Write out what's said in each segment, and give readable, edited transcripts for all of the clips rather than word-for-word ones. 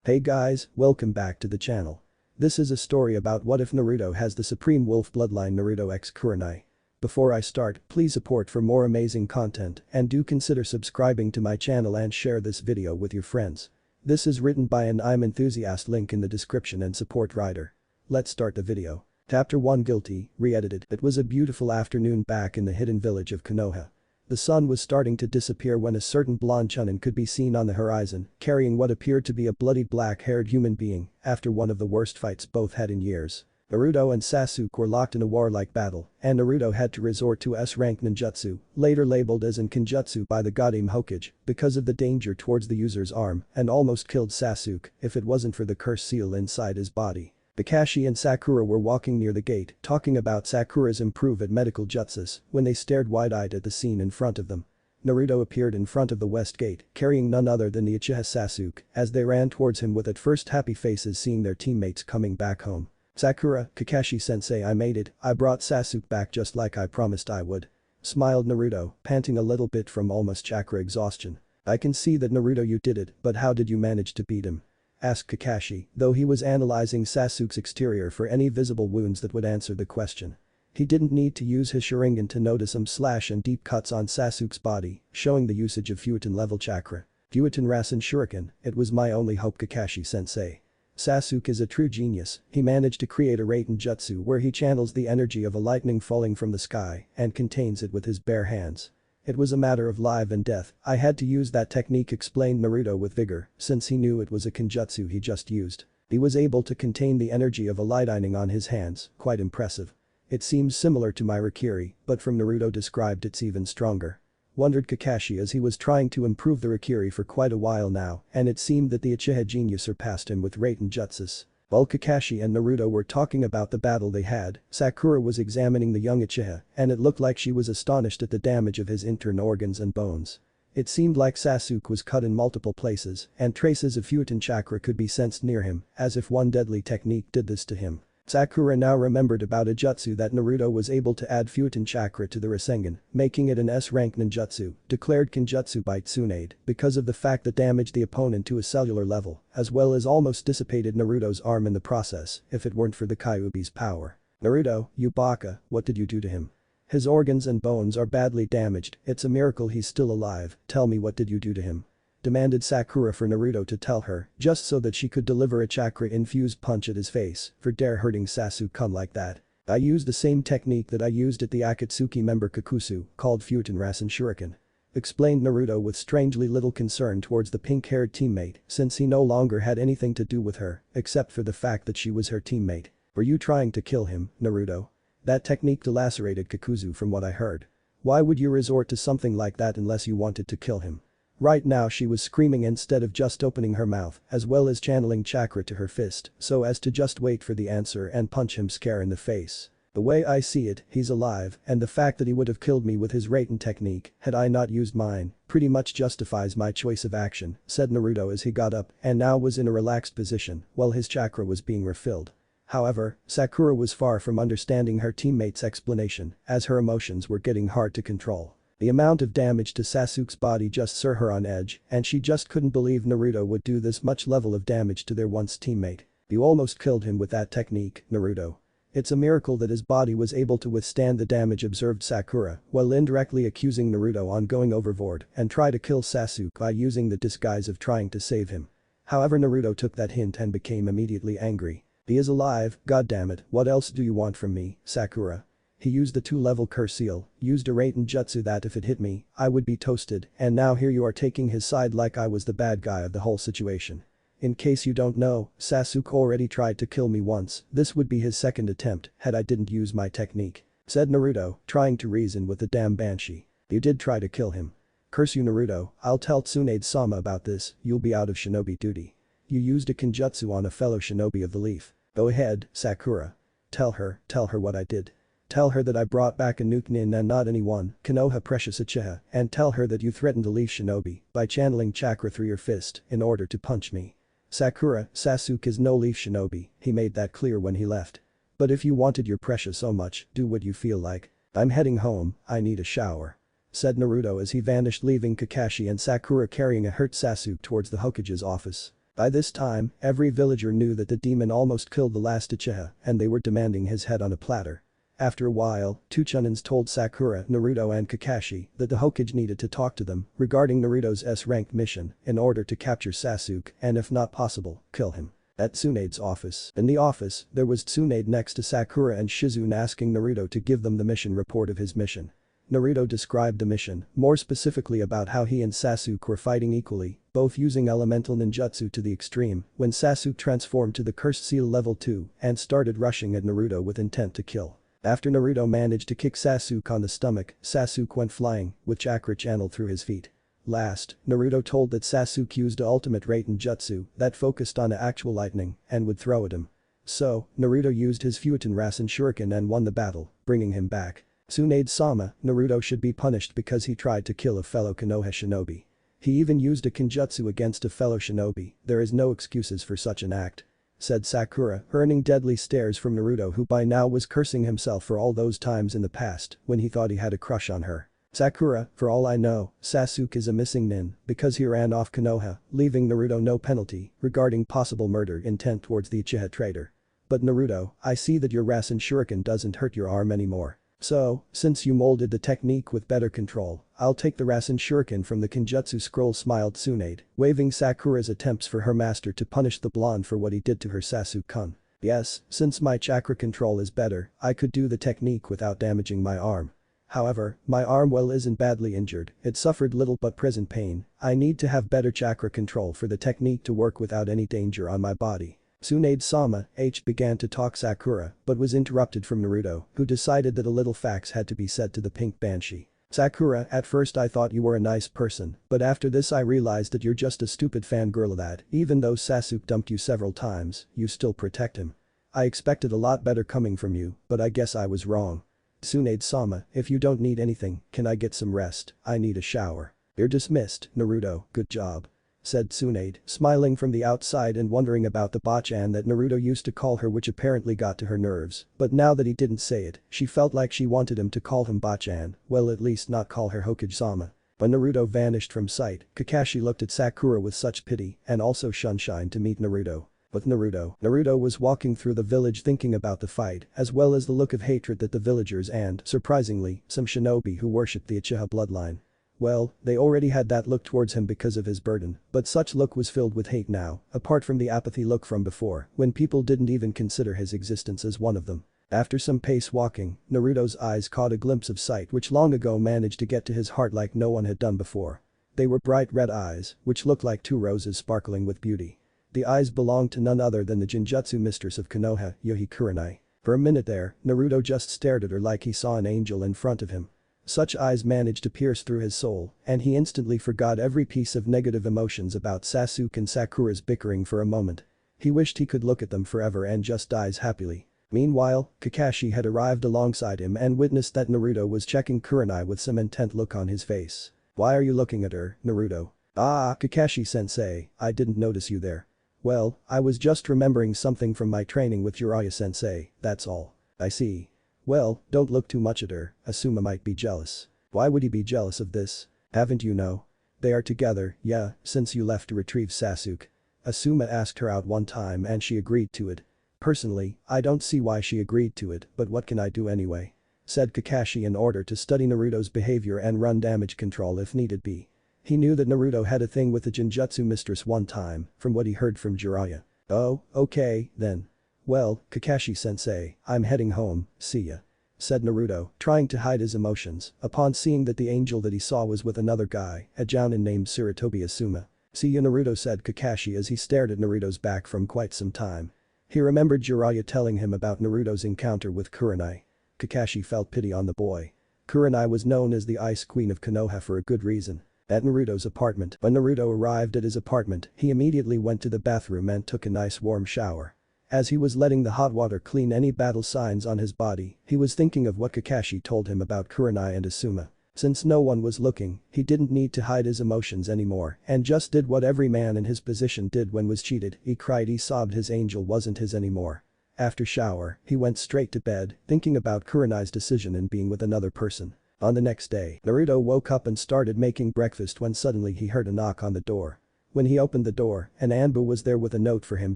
Hey guys, welcome back to the channel. This is a story about what if Naruto has the supreme wolf bloodline Naruto x kurenai. Before I start, please support for more amazing content and do consider subscribing to my channel and share this video with your friends. This is written by an I'm Enthusiast, link in the description and support writer. Let's start the video. Chapter 1 Guilty, re-edited. It was a beautiful afternoon back in the hidden village of Konoha. The sun was starting to disappear when a certain blonde chunin could be seen on the horizon, carrying what appeared to be a bloody black-haired human being after one of the worst fights both had in years. Naruto and Sasuke were locked in a warlike battle, and Naruto had to resort to S-rank ninjutsu, later labeled as Inkinjutsu by the god Hokage, because of the danger towards the user's arm, and almost killed Sasuke if it wasn't for the curse seal inside his body. Kakashi and Sakura were walking near the gate, talking about Sakura's improve at medical jutsus, when they stared wide-eyed at the scene in front of them. Naruto appeared in front of the west gate, carrying none other than the Uchiha Sasuke, as they ran towards him with at first happy faces seeing their teammates coming back home. "Sakura, Kakashi-sensei, I made it, I brought Sasuke back just like I promised I would," smiled Naruto, panting a little bit from almost chakra exhaustion. "I can see that, Naruto, you did it, but how did you manage to beat him?" asked Kakashi, though he was analyzing Sasuke's exterior for any visible wounds that would answer the question. He didn't need to use his Sharingan to notice some slash and deep cuts on Sasuke's body, showing the usage of Futon level chakra. Futon Rasen Shuriken, it was my only hope, Kakashi-sensei. Sasuke is a true genius, he managed to create a Raiten Jutsu where he channels the energy of a lightning falling from the sky and contains it with his bare hands. It was a matter of life and death, I had to use that technique, explained Naruto with vigor, since he knew it was a Kinjutsu he just used. He was able to contain the energy of a lightning on his hands, quite impressive. It seems similar to my Rikiri, but from Naruto described it's even stronger. Wondered Kakashi as he was trying to improve the Rikiri for quite a while now, and it seemed that the Uchiha genius surpassed him with Raiten Jutsus. While Kakashi and Naruto were talking about the battle they had, Sakura was examining the young Uchiha, and it looked like she was astonished at the damage of his internal organs and bones. It seemed like Sasuke was cut in multiple places, and traces of Futon chakra could be sensed near him, as if one deadly technique did this to him. Sakura now remembered about a jutsu that Naruto was able to add Futon chakra to the Rasengan, making it an S-rank ninjutsu, declared Kinjutsu by Tsunade, because of the fact that damaged the opponent to a cellular level, as well as almost dissipated Naruto's arm in the process, if it weren't for the Kyuubi's power. "Naruto, you baka, what did you do to him? His organs and bones are badly damaged, it's a miracle he's still alive, tell me, what did you do to him?" demanded Sakura for Naruto to tell her, just so that she could deliver a chakra-infused punch at his face for dare hurting Sasuke like that. "I used the same technique that I used at the Akatsuki member Kakuzu, called Futon Rasen Shuriken," explained Naruto with strangely little concern towards the pink-haired teammate since he no longer had anything to do with her except for the fact that she was her teammate. "Were you trying to kill him, Naruto? That technique delacerated Kakuzu from what I heard. Why would you resort to something like that unless you wanted to kill him?" Right now she was screaming instead of just opening her mouth, as well as channeling chakra to her fist so as to just wait for the answer and punch him square in the face. "The way I see it, he's alive, and the fact that he would have killed me with his Raiten technique had I not used mine pretty much justifies my choice of action," said Naruto as he got up and now was in a relaxed position while his chakra was being refilled. However, Sakura was far from understanding her teammate's explanation as her emotions were getting hard to control. The amount of damage to Sasuke's body just set her on edge, and she just couldn't believe Naruto would do this much level of damage to their once teammate. "You almost killed him with that technique, Naruto. It's a miracle that his body was able to withstand the damage," observed Sakura, while indirectly accusing Naruto on going overboard and try to kill Sasuke by using the disguise of trying to save him. However, Naruto took that hint and became immediately angry. "He is alive, goddammit, what else do you want from me, Sakura? He used the 2-level curse seal, used a Raiten Jutsu that if it hit me, I would be toasted, and now here you are taking his side like I was the bad guy of the whole situation. In case you don't know, Sasuke already tried to kill me once, this would be his second attempt had I didn't use my technique," said Naruto, trying to reason with the damn banshee. "You did try to kill him. Curse you, Naruto, I'll tell Tsunade-sama about this, you'll be out of shinobi duty. You used a Kinjutsu on a fellow shinobi of the leaf. Go ahead, Sakura. Tell her what I did. Tell her that I brought back a nuke nin and not anyone, Konoha precious Uchiha, and tell her that you threatened to leave shinobi by channeling chakra through your fist in order to punch me. Sakura, Sasuke is no leaf shinobi, he made that clear when he left. But if you wanted your precious so much, do what you feel like. I'm heading home, I need a shower," said Naruto as he vanished, leaving Kakashi and Sakura carrying a hurt Sasuke towards the Hokage's office. By this time, every villager knew that the demon almost killed the last Uchiha and they were demanding his head on a platter. After a while, two Chunins told Sakura, Naruto and Kakashi that the Hokage needed to talk to them regarding Naruto's S-ranked mission in order to capture Sasuke and if not possible, kill him. At Tsunade's office. In the office, there was Tsunade next to Sakura and Shizune asking Naruto to give them the mission report of his mission. Naruto described the mission, more specifically about how he and Sasuke were fighting equally, both using elemental ninjutsu to the extreme, when Sasuke transformed to the Cursed Seal level 2 and started rushing at Naruto with intent to kill. After Naruto managed to kick Sasuke on the stomach, Sasuke went flying, with chakra channeled through his feet. Last, Naruto told that Sasuke used a ultimate Raiden jutsu that focused on actual lightning and would throw at him. So, Naruto used his Futon Rasen Shuriken and won the battle, bringing him back. Tsunade-sama, Naruto should be punished because he tried to kill a fellow Konoha shinobi. He even used a kinjutsu against a fellow shinobi, there is no excuses for such an act. Said Sakura, earning deadly stares from Naruto who by now was cursing himself for all those times in the past when he thought he had a crush on her. Sakura, for all I know, Sasuke is a missing nin because he ran off Konoha, leaving Naruto no penalty regarding possible murder intent towards the Uchiha traitor. But Naruto, I see that your Rasen Shuriken doesn't hurt your arm anymore. So, since you molded the technique with better control, I'll take the Rasen Shuriken from the Kinjutsu scroll, smiled Tsunade, waving Sakura's attempts for her master to punish the blonde for what he did to her Sasuke-kun. Yes, since my chakra control is better, I could do the technique without damaging my arm. However, my arm isn't badly injured, it suffered little but present pain, I need to have better chakra control for the technique to work without any danger on my body. Tsunade-sama began to talk Sakura but was interrupted from Naruto who decided that a little facts had to be said to the pink banshee. Sakura, at first I thought you were a nice person, but after this I realized that you're just a stupid fangirl that, even though Sasuke dumped you several times, you still protect him. I expected a lot better coming from you, but I guess I was wrong. Tsunade-sama, if you don't need anything, can I get some rest? I need a shower. You're dismissed, Naruto, good job. Said Tsunade, smiling from the outside and wondering about the bachan that Naruto used to call her, which apparently got to her nerves, but now that he didn't say it, she felt like she wanted him to call him bachan, well at least not call her Hokage-sama. When Naruto vanished from sight, Kakashi looked at Sakura with such pity and also shunshine to meet Naruto. With Naruto was walking through the village thinking about the fight as well as the look of hatred that the villagers and, surprisingly, some shinobi who worshipped the Uchiha bloodline. Well, they already had that look towards him because of his burden, but such look was filled with hate now, apart from the apathy look from before, when people didn't even consider his existence as one of them. After some pace walking, Naruto's eyes caught a glimpse of sight which long ago managed to get to his heart like no one had done before. They were bright red eyes, which looked like two roses sparkling with beauty. The eyes belonged to none other than the Jinjutsu mistress of Konoha, Yohi Kurenai. For a minute there, Naruto just stared at her like he saw an angel in front of him. Such eyes managed to pierce through his soul, and he instantly forgot every piece of negative emotions about Sasuke and Sakura's bickering for a moment. He wished he could look at them forever and just dies happily. Meanwhile, Kakashi had arrived alongside him and witnessed that Naruto was checking Kurenai with some intent look on his face. Why are you looking at her, Naruto? Ah, Kakashi-sensei, I didn't notice you there. Well, I was just remembering something from my training with Jiraiya-sensei, that's all. I see. Well, don't look too much at her, Asuma might be jealous. Why would he be jealous of this? Haven't you know? They are together, yeah, since you left to retrieve Sasuke. Asuma asked her out one time and she agreed to it. Personally, I don't see why she agreed to it, but what can I do anyway? Said Kakashi in order to study Naruto's behavior and run damage control if needed be. He knew that Naruto had a thing with the Jinjutsu mistress one time, from what he heard from Jiraiya. Oh, okay, then. Well, Kakashi-sensei, I'm heading home, see ya. Said Naruto, trying to hide his emotions, upon seeing that the angel that he saw was with another guy, a jounin named Sarutobi Asuma. See ya, Naruto, said Kakashi as he stared at Naruto's back from quite some time. He remembered Jiraiya telling him about Naruto's encounter with Kurenai. Kakashi felt pity on the boy. Kurenai was known as the Ice Queen of Konoha for a good reason. At Naruto's apartment, when Naruto arrived at his apartment, he immediately went to the bathroom and took a nice warm shower. As he was letting the hot water clean any battle signs on his body, he was thinking of what Kakashi told him about Kurenai and Asuma. Since no one was looking, he didn't need to hide his emotions anymore and just did what every man in his position did when was cheated. He cried, he sobbed, his angel wasn't his anymore. After shower, he went straight to bed, thinking about Kurenai's decision in being with another person. On the next day, Naruto woke up and started making breakfast when suddenly he heard a knock on the door. When he opened the door, an Anbu was there with a note for him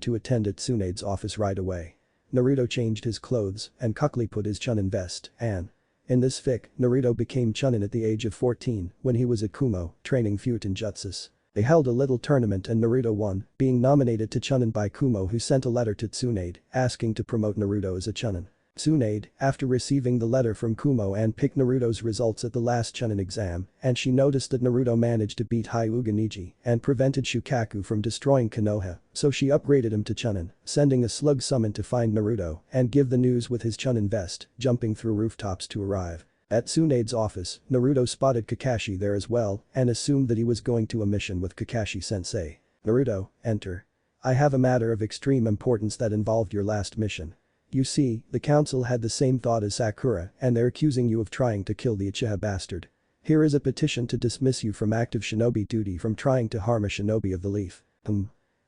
to attend at Tsunade's office right away. Naruto changed his clothes and quickly put his Chunin vest and in this fic, Naruto became Chunin at the age of 14 when he was at Kumo, training Futon Jutsus. They held a little tournament and Naruto won, being nominated to Chunin by Kumo, who sent a letter to Tsunade asking to promote Naruto as a Chunin. Tsunade, after receiving the letter from Kumo and picked Naruto's results at the last Chunin exam, and she noticed that Naruto managed to beat Hyuga Neji and prevented Shukaku from destroying Konoha, so she upgraded him to Chunin, sending a slug summon to find Naruto and give the news with his Chunin vest, jumping through rooftops to arrive. At Tsunade's office, Naruto spotted Kakashi there as well and assumed that he was going to a mission with Kakashi-sensei. "Naruto, enter. I have a matter of extreme importance that involved your last mission. You see, the council had the same thought as Sakura and they're accusing you of trying to kill the Uchiha bastard. Here is a petition to dismiss you from active shinobi duty from trying to harm a shinobi of the leaf."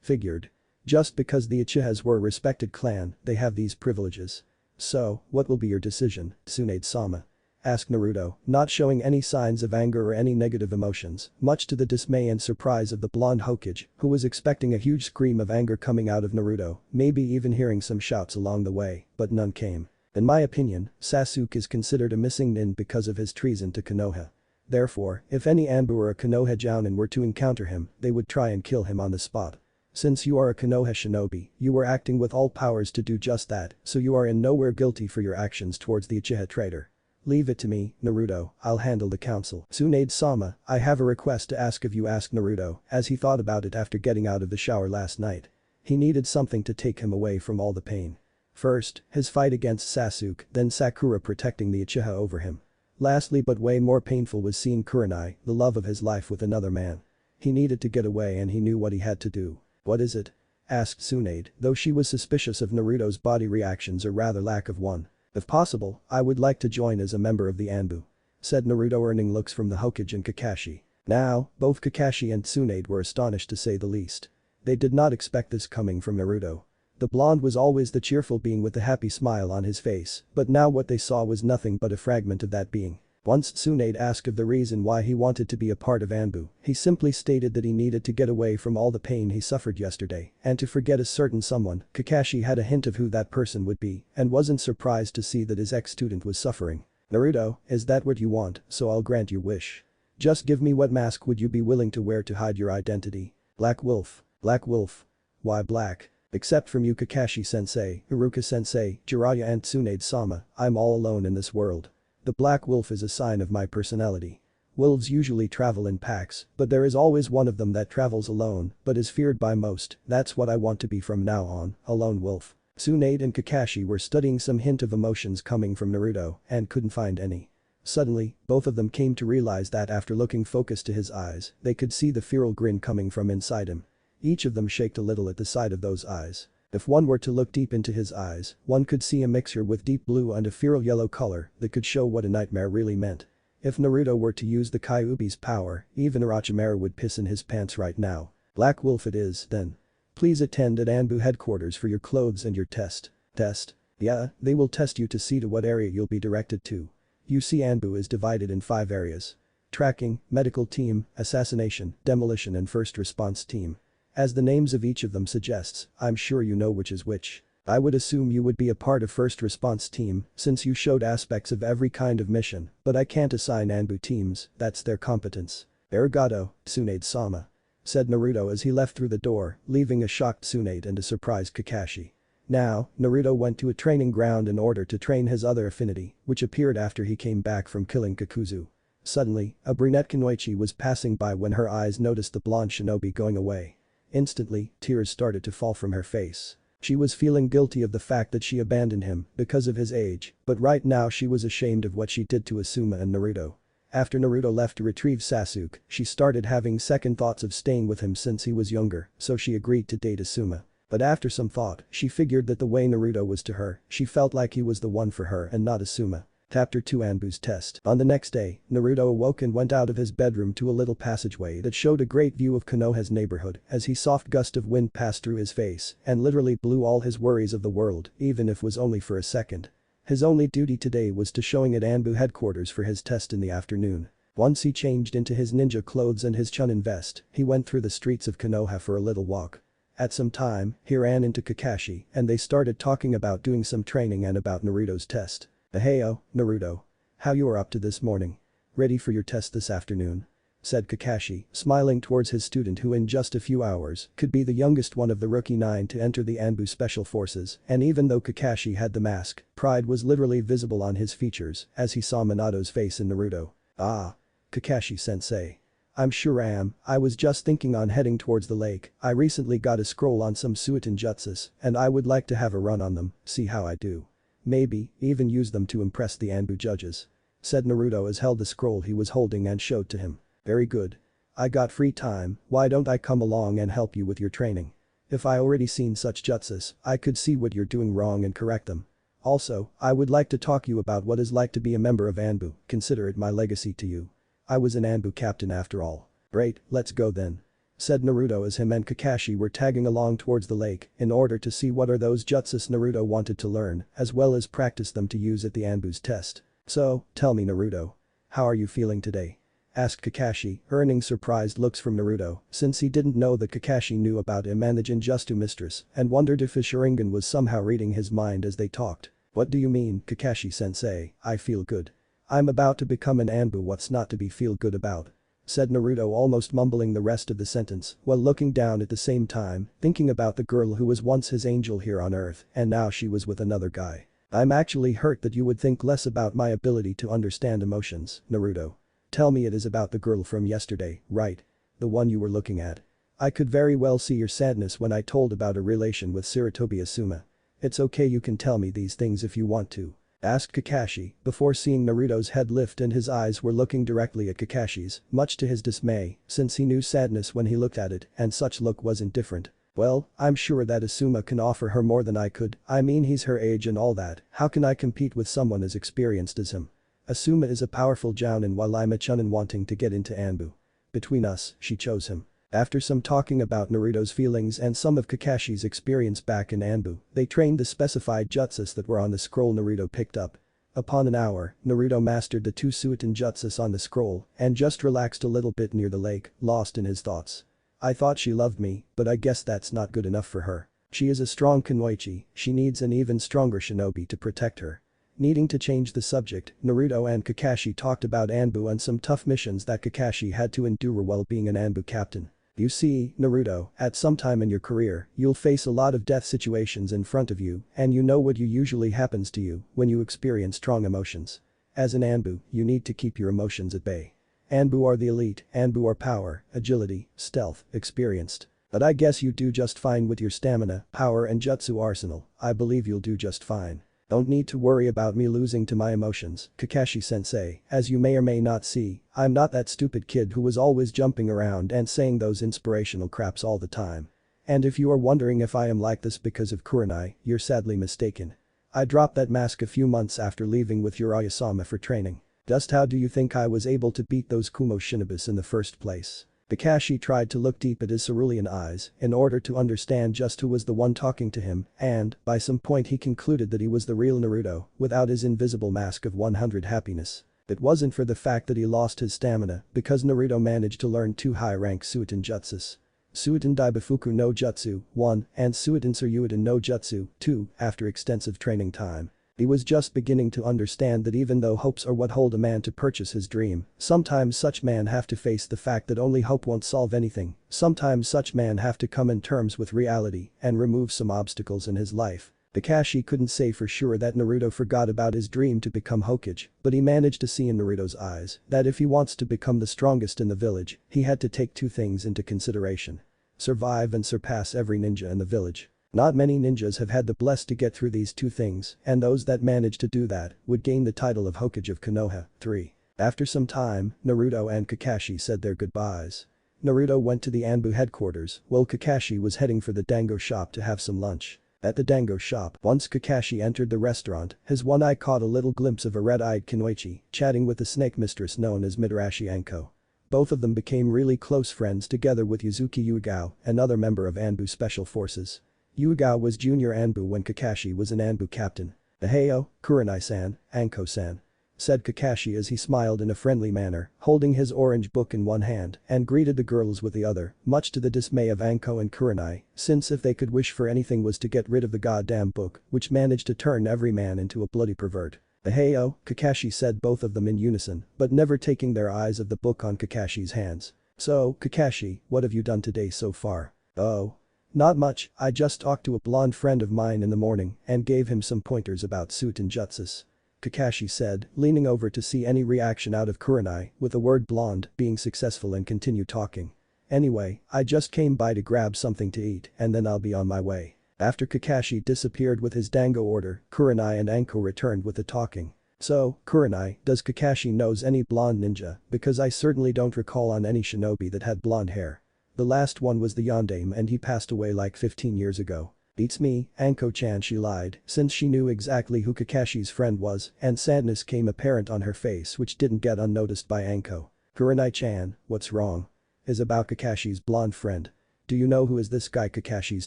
Figured. Just because the Uchihas were a respected clan, they have these privileges. "So, what will be your decision, Tsunade-sama?" asked Naruto, not showing any signs of anger or any negative emotions, much to the dismay and surprise of the blonde Hokage, who was expecting a huge scream of anger coming out of Naruto, maybe even hearing some shouts along the way, but none came. "In my opinion, Sasuke is considered a missing nin because of his treason to Konoha. Therefore, if any Anbu or a Konoha Jounin were to encounter him, they would try and kill him on the spot. Since you are a Konoha shinobi, you were acting with all powers to do just that, so you are in nowhere guilty for your actions towards the Uchiha traitor. Leave it to me, Naruto, I'll handle the council." "Tsunade-sama, I have a request to ask of you," asked Naruto, as he thought about it after getting out of the shower last night. He needed something to take him away from all the pain. First, his fight against Sasuke, then Sakura protecting the Uchiha over him. Lastly but way more painful was seeing Kurenai, the love of his life, with another man. He needed to get away and he knew what he had to do. "What is it?" asked Tsunade, though she was suspicious of Naruto's body reactions or rather lack of one. "If possible, I would like to join as a member of the Anbu," said Naruto, earning looks from the Hokage and Kakashi. Now, both Kakashi and Tsunade were astonished to say the least. They did not expect this coming from Naruto. The blonde was always the cheerful being with the happy smile on his face, but now what they saw was nothing but a fragment of that being. Once Tsunade asked of the reason why he wanted to be a part of Anbu, he simply stated that he needed to get away from all the pain he suffered yesterday and to forget a certain someone. Kakashi had a hint of who that person would be and wasn't surprised to see that his ex-student was suffering. "Naruto, is that what you want? So I'll grant your wish. Just give me what mask would you be willing to wear to hide your identity?" "Black Wolf." "Black Wolf? Why black?" "Except from you, Kakashi-sensei, Iruka-sensei, Jiraiya and Tsunade-sama, I'm all alone in this world. The black wolf is a sign of my personality. Wolves usually travel in packs, but there is always one of them that travels alone but is feared by most. That's what I want to be from now on, a lone wolf." Tsunade and Kakashi were studying some hint of emotions coming from Naruto and couldn't find any. Suddenly, both of them came to realize that after looking focused to his eyes, they could see the feral grin coming from inside him. Each of them shaked a little at the sight of those eyes. If one were to look deep into his eyes, one could see a mixture with deep blue and a feral yellow color that could show what a nightmare really meant. If Naruto were to use the Kyuubi's power, even Orochimaru would piss in his pants right now. "Black Wolf it is, then. Please attend at Anbu headquarters for your clothes and your test." "Test?" "Yeah, they will test you to see to what area you'll be directed to. You see, Anbu is divided in 5 areas. Tracking, medical team, assassination, demolition and first response team. As the names of each of them suggests, I'm sure you know which is which. I would assume you would be a part of first response team since you showed aspects of every kind of mission, but I can't assign Anbu teams, that's their competence." "Arigato, Tsunade-sama," said Naruto as he left through the door, leaving a shocked Tsunade and a surprised Kakashi. Now, Naruto went to a training ground in order to train his other affinity, which appeared after he came back from killing Kakuzu. Suddenly, a brunette Kunoichi was passing by when her eyes noticed the blonde shinobi going away. Instantly, tears started to fall from her face. She was feeling guilty of the fact that she abandoned him because of his age, but right now she was ashamed of what she did to Asuma and Naruto. After Naruto left to retrieve Sasuke, she started having second thoughts of staying with him since he was younger, so she agreed to date Asuma. But after some thought, she figured that the way Naruto was to her, she felt like he was the one for her and not Asuma. Chapter 2 Anbu's Test. On the next day, Naruto awoke and went out of his bedroom to a little passageway that showed a great view of Konoha's neighborhood as he soft gust of wind passed through his face and literally blew all his worries of the world, even if was only for a second. His only duty today was to showing at Anbu headquarters for his test in the afternoon. Once he changed into his ninja clothes and his chunin vest, he went through the streets of Konoha for a little walk. At some time, he ran into Kakashi and they started talking about doing some training and about Naruto's test. "Heyo, Naruto. How you are up to this morning? Ready for your test this afternoon?" said Kakashi, smiling towards his student who in just a few hours could be the youngest one of the rookie 9 to enter the Anbu Special Forces, and even though Kakashi had the mask, pride was literally visible on his features as he saw Minato's face in Naruto. "Ah. Kakashi-sensei. I'm sure I am. I was just thinking on heading towards the lake. I recently got a scroll on some Suiton jutsus and I would like to have a run on them, see how I do. Maybe, even use them to impress the Anbu judges," said Naruto as held the scroll he was holding and showed to him. "Very good. I got free time, why don't I come along and help you with your training? If I already seen such jutsus, I could see what you're doing wrong and correct them. Also, I would like to talk you about what it's like to be a member of Anbu, consider it my legacy to you. I was an Anbu captain after all." "Great, let's go then," said Naruto as him and Kakashi were tagging along towards the lake in order to see what are those jutsus Naruto wanted to learn as well as practice them to use at the Anbu's test. "So, tell me Naruto. How are you feeling today?" asked Kakashi, earning surprised looks from Naruto since he didn't know that Kakashi knew about him and the Jinjutsu mistress and wondered if his Sharingan was somehow reading his mind as they talked. "What do you mean, Kakashi-sensei? I feel good. I'm about to become an Anbu, what's not to be feel good about?" said Naruto almost mumbling the rest of the sentence while looking down at the same time, thinking about the girl who was once his angel here on earth and now she was with another guy. "I'm actually hurt that you would think less about my ability to understand emotions, Naruto. Tell me it is about the girl from yesterday, right? The one you were looking at. I could very well see your sadness when I told about a relation with Sarutobi Asuma. It's okay, you can tell me these things if you want to," asked Kakashi before seeing Naruto's head lift and his eyes were looking directly at Kakashi's, much to his dismay since he knew sadness when he looked at it and such look wasn't different. "Well, I'm sure that Asuma can offer her more than I could, I mean he's her age and all that, how can I compete with someone as experienced as him? Asuma is a powerful jounin while I'm a chunin wanting to get into Anbu. Between us, she chose him." After some talking about Naruto's feelings and some of Kakashi's experience back in Anbu, they trained the specified jutsus that were on the scroll Naruto picked up. Upon an hour, Naruto mastered the 2 Suiton jutsus on the scroll and just relaxed a little bit near the lake, lost in his thoughts. "I thought she loved me, but I guess that's not good enough for her. She is a strong kunoichi, she needs an even stronger shinobi to protect her." Needing to change the subject, Naruto and Kakashi talked about Anbu and some tough missions that Kakashi had to endure while being an Anbu captain. "You see, Naruto, at some time in your career, you'll face a lot of death situations in front of you and you know what usually happens to you when you experience strong emotions. As an Anbu, you need to keep your emotions at bay. Anbu are the elite, Anbu are power, agility, stealth, experienced. But I guess you do just fine with your stamina, power and jutsu arsenal, I believe you'll do just fine. Don't need to worry about me losing to my emotions, Kakashi-sensei, as you may or may not see, I'm not that stupid kid who was always jumping around and saying those inspirational craps all the time. And if you are wondering if I am like this because of kurenai, you're sadly mistaken. I dropped that mask a few months after leaving with Uraya-sama for training. Just how do you think I was able to beat those Kumo Shinobis in the first place?" Kakashi tried to look deep at his cerulean eyes in order to understand just who was the one talking to him and, by some point he concluded that he was the real Naruto without his invisible mask of 100 happiness. It wasn't for the fact that he lost his stamina because Naruto managed to learn 2 high-rank Suiton jutsus. Suiton Daibafuku no Jutsu, 1, and Suiton Tsuryuiten no Jutsu, 2, after extensive training time. He was just beginning to understand that even though hopes are what hold a man to purchase his dream, sometimes such man have to face the fact that only hope won't solve anything, sometimes such man have to come in terms with reality and remove some obstacles in his life. Kakashi couldn't say for sure that Naruto forgot about his dream to become Hokage, but he managed to see in Naruto's eyes that if he wants to become the strongest in the village, he had to take 2 things into consideration. Survive and surpass every ninja in the village. Not many ninjas have had the bless to get through these 2 things, and those that manage to do that would gain the title of Hokage of Konoha. 3. After some time, Naruto and Kakashi said their goodbyes. Naruto went to the Anbu headquarters while Kakashi was heading for the dango shop to have some lunch. At the dango shop, once Kakashi entered the restaurant, his one eye caught a little glimpse of a red-eyed kunoichi chatting with the snake mistress known as Mitarashi Anko. Both of them became really close friends together with Yuzuki Yugao, another member of Anbu Special Forces. Yugao was junior Anbu when Kakashi was an Anbu captain. "Heyo, Kurenai-san, Anko-san. said Kakashi as he smiled in a friendly manner, holding his orange book in one hand and greeted the girls with the other, much to the dismay of Anko and Kurenai, since if they could wish for anything was to get rid of the goddamn book, which managed to turn every man into a bloody pervert. Hey-oh, Kakashi said, both of them in unison, but never taking their eyes of the book on Kakashi's hands. So, Kakashi, what have you done today so far? Oh. Not much, I just talked to a blonde friend of mine in the morning and gave him some pointers about suit and jutsus. Kakashi said, leaning over to see any reaction out of Kurenai, with the word blonde being successful, and continued talking. Anyway, I just came by to grab something to eat and then I'll be on my way. After Kakashi disappeared with his dango order, Kurenai and Anko returned with the talking. So, Kurenai, does Kakashi knows any blonde ninja, because I certainly don't recall on any shinobi that had blonde hair. The last one was the Yondaime and he passed away like 15 years ago. Beats me, Anko-chan, she lied, since she knew exactly who Kakashi's friend was, and sadness came apparent on her face, which didn't get unnoticed by Anko. Kurenai-chan, what's wrong? Is about Kakashi's blonde friend. Do you know who is this guy Kakashi's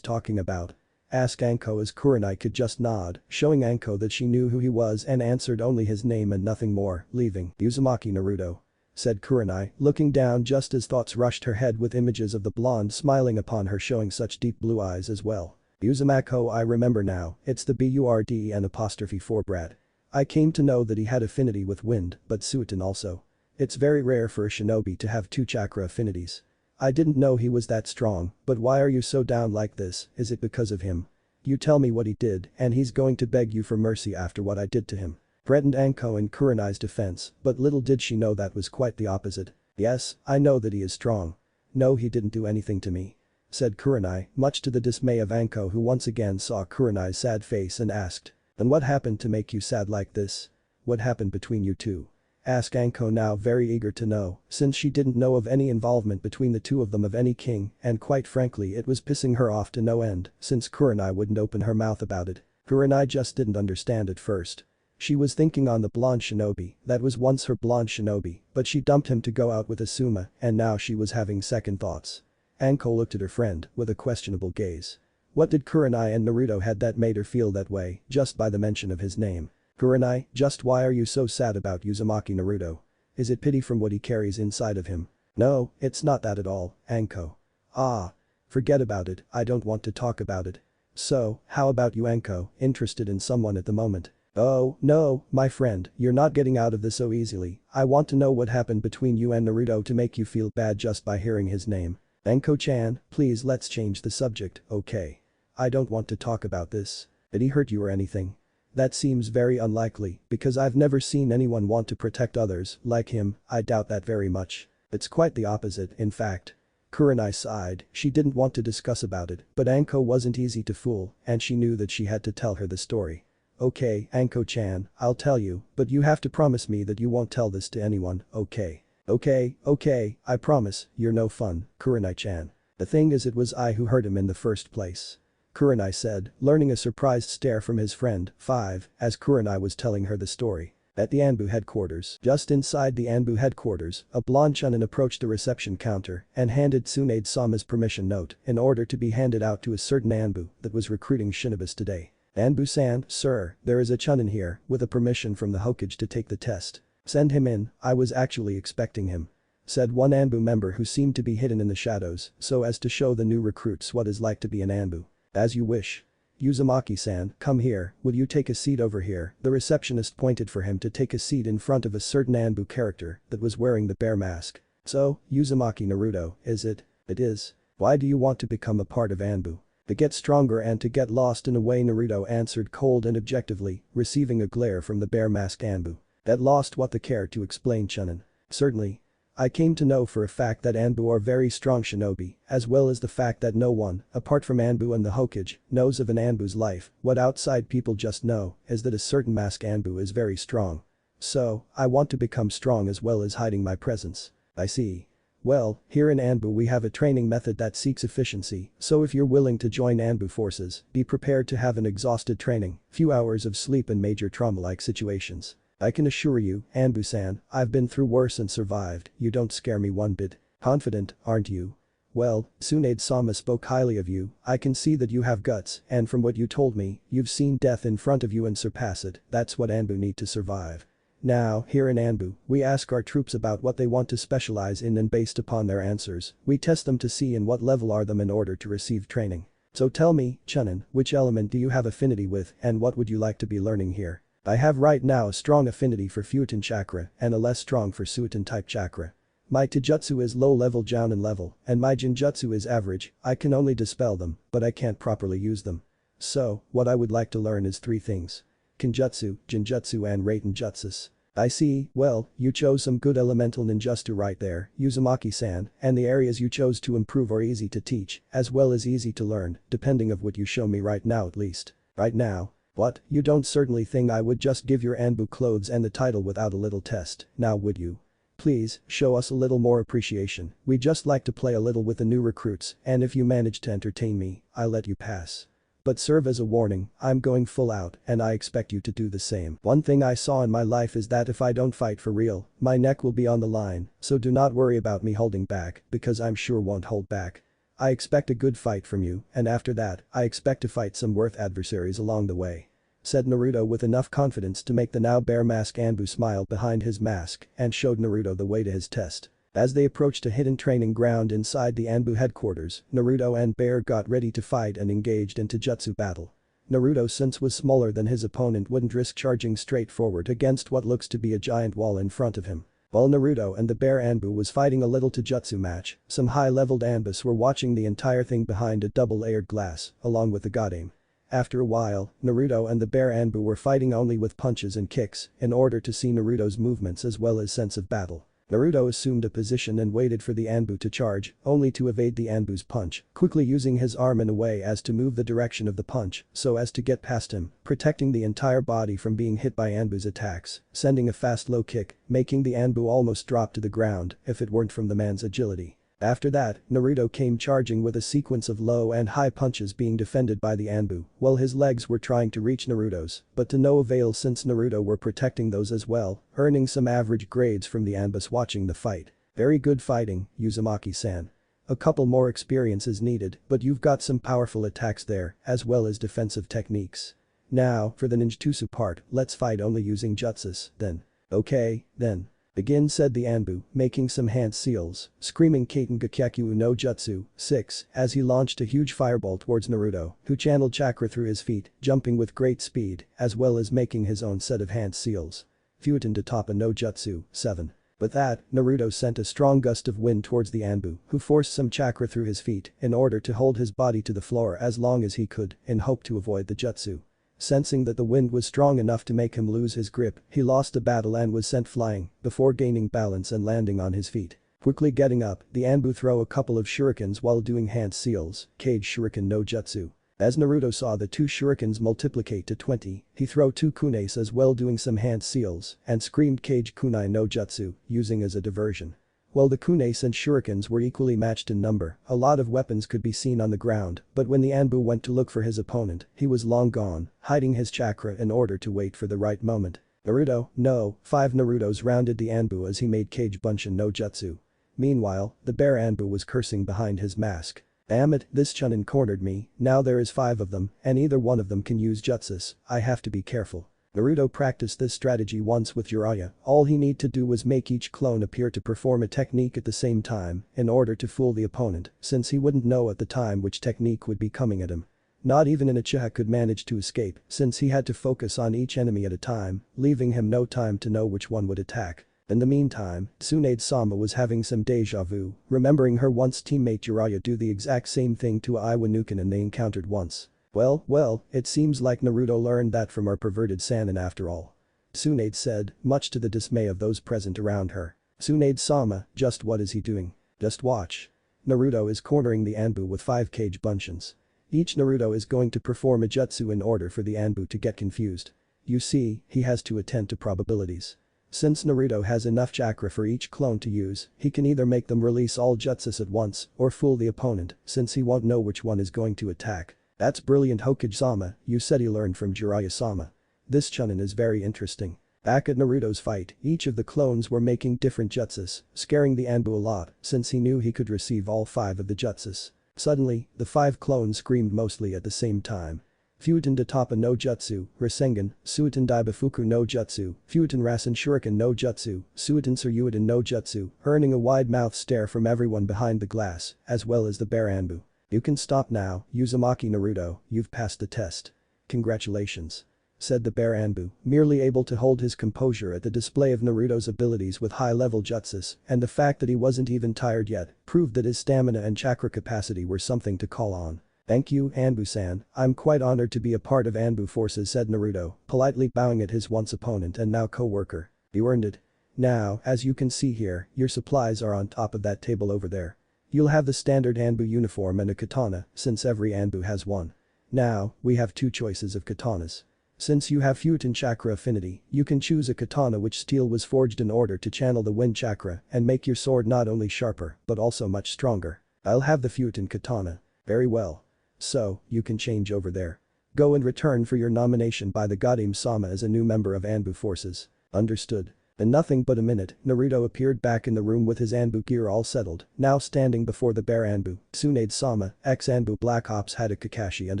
talking about? Asked Anko as Kurenai could just nod, showing Anko that she knew who he was and answered only his name and nothing more, leaving. Uzumaki Naruto. Said Kurenai, looking down just as thoughts rushed her head with images of the blonde smiling upon her, showing such deep blue eyes as well. Uzumaki, I remember now, it's the BURD&4 brat. I came to know that he had affinity with wind, but Suiton also. It's very rare for a shinobi to have two chakra affinities. I didn't know he was that strong, but why are you so down like this? Is it because of him? You tell me what he did and he's going to beg you for mercy after what I did to him. Threatened Anko in Kurenai's defense, but little did she know that was quite the opposite. Yes, I know that he is strong. No, he didn't do anything to me. Said Kurenai, much to the dismay of Anko, who once again saw Kurenai's sad face and asked. Then what happened to make you sad like this? What happened between you two? Asked Anko, now very eager to know, since she didn't know of any involvement between the two of them of any king, and quite frankly it was pissing her off to no end, since Kurenai wouldn't open her mouth about it. Kurenai just didn't understand at first. She was thinking on the blonde shinobi, that was once her blonde shinobi, but she dumped him to go out with Asuma, and now she was having second thoughts. Anko looked at her friend with a questionable gaze. What did Kurenai and Naruto had that made her feel that way, just by the mention of his name? Kurenai, just why are you so sad about Uzumaki Naruto? Is it pity from what he carries inside of him? No, it's not that at all, Anko. Ah. Forget about it, I don't want to talk about it. So, how about you, Anko, interested in someone at the moment? Oh, no, my friend, you're not getting out of this so easily. I want to know what happened between you and Naruto to make you feel bad just by hearing his name. Anko-chan, please let's change the subject, okay? I don't want to talk about this. Did he hurt you or anything? That seems very unlikely, because I've never seen anyone want to protect others like him. I doubt that very much. It's quite the opposite, in fact. Kurenai sighed, she didn't want to discuss about it, but Anko wasn't easy to fool, and she knew that she had to tell her the story. Okay, Anko-chan, I'll tell you, but you have to promise me that you won't tell this to anyone, okay? Okay, I promise, you're no fun, Kurenai-chan. The thing is, it was I who hurt him in the first place. Kurenai said, learning a surprised stare from his friend, 5, as Kurenai was telling her the story. At the Anbu headquarters, just inside the Anbu headquarters, a blonde chunin approached the reception counter and handed Tsunade-sama's permission note in order to be handed out to a certain Anbu that was recruiting shinobis today. Anbu-san, sir, there is a chunin here with a permission from the Hokage to take the test. Send him in, I was actually expecting him. Said one Anbu member who seemed to be hidden in the shadows so as to show the new recruits what it's like to be an Anbu. As you wish. Uzumaki-san, come here, will you take a seat over here? The receptionist pointed for him to take a seat in front of a certain Anbu character that was wearing the bear mask. So, Uzumaki Naruto, is it? It is. Why do you want to become a part of Anbu? To get stronger and to get lost in a way, Naruto answered cold and objectively, receiving a glare from the bear-masked Anbu. That lost what the care to explain chunin. Certainly. I came to know for a fact that Anbu are very strong shinobi, as well as the fact that no one, apart from Anbu and the Hokage, knows of an Anbu's life. What outside people just know is that a certain masked Anbu is very strong. So, I want to become strong as well as hiding my presence. I see. Well, here in Anbu we have a training method that seeks efficiency, so if you're willing to join Anbu forces, be prepared to have an exhausted training, few hours of sleep and major trauma-like situations. I can assure you, Anbu-san, I've been through worse and survived, you don't scare me one bit. Confident, aren't you? Well, Tsunade-sama spoke highly of you, I can see that you have guts, and from what you told me, you've seen death in front of you and surpass it, that's what Anbu need to survive. Now, here in Anbu, we ask our troops about what they want to specialize in, and based upon their answers, we test them to see in what level are them in order to receive training. So tell me, Chunin, which element do you have affinity with and what would you like to be learning here? I have right now a strong affinity for Futon chakra and a less strong for Suiton type chakra. My Taijutsu is low level Jounin level and my Jinjutsu is average. I can only dispel them, but I can't properly use them. So, what I would like to learn is 3 things. Kinjutsu, Jinjutsu and Raiten Jutsus. I see, well, you chose some good elemental ninjutsu right there, Uzumaki-san, and the areas you chose to improve are easy to teach, as well as easy to learn, depending of what you show me right now at least. Right now? What, you don't certainly think I would just give your Anbu clothes and the title without a little test, now would you? Please, show us a little more appreciation, we just like to play a little with the new recruits, and if you manage to entertain me, I'll let you pass. But serve as a warning, I'm going full out and I expect you to do the same. One thing I saw in my life is that if I don't fight for real, my neck will be on the line, so do not worry about me holding back because I'm sure won't hold back. I expect a good fight from you and after that, I expect to fight some worth adversaries along the way. Said Naruto with enough confidence to make the now bare mask Anbu smile behind his mask and showed Naruto the way to his test. As they approached a hidden training ground inside the Anbu headquarters, Naruto and Bear got ready to fight and engaged in Taijutsu battle. Naruto, since was smaller than his opponent, wouldn't risk charging straight forward against what looks to be a giant wall in front of him. While Naruto and the Bear Anbu was fighting a little Taijutsu match, some high-leveled Anbus were watching the entire thing behind a double-layered glass, along with the god aim. After a while, Naruto and the Bear Anbu were fighting only with punches and kicks in order to see Naruto's movements as well as sense of battle. Naruto assumed a position and waited for the Anbu to charge, only to evade the Anbu's punch, quickly using his arm in a way as to move the direction of the punch so as to get past him, protecting the entire body from being hit by Anbu's attacks, sending a fast low kick, making the Anbu almost drop to the ground if it weren't from the man's agility. After that, Naruto came charging with a sequence of low and high punches being defended by the Anbu, while his legs were trying to reach Naruto's, but to no avail since Naruto were protecting those as well, earning some average grades from the Anbus watching the fight. Very good fighting, Uzumaki-san. A couple more experience is needed, but you've got some powerful attacks there, as well as defensive techniques. Now, for the ninjutsu part, let's fight only using jutsus, then. Okay, then. Begin, said the Anbu, making some hand seals, screaming Kaiten Gakyaku no Jutsu 6 as he launched a huge fireball towards Naruto, who channeled chakra through his feet, jumping with great speed, as well as making his own set of hand seals. Futon to Toppa no Jutsu 7. With that, Naruto sent a strong gust of wind towards the Anbu, who forced some chakra through his feet in order to hold his body to the floor as long as he could in hope to avoid the jutsu. Sensing that the wind was strong enough to make him lose his grip, he lost the battle and was sent flying before gaining balance and landing on his feet. Quickly getting up, the Anbu throw a couple of shurikens while doing hand seals, Cage Shuriken no Jutsu. As Naruto saw the 2 shurikens multiplicate to 20, he throw 2 kunes as well doing some hand seals and screamed Cage Kunai no Jutsu, using as a diversion. While the kunes and shurikens were equally matched in number, a lot of weapons could be seen on the ground, but when the Anbu went to look for his opponent, he was long gone, hiding his chakra in order to wait for the right moment. Naruto, no, 5 Narutos rounded the Anbu as he made Cage Bunshin no Jutsu. Meanwhile, the Bear Anbu was cursing behind his mask. Damn it, this Chunin cornered me, now there is 5 of them, and either one of them can use jutsus, I have to be careful. Naruto practiced this strategy once with Jiraiya, all he need to do was make each clone appear to perform a technique at the same time in order to fool the opponent, since he wouldn't know at the time which technique would be coming at him. Not even an Uchiha could manage to escape since he had to focus on each enemy at a time, leaving him no time to know which one would attack. In the meantime, Tsunade-sama was having some deja vu, remembering her once teammate Jiraiya do the exact same thing to Iwanuken they encountered once. Well, it seems like Naruto learned that from our perverted Sannin after all. Tsunade said, much to the dismay of those present around her. Tsunade-sama, just what is he doing? Just watch. Naruto is cornering the Anbu with 5 Cage Bunshins. Each Naruto is going to perform a jutsu in order for the Anbu to get confused. You see, he has to attend to probabilities. Since Naruto has enough chakra for each clone to use, he can either make them release all jutsus at once or fool the opponent since he won't know which one is going to attack. That's brilliant, Hokage-sama, you said he learned from Jiraiya-sama. This Chunin is very interesting. Back at Naruto's fight, each of the clones were making different jutsus, scaring the Anbu a lot since he knew he could receive all 5 of the jutsus. Suddenly, the 5 clones screamed mostly at the same time. Fuuten Datapa no Jutsu, Rasengan, Suiten Daibafuku no Jutsu, Fuuten Rasen Shuriken no Jutsu, Suiten Suryuiten no Jutsu, earning a wide-mouthed stare from everyone behind the glass, as well as the bear Anbu. You can stop now, Uzumaki Naruto, you've passed the test. Congratulations. Said the bear Anbu, merely able to hold his composure at the display of Naruto's abilities with high-level jutsus, and the fact that he wasn't even tired yet proved that his stamina and chakra capacity were something to call on. Thank you, Anbu-san, I'm quite honored to be a part of Anbu forces, said Naruto, politely bowing at his once opponent and now co-worker. You earned it. Now, as you can see here, your supplies are on top of that table over there. You'll have the standard Anbu uniform and a katana, since every Anbu has one. Now, we have two choices of katanas. Since you have Fuuten chakra affinity, you can choose a katana which steel was forged in order to channel the wind chakra and make your sword not only sharper but also much stronger. I'll have the Fuuten katana. Very well. So, you can change over there. Go and return for your nomination by the Gadim-sama as a new member of Anbu forces. Understood. In nothing but a minute, Naruto appeared back in the room with his Anbu gear all settled, now standing before the bear Anbu, Tsunade-sama, ex-Anbu Black Ops Hada Kakashi and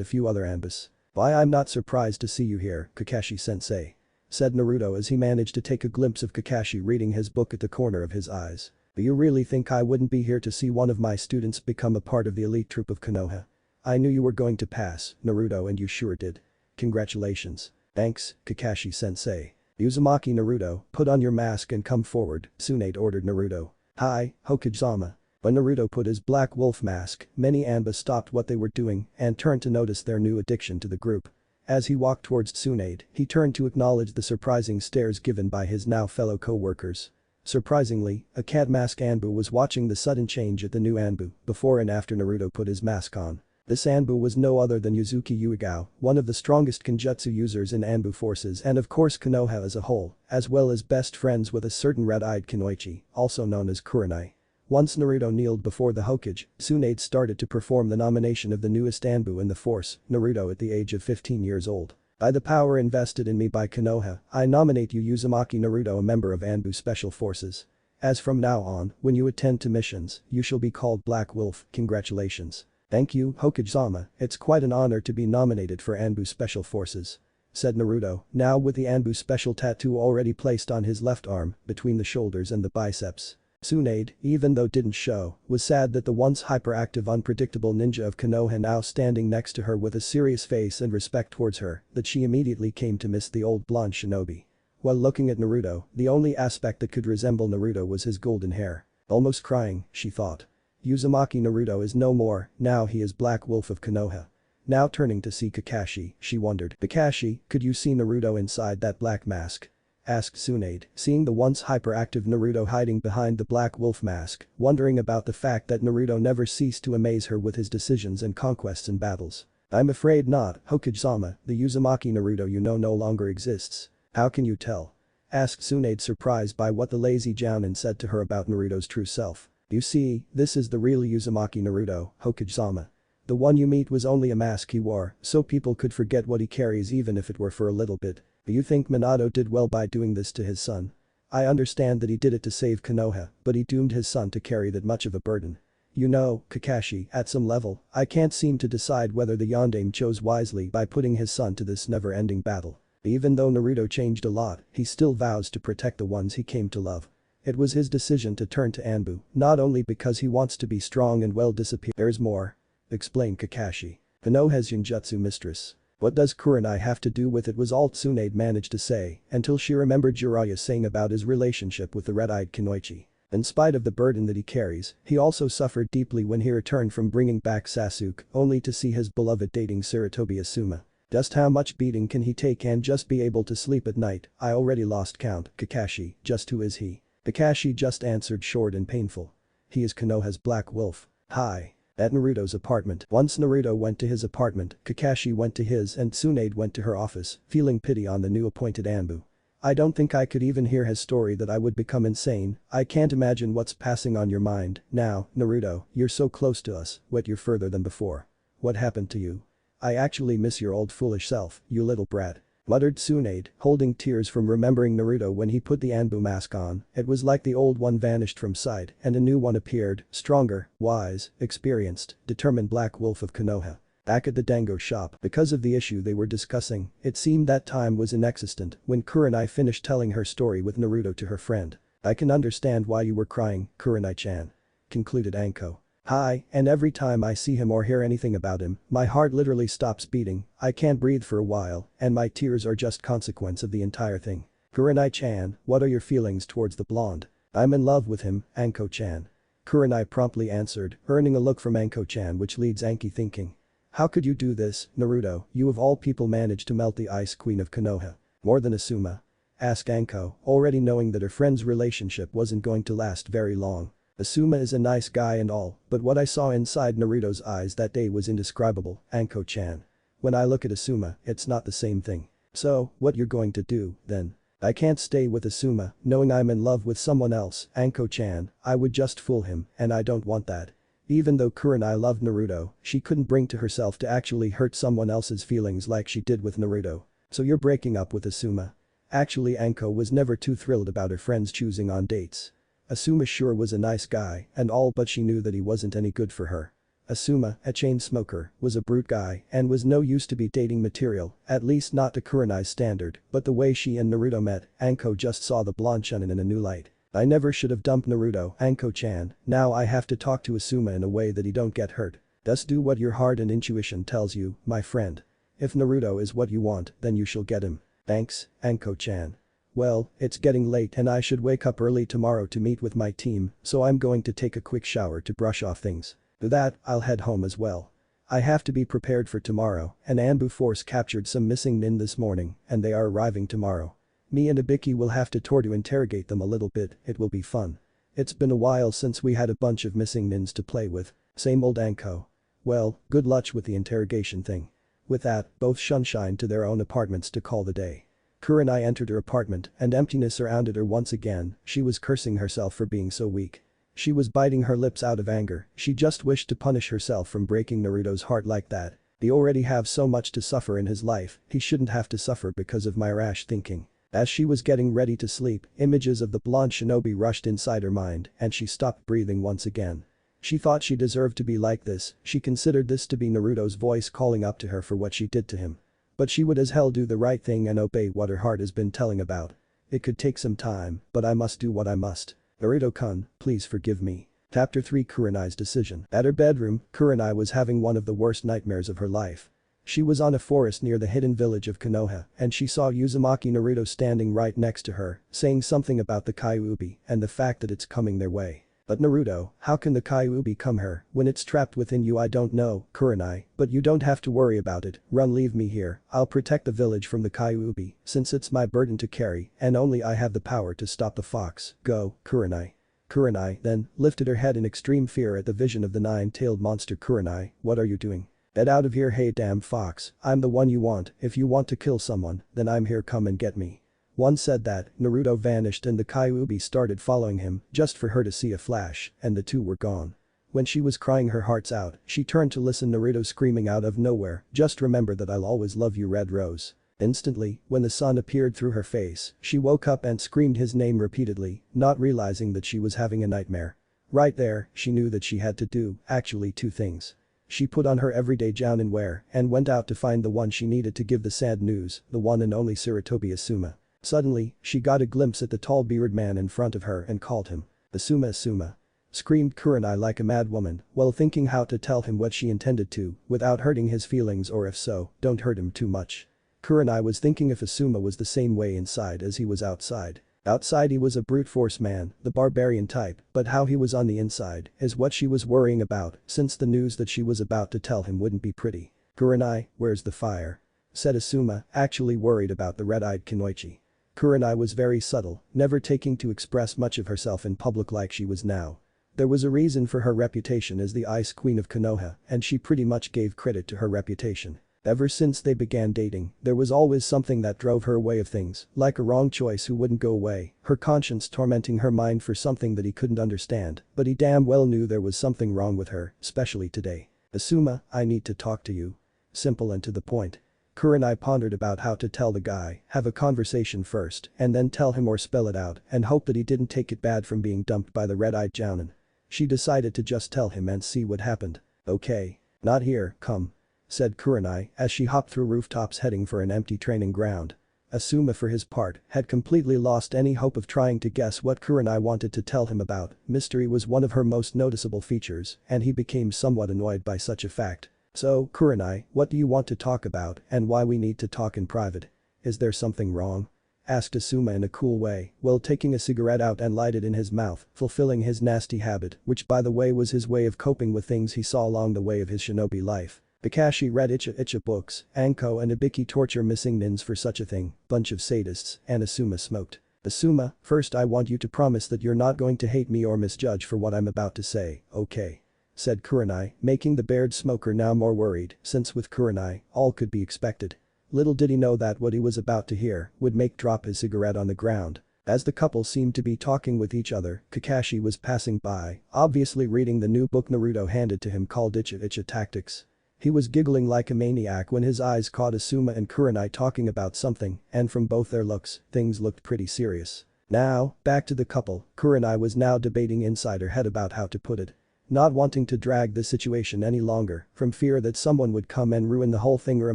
a few other Anbus. Why, I'm not surprised to see you here, Kakashi-sensei. Said Naruto as he managed to take a glimpse of Kakashi reading his book at the corner of his eyes. Do you really think I wouldn't be here to see one of my students become a part of the elite troop of Konoha? I knew you were going to pass, Naruto, and you sure did. Congratulations. Thanks, Kakashi-sensei. Uzumaki Naruto, put on your mask and come forward, Tsunade ordered Naruto. Hi, Hokage-sama. When Naruto put his black wolf mask, many Anba stopped what they were doing and turned to notice their new addition to the group. As he walked towards Tsunade, he turned to acknowledge the surprising stares given by his now fellow co-workers. Surprisingly, a cat mask Anbu was watching the sudden change at the new Anbu before and after Naruto put his mask on. This Anbu was no other than Yuzuki Uegao, one of the strongest Kenjutsu users in Anbu forces and of course Konoha as a whole, as well as best friends with a certain red-eyed Kunoichi, also known as Kurenai. Once Naruto kneeled before the Hokage, Tsunade started to perform the nomination of the newest Anbu in the force, Naruto at the age of 15 years old. By the power invested in me by Konoha, I nominate you Uzumaki Naruto a member of Anbu Special Forces. As from now on, when you attend to missions, you shall be called Black Wolf, congratulations. Thank you, Hokage-sama, it's quite an honor to be nominated for Anbu Special Forces. Said Naruto, now with the Anbu Special tattoo already placed on his left arm, between the shoulders and the biceps. Tsunade, even though didn't show, was sad that the once hyperactive unpredictable ninja of Konoha now standing next to her with a serious face and respect towards her, that she immediately came to miss the old blonde shinobi. While looking at Naruto, the only aspect that could resemble Naruto was his golden hair. Almost crying, she thought. Uzumaki Naruto is no more, now he is Black Wolf of Konoha. Now turning to see Kakashi, she wondered, Kakashi, could you see Naruto inside that black mask? Asked Tsunade, seeing the once hyperactive Naruto hiding behind the Black Wolf mask, wondering about the fact that Naruto never ceased to amaze her with his decisions and conquests in battles. I'm afraid not, Hokage-sama, the Uzumaki Naruto you know no longer exists. How can you tell? Asked Tsunade surprised by what the lazy Jounin said to her about Naruto's true self. You see, this is the real Uzumaki Naruto, Hokage-sama. The one you meet was only a mask he wore, so people could forget what he carries even if it were for a little bit. Do you think Minato did well by doing this to his son? I understand that he did it to save Konoha, but he doomed his son to carry that much of a burden. You know, Kakashi, at some level, I can't seem to decide whether the Yondaime chose wisely by putting his son to this never-ending battle. Even though Naruto changed a lot, he still vows to protect the ones he came to love. It was his decision to turn to Anbu, not only because he wants to be strong and well disciplined. There's more. Explained Kakashi. Konoha's Yunjutsu mistress. What does kurenai have to do with it was all Tsunade managed to say, until she remembered Jiraiya saying about his relationship with the red-eyed Kunoichi. In spite of the burden that he carries, he also suffered deeply when he returned from bringing back Sasuke, only to see his beloved dating Sarutobi Asuma. Just how much beating can he take and just be able to sleep at night? I already lost count, Kakashi, just who is he? Kakashi just answered short and painful. He is Konoha's Black Wolf. Hi. At Naruto's apartment. Once Naruto went to his apartment, Kakashi went to his and Tsunade went to her office, feeling pity on the new appointed Anbu. I don't think I could even hear his story that I would become insane. I can't imagine what's passing on your mind. Now, Naruto, you're so close to us, but you're further than before. What happened to you? I actually miss your old foolish self, you little brat. Muttered Tsunade, holding tears from remembering Naruto when he put the Anbu mask on. It was like the old one vanished from sight and a new one appeared, stronger, wise, experienced, determined Black Wolf of Konoha. Back at the dango shop, because of the issue they were discussing, it seemed that time was inexistent when Kurenai finished telling her story with Naruto to her friend. "I can understand why you were crying, Kurenai-chan," concluded Anko. "Hi, and every time I see him or hear anything about him, my heart literally stops beating, I can't breathe for a while, and my tears are just consequence of the entire thing. Kurenai-chan, what are your feelings towards the blonde?" "I'm in love with him, Anko-chan." Kurenai promptly answered, earning a look from Anko-chan which leads Anki thinking. "How could you do this, Naruto, you of all people managed to melt the Ice Queen of Konoha? More than Asuma?" asked Anko, already knowing that her friend's relationship wasn't going to last very long. "Asuma is a nice guy and all, but what I saw inside Naruto's eyes that day was indescribable, Anko-chan. When I look at Asuma, it's not the same thing." "So, what you're going to do, then?" "I can't stay with Asuma, knowing I'm in love with someone else, Anko-chan, I would just fool him, and I don't want that." Even though Kurenai loved Naruto, she couldn't bring to herself to actually hurt someone else's feelings like she did with Naruto. "So you're breaking up with Asuma?" Actually Anko was never too thrilled about her friends choosing on dates. Asuma sure was a nice guy and all, but she knew that he wasn't any good for her. Asuma, a chain smoker, was a brute guy and was no use to be dating material, at least not to Kurenai's standard, but the way she and Naruto met, Anko just saw the blonde shonen in a new light. "I never should have dumped Naruto, Anko-chan, now I have to talk to Asuma in a way that he don't get hurt. Just do what your heart and intuition tells you, my friend. If Naruto is what you want, then you shall get him. Thanks, Anko-chan. Well, it's getting late and I should wake up early tomorrow to meet with my team, so I'm going to take a quick shower to brush off things. To that, I'll head home as well. I have to be prepared for tomorrow, an Anbu force captured some missing nin this morning, and they are arriving tomorrow. Me and Ibiki will have to tour to interrogate them a little bit, it will be fun. It's been a while since we had a bunch of missing nins to play with." Same old Anko. "Well, good luck with the interrogation thing." With that, both shunshined to their own apartments to call the day. Kurenai entered her apartment and emptiness surrounded her once again, she was cursing herself for being so weak. She was biting her lips out of anger, she just wished to punish herself from breaking Naruto's heart like that. He already have so much to suffer in his life, he shouldn't have to suffer because of my rash thinking. As she was getting ready to sleep, images of the blonde shinobi rushed inside her mind and she stopped breathing once again. She thought she deserved to be like this, she considered this to be Naruto's voice calling up to her for what she did to him. But she would as hell do the right thing and obey what her heart has been telling about. It could take some time, but I must do what I must. Naruto-kun, please forgive me. Chapter 3 Kurenai's decision. At her bedroom, Kurenai was having one of the worst nightmares of her life. She was on a forest near the hidden village of Konoha and she saw Uzumaki Naruto standing right next to her, saying something about the Kyuubi and the fact that it's coming their way. "But Naruto, how can the Kyuubi come here when it's trapped within you?" "I don't know, Kurenai, but you don't have to worry about it, run, leave me here, I'll protect the village from the Kyuubi since it's my burden to carry and only I have the power to stop the fox, go, Kurenai." Kurenai then lifted her head in extreme fear at the vision of the nine-tailed monster. "Kurenai, what are you doing? Get out of here, hey damn fox, I'm the one you want, if you want to kill someone, then I'm here, come and get me." Once said that, Naruto vanished and the Kyuubi started following him just for her to see a flash, and the two were gone. When she was crying her hearts out, she turned to listen Naruto screaming out of nowhere, "Just remember that I'll always love you, Red Rose." Instantly, when the sun appeared through her face, she woke up and screamed his name repeatedly, not realizing that she was having a nightmare. Right there, she knew that she had to do, actually, two things. She put on her everyday jounin wear and went out to find the one she needed to give the sad news, the one and only Sarutobi Asuma. Suddenly, she got a glimpse at the tall bearded man in front of her and called him. "Asuma, Asuma," screamed Kurenai like a mad woman, while thinking how to tell him what she intended to, without hurting his feelings, or if so, don't hurt him too much. Kurenai was thinking if Asuma was the same way inside as he was outside. Outside he was a brute force man, the barbarian type, but how he was on the inside is what she was worrying about since the news that she was about to tell him wouldn't be pretty. "Kurenai, where's the fire?" said Asuma, actually worried about the red-eyed Kunoichi. Kurenai was very subtle, never taking to express much of herself in public like she was now. There was a reason for her reputation as the Ice Queen of Konoha and she pretty much gave credit to her reputation. Ever since they began dating, there was always something that drove her way of things, like a wrong choice who wouldn't go away, her conscience tormenting her mind for something that he couldn't understand, but he damn well knew there was something wrong with her, especially today. "Asuma, I need to talk to you." Simple and to the point. Kurenai pondered about how to tell the guy, have a conversation first, and then tell him or spell it out, and hope that he didn't take it bad from being dumped by the red-eyed jounin. She decided to just tell him and see what happened. "Okay. Not here, come." said Kurenai as she hopped through rooftops heading for an empty training ground. Asuma for his part had completely lost any hope of trying to guess what Kurenai wanted to tell him about. Mystery was one of her most noticeable features and he became somewhat annoyed by such a fact. So, Kurenai, what do you want to talk about and why we need to talk in private? Is there something wrong? Asked Asuma in a cool way while taking a cigarette out and light it in his mouth, fulfilling his nasty habit, which by the way was his way of coping with things he saw along the way of his shinobi life. Kakashi read Icha books, Anko and Ibiki torture missing nins for such a thing, bunch of sadists, and Asuma smoked. Asuma, first I want you to promise that you're not going to hate me or misjudge for what I'm about to say, okay? Said Kurenai, making the bared smoker now more worried, since with Kurenai, all could be expected. Little did he know that what he was about to hear would make drop his cigarette on the ground. As the couple seemed to be talking with each other, Kakashi was passing by, obviously reading the new book Naruto handed to him called Icha Tactics. He was giggling like a maniac when his eyes caught Asuma and Kurenai talking about something, and from both their looks, things looked pretty serious. Now, back to the couple, Kurenai was now debating inside her head about how to put it. Not wanting to drag the situation any longer, from fear that someone would come and ruin the whole thing or a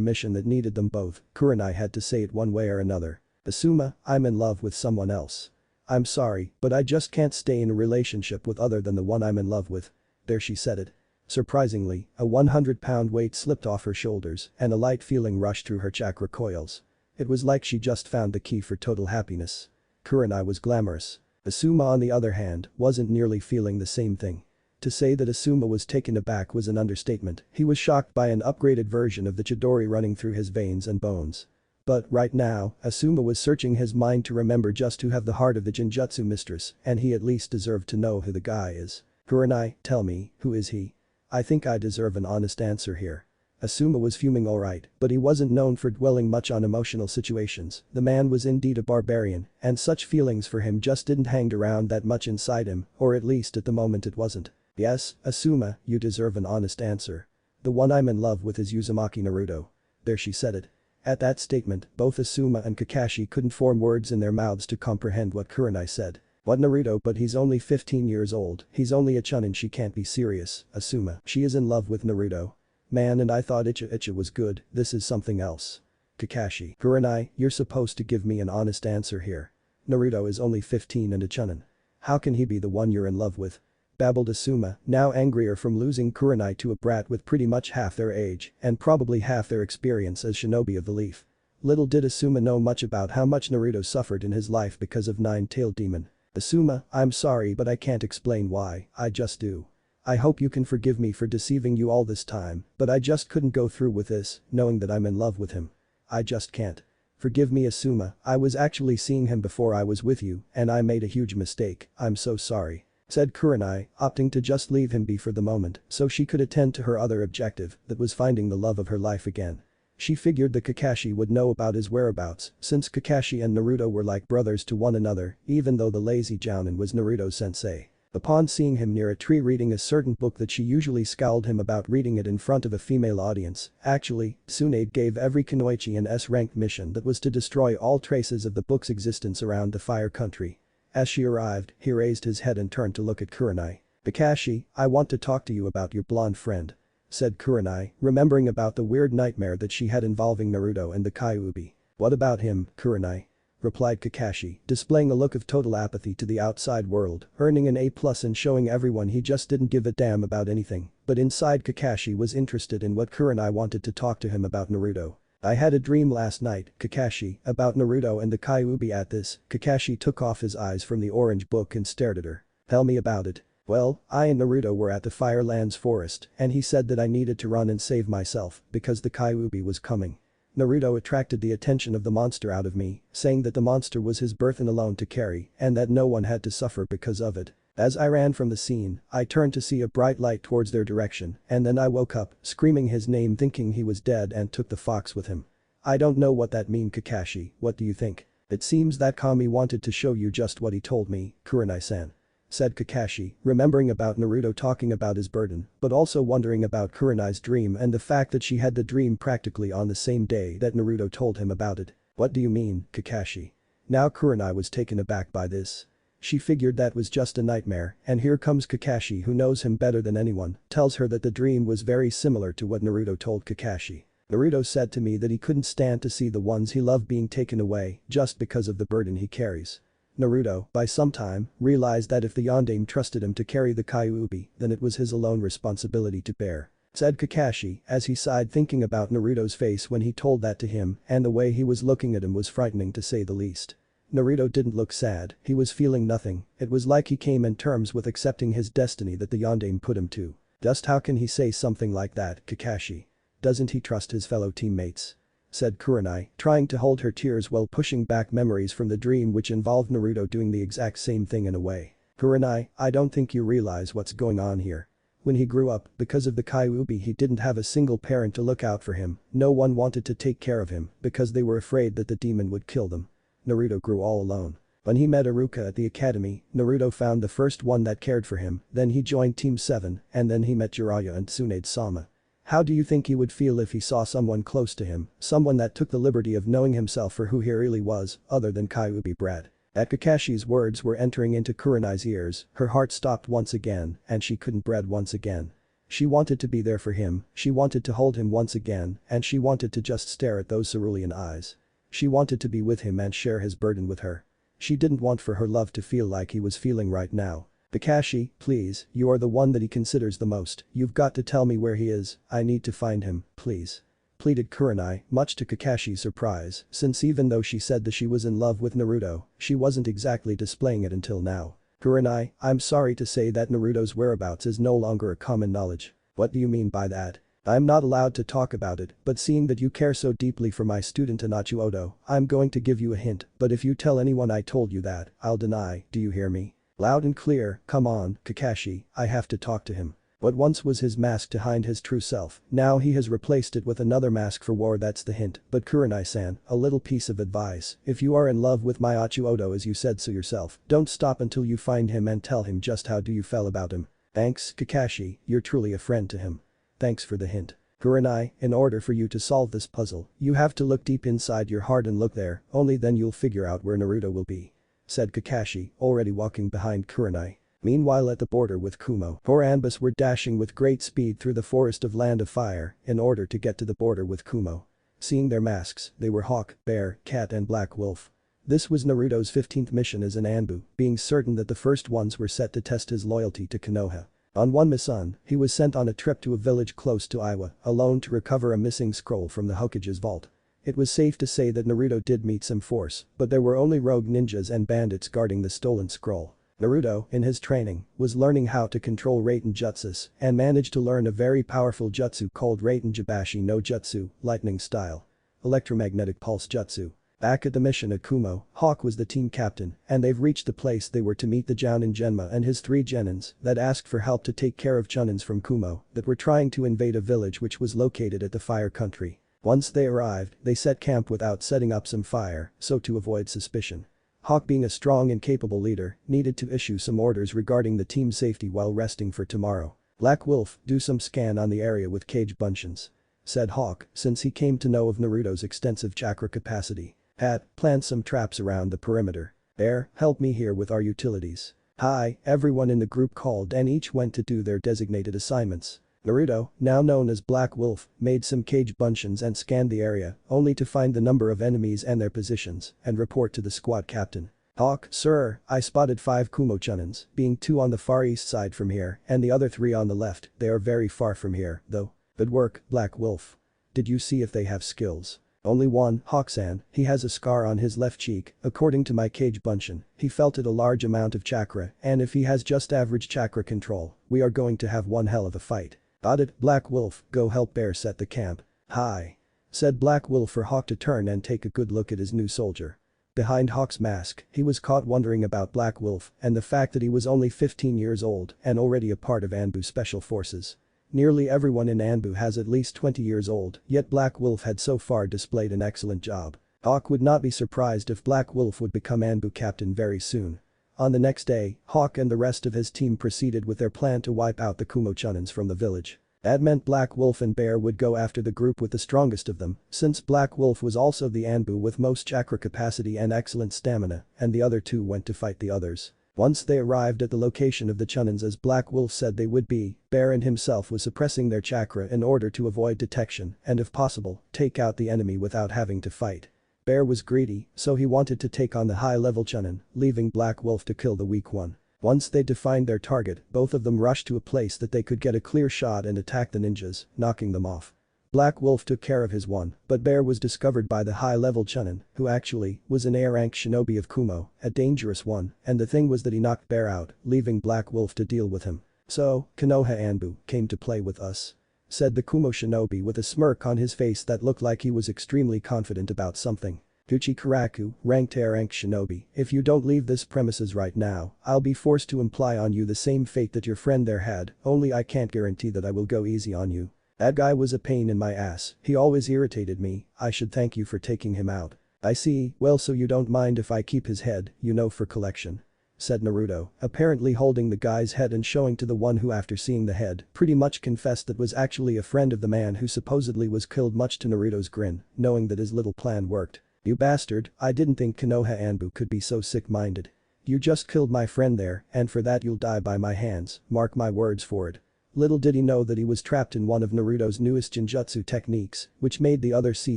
mission that needed them both, Kurenai had to say it one way or another. Asuma, I'm in love with someone else. I'm sorry, but I just can't stay in a relationship with other than the one I'm in love with. There she said it. Surprisingly, a 100-pound weight slipped off her shoulders and a light feeling rushed through her chakra coils. It was like she just found the key for total happiness. Kurenai was glamorous. Asuma on the other hand, wasn't nearly feeling the same thing. To say that Asuma was taken aback was an understatement, he was shocked by an upgraded version of the Chidori running through his veins and bones. But right now, Asuma was searching his mind to remember just who have the heart of the Genjutsu mistress and he at least deserved to know who the guy is. Kurenai, tell me, who is he? I think I deserve an honest answer here. Asuma was fuming alright, but he wasn't known for dwelling much on emotional situations, the man was indeed a barbarian, and such feelings for him just didn't hang around that much inside him, or at least at the moment it wasn't. Yes, Asuma, you deserve an honest answer. The one I'm in love with is Uzumaki Naruto. There she said it. At that statement, both Asuma and Kakashi couldn't form words in their mouths to comprehend what Kurenai said. What Naruto, but he's only 15 years old, he's only a chunin, she can't be serious. Asuma, she is in love with Naruto. Man, and I thought Icha was good, this is something else. Kakashi, Kurenai, you're supposed to give me an honest answer here. Naruto is only 15 and a chunin. How can he be the one you're in love with? Babbled Asuma, now angrier from losing Kurenai to a brat with pretty much half their age and probably half their experience as shinobi of the leaf. Little did Asuma know much about how much Naruto suffered in his life because of Nine-Tailed Demon. Asuma, I'm sorry but I can't explain why, I just do. I hope you can forgive me for deceiving you all this time, but I just couldn't go through with this, knowing that I'm in love with him. I just can't. Forgive me Asuma, I was actually seeing him before I was with you and I made a huge mistake, I'm so sorry. Said Kurenai, opting to just leave him be for the moment so she could attend to her other objective, that was finding the love of her life again. She figured that Kakashi would know about his whereabouts since Kakashi and Naruto were like brothers to one another, even though the lazy jounin was Naruto's sensei. Upon seeing him near a tree reading a certain book that she usually scowled him about reading it in front of a female audience, actually, Tsunade gave every Kunoichi an S-ranked mission that was to destroy all traces of the book's existence around the Fire Country. As she arrived, he raised his head and turned to look at Kurenai. Kakashi, I want to talk to you about your blonde friend. Said Kurenai, remembering about the weird nightmare that she had involving Naruto and the Kyuubi. What about him, Kurenai? Replied Kakashi, displaying a look of total apathy to the outside world, earning an A+ and showing everyone he just didn't give a damn about anything, but inside Kakashi was interested in what Kurenai wanted to talk to him about Naruto. I had a dream last night, Kakashi, about Naruto and the Kyuubi. At this, Kakashi took off his eyes from the orange book and stared at her. Tell me about it. Well, I and Naruto were at the Firelands forest and he said that I needed to run and save myself because the Kyuubi was coming. Naruto attracted the attention of the monster out of me, saying that the monster was his burden alone to carry and that no one had to suffer because of it. As I ran from the scene, I turned to see a bright light towards their direction and then I woke up, screaming his name thinking he was dead and took the fox with him. I don't know what that mean Kakashi, what do you think? It seems that Kami wanted to show you just what he told me, Kurenai-san. Said Kakashi, remembering about Naruto talking about his burden, but also wondering about Kurenai's dream and the fact that she had the dream practically on the same day that Naruto told him about it. What do you mean, Kakashi? Now Kurenai was taken aback by this. She figured that was just a nightmare, and here comes Kakashi who knows him better than anyone, tells her that the dream was very similar to what Naruto told Kakashi. Naruto said to me that he couldn't stand to see the ones he loved being taken away just because of the burden he carries. Naruto, by some time, realized that if the Yondaime trusted him to carry the Kyuubi, then it was his alone responsibility to bear. Said Kakashi, as he sighed thinking about Naruto's face when he told that to him, and the way he was looking at him was frightening to say the least. Naruto didn't look sad, he was feeling nothing, it was like he came in terms with accepting his destiny that the Yondaime put him to. Just how can he say something like that, Kakashi? Doesn't he trust his fellow teammates? Said Kurenai, trying to hold her tears while pushing back memories from the dream which involved Naruto doing the exact same thing in a way. Kurenai, I don't think you realize what's going on here. When he grew up, because of the Kyuubi he didn't have a single parent to look out for him, no one wanted to take care of him because they were afraid that the demon would kill them. Naruto grew all alone. When he met Iruka at the academy, Naruto found the first one that cared for him, then he joined Team 7, and then he met Jiraiya and Tsunade-sama. How do you think he would feel if he saw someone close to him, someone that took the liberty of knowing himself for who he really was, other than Kyuubi brat? As Kakashi's words were entering into Kurenai's ears, her heart stopped once again, and she couldn't breathe once again. She wanted to be there for him, she wanted to hold him once again, and she wanted to just stare at those cerulean eyes. She wanted to be with him and share his burden with her. She didn't want for her love to feel like he was feeling right now. Kakashi, please, you are the one that he considers the most, you've got to tell me where he is, I need to find him, please. Pleaded Kurenai, much to Kakashi's surprise, since even though she said that she was in love with Naruto, she wasn't exactly displaying it until now. Kurenai, I'm sorry to say that Naruto's whereabouts is no longer a common knowledge. What do you mean by that? I'm not allowed to talk about it, but seeing that you care so deeply for my student Anachi Odo, I'm going to give you a hint, but if you tell anyone I told you that, I'll deny, do you hear me? Loud and clear, come on, Kakashi, I have to talk to him. What once was his mask to hide his true self, now he has replaced it with another mask for war, that's the hint, but Kurenai-san, a little piece of advice, if you are in love with my Achu Odo as you said so yourself, don't stop until you find him and tell him just how do you feel about him. Thanks, Kakashi, you're truly a friend to him. Thanks for the hint. Kurenai, in order for you to solve this puzzle, you have to look deep inside your heart and look there, only then you'll figure out where Naruto will be. Said Kakashi, already walking behind Kurenai. Meanwhile at the border with Kumo, four Anbus were dashing with great speed through the forest of Land of Fire in order to get to the border with Kumo. Seeing their masks, they were Hawk, Bear, Cat and Black Wolf. This was Naruto's 15th mission as an Anbu, being certain that the first ones were set to test his loyalty to Konoha. On one mission, he was sent on a trip to a village close to Iwa, alone to recover a missing scroll from the Hokage's vault. It was safe to say that Naruto did meet some force, but there were only rogue ninjas and bandits guarding the stolen scroll. Naruto, in his training, was learning how to control Raiten Jutsus and managed to learn a very powerful jutsu called Raiten Jibashi no Jutsu, lightning style. Electromagnetic pulse jutsu. Back at the mission at Kumo, Hawk was the team captain, and they've reached the place they were to meet the Jounin Genma and his 3 genins that asked for help to take care of Chunins from Kumo that were trying to invade a village which was located at the Fire Country. Once they arrived, they set camp without setting up some fire, so to avoid suspicion. Hawk, being a strong and capable leader, needed to issue some orders regarding the team's safety while resting for tomorrow. Black Wolf, do some scan on the area with cage buncheons. Said Hawk, since he came to know of Naruto's extensive chakra capacity. Hat, plant some traps around the perimeter. Bear, help me here with our utilities. Hi, everyone in the group called and each went to do their designated assignments. Naruto, now known as Black Wolf, made some cage buncheons and scanned the area, only to find the number of enemies and their positions, and report to the squad captain. Hawk, sir, I spotted 5 Kumo Chunins, being 2 on the far east side from here, and the other 3 on the left, they are very far from here, though. Good work, Black Wolf. Did you see if they have skills? Only one, Hawk-san, he has a scar on his left cheek, according to my cage buncheon, he felt it a large amount of chakra, and if he has just average chakra control, we are going to have one hell of a fight. Got it, Black Wolf, go help Bear set the camp. Hi. Said Black Wolf for Hawk to turn and take a good look at his new soldier. Behind Hawk's mask, he was caught wondering about Black Wolf and the fact that he was only 15 years old and already a part of Anbu Special Forces. Nearly everyone in Anbu has at least 20 years old, yet Black Wolf had so far displayed an excellent job. Hawk would not be surprised if Black Wolf would become Anbu captain very soon. On the next day, Hawk and the rest of his team proceeded with their plan to wipe out the Kumo Chunins from the village. That meant Black Wolf and Bear would go after the group with the strongest of them, since Black Wolf was also the Anbu with most chakra capacity and excellent stamina, and the other 2 went to fight the others. Once they arrived at the location of the Chunins as Black Wolf said they would be, Bear and himself was suppressing their chakra in order to avoid detection and if possible, take out the enemy without having to fight. Bear was greedy, so he wanted to take on the high-level Chunin, leaving Black Wolf to kill the weak one. Once they defined their target, both of them rushed to a place that they could get a clear shot and attack the ninjas, knocking them off. Black Wolf took care of his one, but Bear was discovered by the high-level Chunin, who actually was an A-rank shinobi of Kumo, a dangerous one, and the thing was that he knocked Bear out, leaving Black Wolf to deal with him. So, Konoha Anbu came to play with us. Said the Kumo shinobi with a smirk on his face that looked like he was extremely confident about something. Uchi Karaku, ranked A-rank shinobi, if you don't leave this premises right now, I'll be forced to imply on you the same fate that your friend there had, only I can't guarantee that I will go easy on you. That guy was a pain in my ass, he always irritated me, I should thank you for taking him out. I see, well so you don't mind if I keep his head, for collection. Said Naruto, apparently holding the guy's head and showing to the one who after seeing the head, pretty much confessed that was actually a friend of the man who supposedly was killed much to Naruto's grin, knowing that his little plan worked. You bastard, I didn't think Konoha Anbu could be so sick-minded. You just killed my friend there, and for that you'll die by my hands, mark my words for it. Little did he know that he was trapped in one of Naruto's newest genjutsu techniques, which made the others see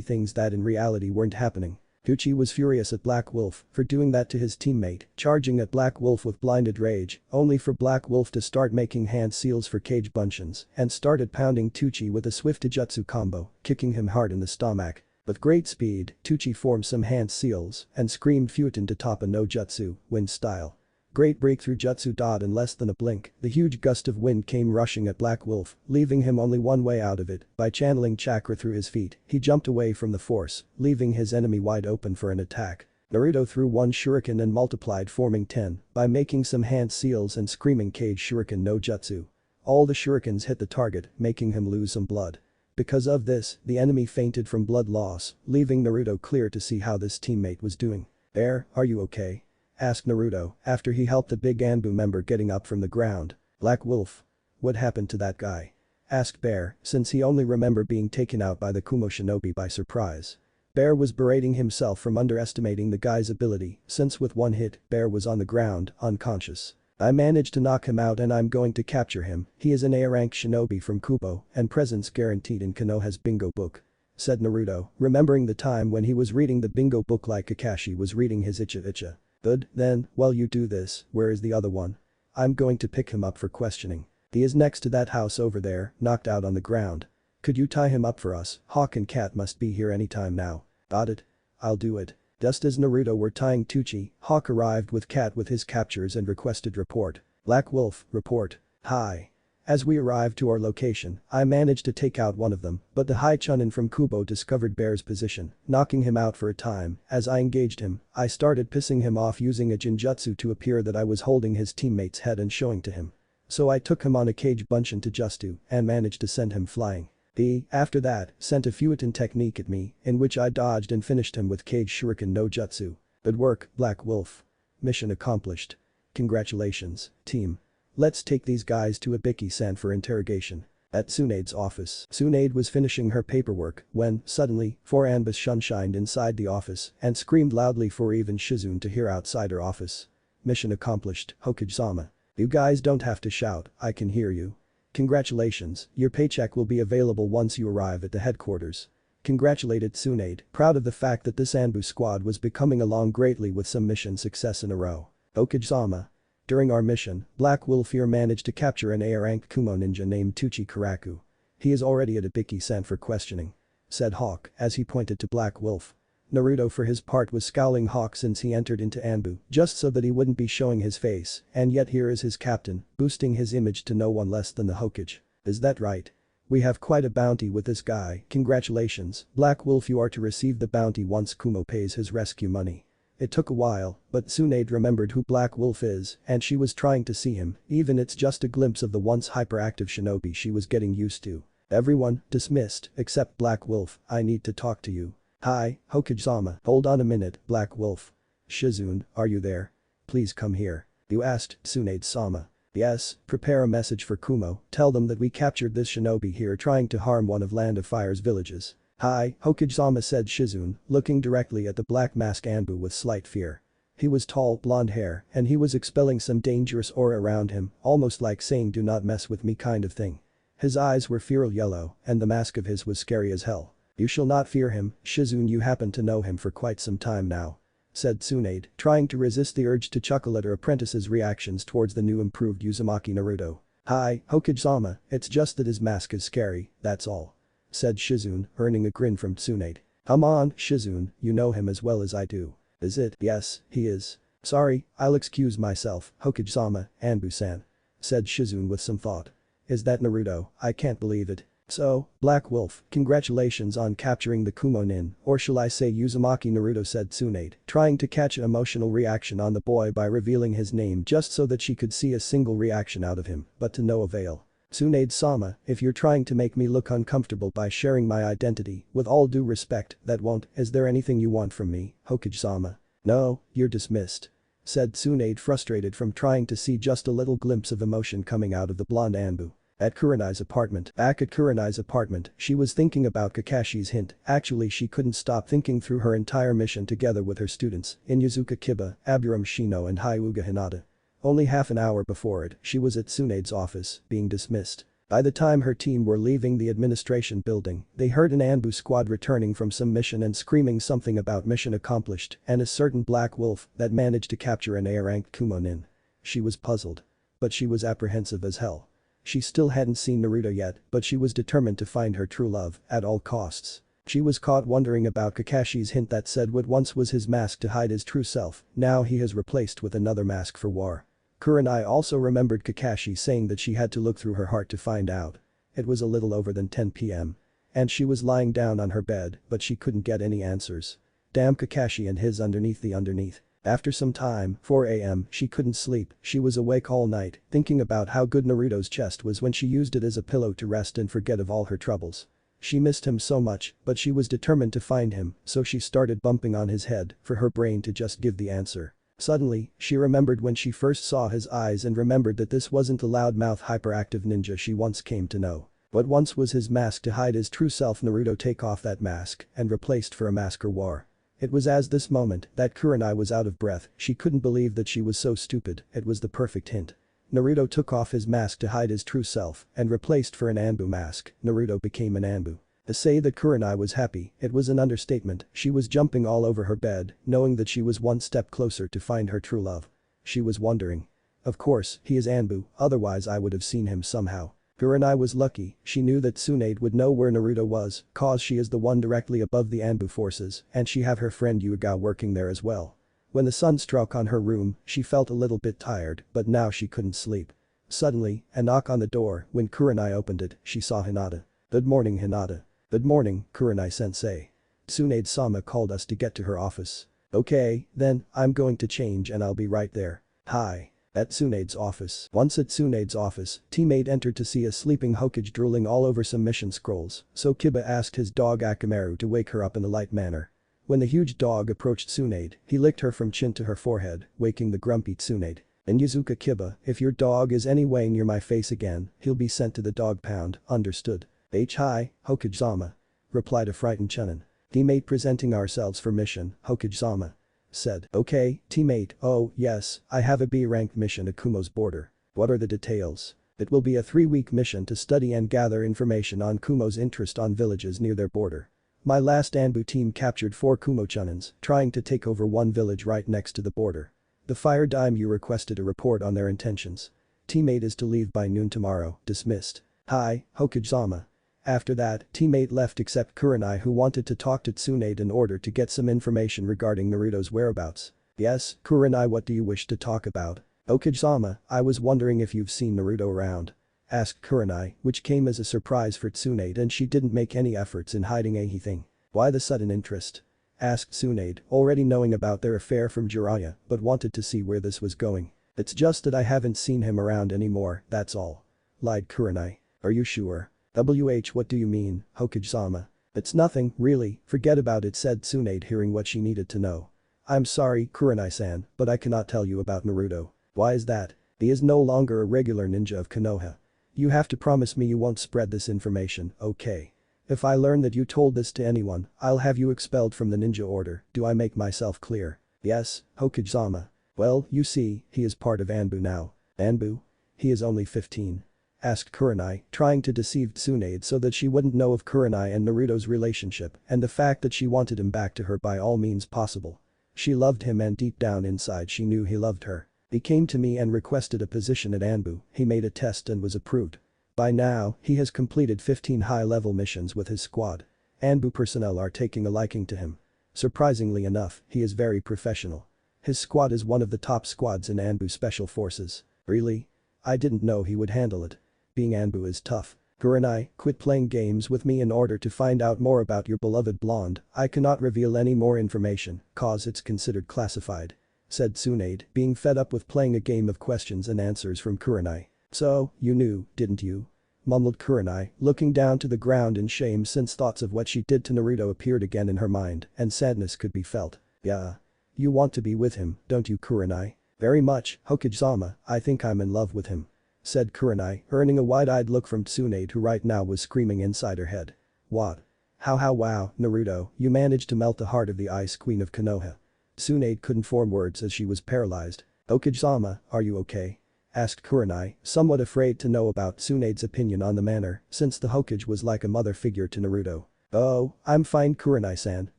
things that in reality weren't happening. Uchi was furious at Black Wolf for doing that to his teammate, charging at Black Wolf with blinded rage, only for Black Wolf to start making hand seals for cage bunshin and started pounding Tucci with a swift jutsu combo, kicking him hard in the stomach. With great speed, Tucci formed some hand seals and screamed Futon to Toppa no Jutsu, wind style. Great breakthrough jutsu dot in less than a blink, the huge gust of wind came rushing at Black Wolf, leaving him only one way out of it, by channeling chakra through his feet, he jumped away from the force, leaving his enemy wide open for an attack. Naruto threw one shuriken and multiplied forming 10, by making some hand seals and screaming cage shuriken no jutsu. All the shurikens hit the target, making him lose some blood. Because of this, the enemy fainted from blood loss, leaving Naruto clear to see how this teammate was doing. Bear, are you okay? Asked Naruto after he helped the big Anbu member getting up from the ground. Black Wolf. What happened to that guy? Asked Bear, since he only remembered being taken out by the Kumo shinobi by surprise. Bear was berating himself from underestimating the guy's ability, since with one hit, Bear was on the ground, unconscious. I managed to knock him out and I'm going to capture him, he is an A-rank shinobi from Kubo and presence guaranteed in Konoha's bingo book. Said Naruto, remembering the time when he was reading the bingo book like Kakashi was reading his Icha Icha. Good, then, while you do this, where is the other one? I'm going to pick him up for questioning. He is next to that house over there, knocked out on the ground. Could you tie him up for us? Hawk and Cat must be here anytime now. Got it? I'll do it. Just as Naruto were tying Tucci, Hawk arrived with Cat with his captures and requested report. Black Wolf, report. Hi. As we arrived to our location, I managed to take out one of them, but the High Chunin from Kubo discovered Bear's position, knocking him out for a time. As I engaged him, I started pissing him off using a genjutsu to appear that I was holding his teammate's head and showing to him. So I took him on a cage bunshin to Justu and managed to send him flying. He, after that, sent a Futon technique at me, in which I dodged and finished him with cage shuriken no jutsu. Good work, Black Wolf. Mission accomplished. Congratulations, team. Let's take these guys to Ibiki-san for interrogation. At Tsunade's office, Tsunade was finishing her paperwork when, suddenly, 4 Anbus shunshined inside the office and screamed loudly for even Shizune to hear outside her office. Mission accomplished, Hokage-sama. You guys don't have to shout, I can hear you. Congratulations, your paycheck will be available once you arrive at the headquarters. Congratulated Tsunade, proud of the fact that this Anbu squad was becoming along greatly with some mission success in a row. Hokage-sama. During our mission, Black Wolf here managed to capture an A-rank Kumo ninja named Tucci Karaku. He is already at Ibiki-san for questioning. Said Hawk as he pointed to Black Wolf. Naruto for his part was scowling Hawk since he entered into Anbu just so that he wouldn't be showing his face, and yet here is his captain, boosting his image to no one less than the Hokage. Is that right? We have quite a bounty with this guy, congratulations, Black Wolf, you are to receive the bounty once Kumo pays his rescue money. It took a while, but Tsunade remembered who Black Wolf is and she was trying to see him, even it's just a glimpse of the once hyperactive shinobi she was getting used to. Everyone, dismissed, except Black Wolf, I need to talk to you. Hi, Hokage-sama. Hold on a minute, Black Wolf. Shizune, are you there? Please come here. You asked, Tsunade-sama. Yes, prepare a message for Kumo, tell them that we captured this shinobi here trying to harm one of Land of Fire's villages. Hi, Hokage-sama, said Shizune, looking directly at the black mask Anbu with slight fear. He was tall, blonde hair, and he was expelling some dangerous aura around him, almost like saying do not mess with me kind of thing. His eyes were feral yellow, and the mask of his was scary as hell. You shall not fear him, Shizune, you happen to know him for quite some time now. Said Tsunade, trying to resist the urge to chuckle at her apprentice's reactions towards the new improved Uzumaki Naruto. Hi, Hokage-sama, it's just that his mask is scary, that's all. Said Shizune, earning a grin from Tsunade. Come on, Shizune, you know him as well as I do. Is it? Yes, he is. Sorry, I'll excuse myself, Hokage-sama, Anbu-san. Said Shizune with some thought. Is that Naruto? I can't believe it. So, Black Wolf, congratulations on capturing the Kumo-nin, or shall I say Uzumaki Naruto, said Tsunade, trying to catch an emotional reaction on the boy by revealing his name just so that she could see a single reaction out of him, but to no avail. Tsunade-sama, if you're trying to make me look uncomfortable by sharing my identity, with all due respect, that won't. Is there anything you want from me, Hokage-sama? No, you're dismissed. Said Tsunade, frustrated from trying to see just a little glimpse of emotion coming out of the blonde Anbu. Back at Kurenai's apartment, she was thinking about Kakashi's hint. Actually, she couldn't stop thinking through her entire mission together with her students, Inyazuka Kiba, Aburam Shino and Hyuga Hinata. Only half an hour before it, she was at Tsunade's office, being dismissed. By the time her team were leaving the administration building, they heard an Anbu squad returning from some mission and screaming something about mission accomplished and a certain Black Wolf that managed to capture an A-ranked Kumo-nin. She was puzzled. But she was apprehensive as hell. She still hadn't seen Naruto yet, but she was determined to find her true love, at all costs. She was caught wondering about Kakashi's hint that said what once was his mask to hide his true self, now he has replaced with another mask for war. Kurenai also remembered Kakashi saying that she had to look through her heart to find out. It was a little over than 10 p.m. And she was lying down on her bed, but she couldn't get any answers. Damn Kakashi and his underneath. After some time, 4 a.m., she couldn't sleep, she was awake all night, thinking about how good Naruto's chest was when she used it as a pillow to rest and forget of all her troubles. She missed him so much, but she was determined to find him, so she started bumping on his head for her brain to just give the answer. Suddenly, she remembered when she first saw his eyes and remembered that this wasn't the loudmouth hyperactive ninja she once came to know. What once was his mask to hide his true self, Naruto take off that mask and replaced for a mask or war. It was as this moment that Kurenai was out of breath, she couldn't believe that she was so stupid, it was the perfect hint. Naruto took off his mask to hide his true self and replaced for an Anbu mask, Naruto became an Anbu. To say that Kurenai was happy, it was an understatement, she was jumping all over her bed, knowing that she was one step closer to find her true love. She was wondering. Of course, he is Anbu, otherwise I would have seen him somehow. Kurenai was lucky, she knew that Tsunade would know where Naruto was, cause she is the one directly above the Anbu forces and she have her friend Yuga working there as well. When the sun struck on her room, she felt a little bit tired, but now she couldn't sleep. Suddenly, a knock on the door, when Kurenai opened it, she saw Hinata. Good morning, Hinata. Good morning, Kurenai-sensei. Tsunade-sama called us to get to her office. Okay, then, I'm going to change and I'll be right there. Hi. At Tsunade's office. Once at Tsunade's office, teammate entered to see a sleeping Hokage drooling all over some mission scrolls, so Kiba asked his dog Akamaru to wake her up in a light manner. When the huge dog approached Tsunade, he licked her from chin to her forehead, waking the grumpy Tsunade. Inyazuka Kiba, if your dog is any way near my face again, he'll be sent to the dog pound, understood? Hi, Hokage-sama. Replied a frightened Chunin. Teammate presenting ourselves for mission, Hokage-sama. Said, okay, teammate, oh, yes, I have a B-ranked mission at Kumo's border. What are the details? It will be a 3-week mission to study and gather information on Kumo's interest on villages near their border. My last Anbu team captured 4 Kumo Chunins, trying to take over one village right next to the border. The Fire Daimyo requested a report on their intentions. Teammate is to leave by noon tomorrow, dismissed. Hi, Hokage-sama. After that, teammate left except Kurenai who wanted to talk to Tsunade in order to get some information regarding Naruto's whereabouts. Yes, Kurenai, what do you wish to talk about? Hokage-sama, I was wondering if you've seen Naruto around. Asked Kurenai, which came as a surprise for Tsunade and she didn't make any efforts in hiding anything. Why the sudden interest? Asked Tsunade, already knowing about their affair from Jiraiya, but wanted to see where this was going. It's just that I haven't seen him around anymore, that's all. Lied Kurenai. Are you sure? What do you mean, Hokage-sama? It's nothing, really, forget about it, said Tsunade, hearing what she needed to know. I'm sorry, Kurenai-san, but I cannot tell you about Naruto. Why is that? He is no longer a regular ninja of Konoha. You have to promise me you won't spread this information, okay? If I learn that you told this to anyone, I'll have you expelled from the ninja order, do I make myself clear? Yes, Hokage-sama. Well, you see, he is part of Anbu now. Anbu? He is only 15. Asked Kurenai, trying to deceive Tsunade so that she wouldn't know of Kurenai and Naruto's relationship and the fact that she wanted him back to her by all means possible. She loved him and deep down inside she knew he loved her. He came to me and requested a position at Anbu, he made a test and was approved. By now, he has completed 15 high-level missions with his squad. Anbu personnel are taking a liking to him. Surprisingly enough, he is very professional. His squad is one of the top squads in Anbu Special Forces. Really? I didn't know he would handle it. Being Anbu is tough. Kurenai, quit playing games with me in order to find out more about your beloved blonde. I cannot reveal any more information, cause it's considered classified. Said Tsunade, being fed up with playing a game of questions and answers from Kurenai. So, you knew, didn't you? Mumbled Kurenai, looking down to the ground in shame since thoughts of what she did to Naruto appeared again in her mind and sadness could be felt. Yeah. You want to be with him, don't you Kurenai? Very much, Hokage-sama, I think I'm in love with him. Said Kurenai, earning a wide-eyed look from Tsunade who right now was screaming inside her head. What? How wow, Naruto, you managed to melt the heart of the Ice Queen of Konoha. Tsunade couldn't form words as she was paralyzed. Hokage-sama, are you okay? Asked Kurenai, somewhat afraid to know about Tsunade's opinion on the matter since the Hokage was like a mother figure to Naruto. Oh, I'm fine Kurenai-san,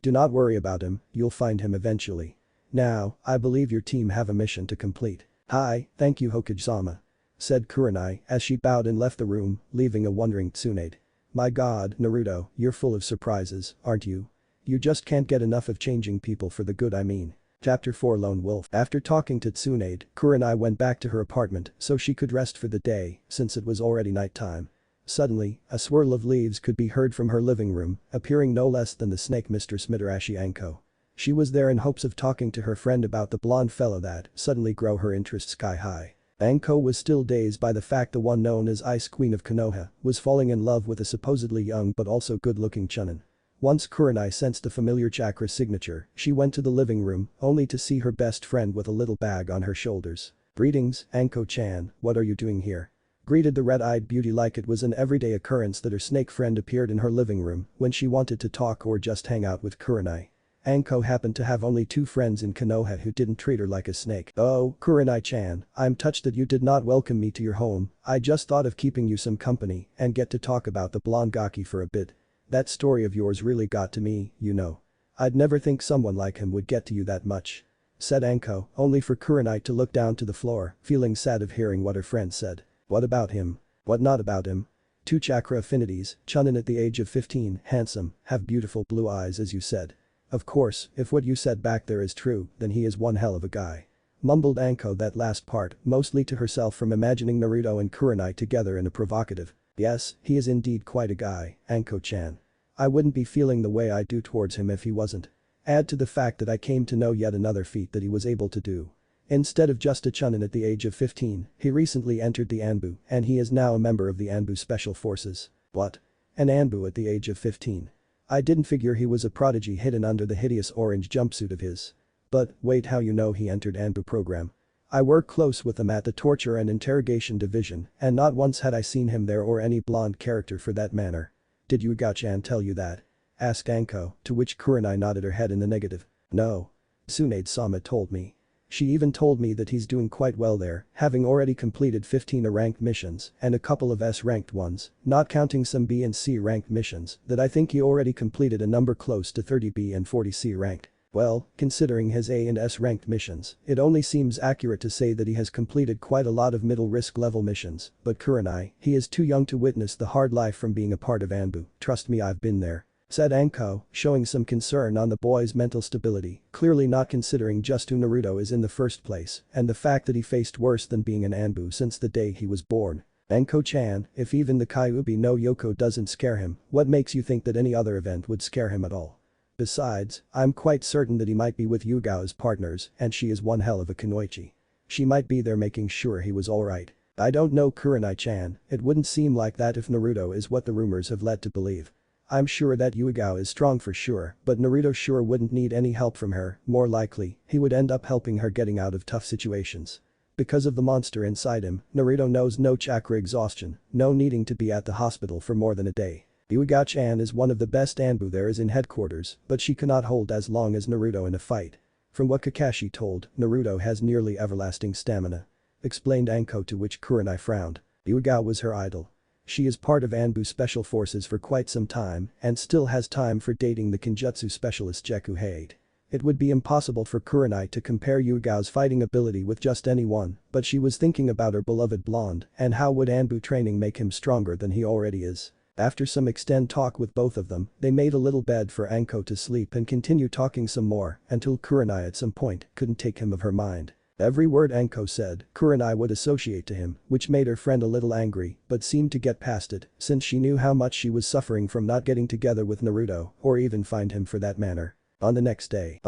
do not worry about him, you'll find him eventually. Now, I believe your team have a mission to complete. Hi, thank you Hokage-sama. Said Kurenai as she bowed and left the room, leaving a wondering Tsunade. My god, Naruto, you're full of surprises, aren't you? You just can't get enough of changing people for the good I mean. Chapter 4 Lone Wolf. After talking to Tsunade, Kurenai went back to her apartment so she could rest for the day since it was already nighttime. Suddenly, a swirl of leaves could be heard from her living room, appearing no less than the snake Mistress Mitarashi Anko. She was there in hopes of talking to her friend about the blonde fellow that suddenly grew her interest sky high. Anko was still dazed by the fact the one known as Ice Queen of Konoha was falling in love with a supposedly young but also good-looking chunin. Once Kurenai sensed the familiar chakra signature, she went to the living room only to see her best friend with a little bag on her shoulders. Greetings, Anko-chan, what are you doing here? Greeted the red-eyed beauty like it was an everyday occurrence that her snake friend appeared in her living room when she wanted to talk or just hang out with Kurenai. Anko happened to have only 2 friends in Konoha who didn't treat her like a snake. Oh, Kurenai-chan, I'm touched that you did not welcome me to your home, I just thought of keeping you some company and get to talk about the blonde gaki for a bit. That story of yours really got to me, you know. I'd never think someone like him would get to you that much. Said Anko, only for Kurenai to look down to the floor, feeling sad of hearing what her friend said. What about him? What not about him? 2 chakra affinities, chunin at the age of 15, handsome, have beautiful blue eyes as you said. Of course, if what you said back there is true, then he is one hell of a guy. Mumbled Anko that last part, mostly to herself from imagining Naruto and Kurenai together in a provocative. Yes, he is indeed quite a guy, Anko-chan. I wouldn't be feeling the way I do towards him if he wasn't. Add to the fact that I came to know yet another feat that he was able to do. Instead of just a chunin at the age of 15, he recently entered the Anbu and he is now a member of the Anbu Special Forces. What? An Anbu at the age of 15. I didn't figure he was a prodigy hidden under the hideous orange jumpsuit of his. But, wait, how you know he entered Anbu program? I work close with him at the torture and interrogation division and not once had I seen him there or any blonde character for that matter. Did Yuga-chan tell you that? Asked Anko, to which Kurenai nodded her head in the negative. No. Tsunade-sama told me. She even told me that he's doing quite well there, having already completed 15 A-ranked missions and a couple of S-ranked ones, not counting some B and C ranked missions that I think he already completed a number close to 30 B and 40 C ranked. Well, considering his A and S ranked missions, it only seems accurate to say that he has completed quite a lot of middle risk level missions, but Kurenai, he is too young to witness the hard life from being a part of Anbu, trust me I've been there. Said Anko, showing some concern on the boy's mental stability, clearly not considering just who Naruto is in the first place and the fact that he faced worse than being an Anbu since the day he was born. Anko-chan, if even the Kyuubi no Yoko doesn't scare him, what makes you think that any other event would scare him at all? Besides, I'm quite certain that he might be with Yugao's partners and she is one hell of a kunoichi. She might be there making sure he was alright. I don't know Kurenai-chan, it wouldn't seem like that if Naruto is what the rumors have led to believe. I'm sure that Yuigao is strong for sure, but Naruto sure wouldn't need any help from her, more likely, he would end up helping her getting out of tough situations. Because of the monster inside him, Naruto knows no chakra exhaustion, no needing to be at the hospital for more than a day. Yuiga-chan is one of the best Anbu there is in headquarters, but she cannot hold as long as Naruto in a fight. From what Kakashi told, Naruto has nearly everlasting stamina. Explained Anko, to which Kurenai frowned. Hyuga was her idol. She is part of Anbu's special forces for quite some time and still has time for dating the Kenjutsu specialist Jekuhate. It would be impossible for Kurenai to compare Hyuga's fighting ability with just anyone, but she was thinking about her beloved blonde and how would Anbu training make him stronger than he already is. After some extended talk with both of them, they made a little bed for Anko to sleep and continue talking some more until Kurenai at some point couldn't take him of her mind. Every word Anko said, Kurenai would associate to him, which made her friend a little angry but seemed to get past it since she knew how much she was suffering from not getting together with Naruto or even find him for that matter. On the next day,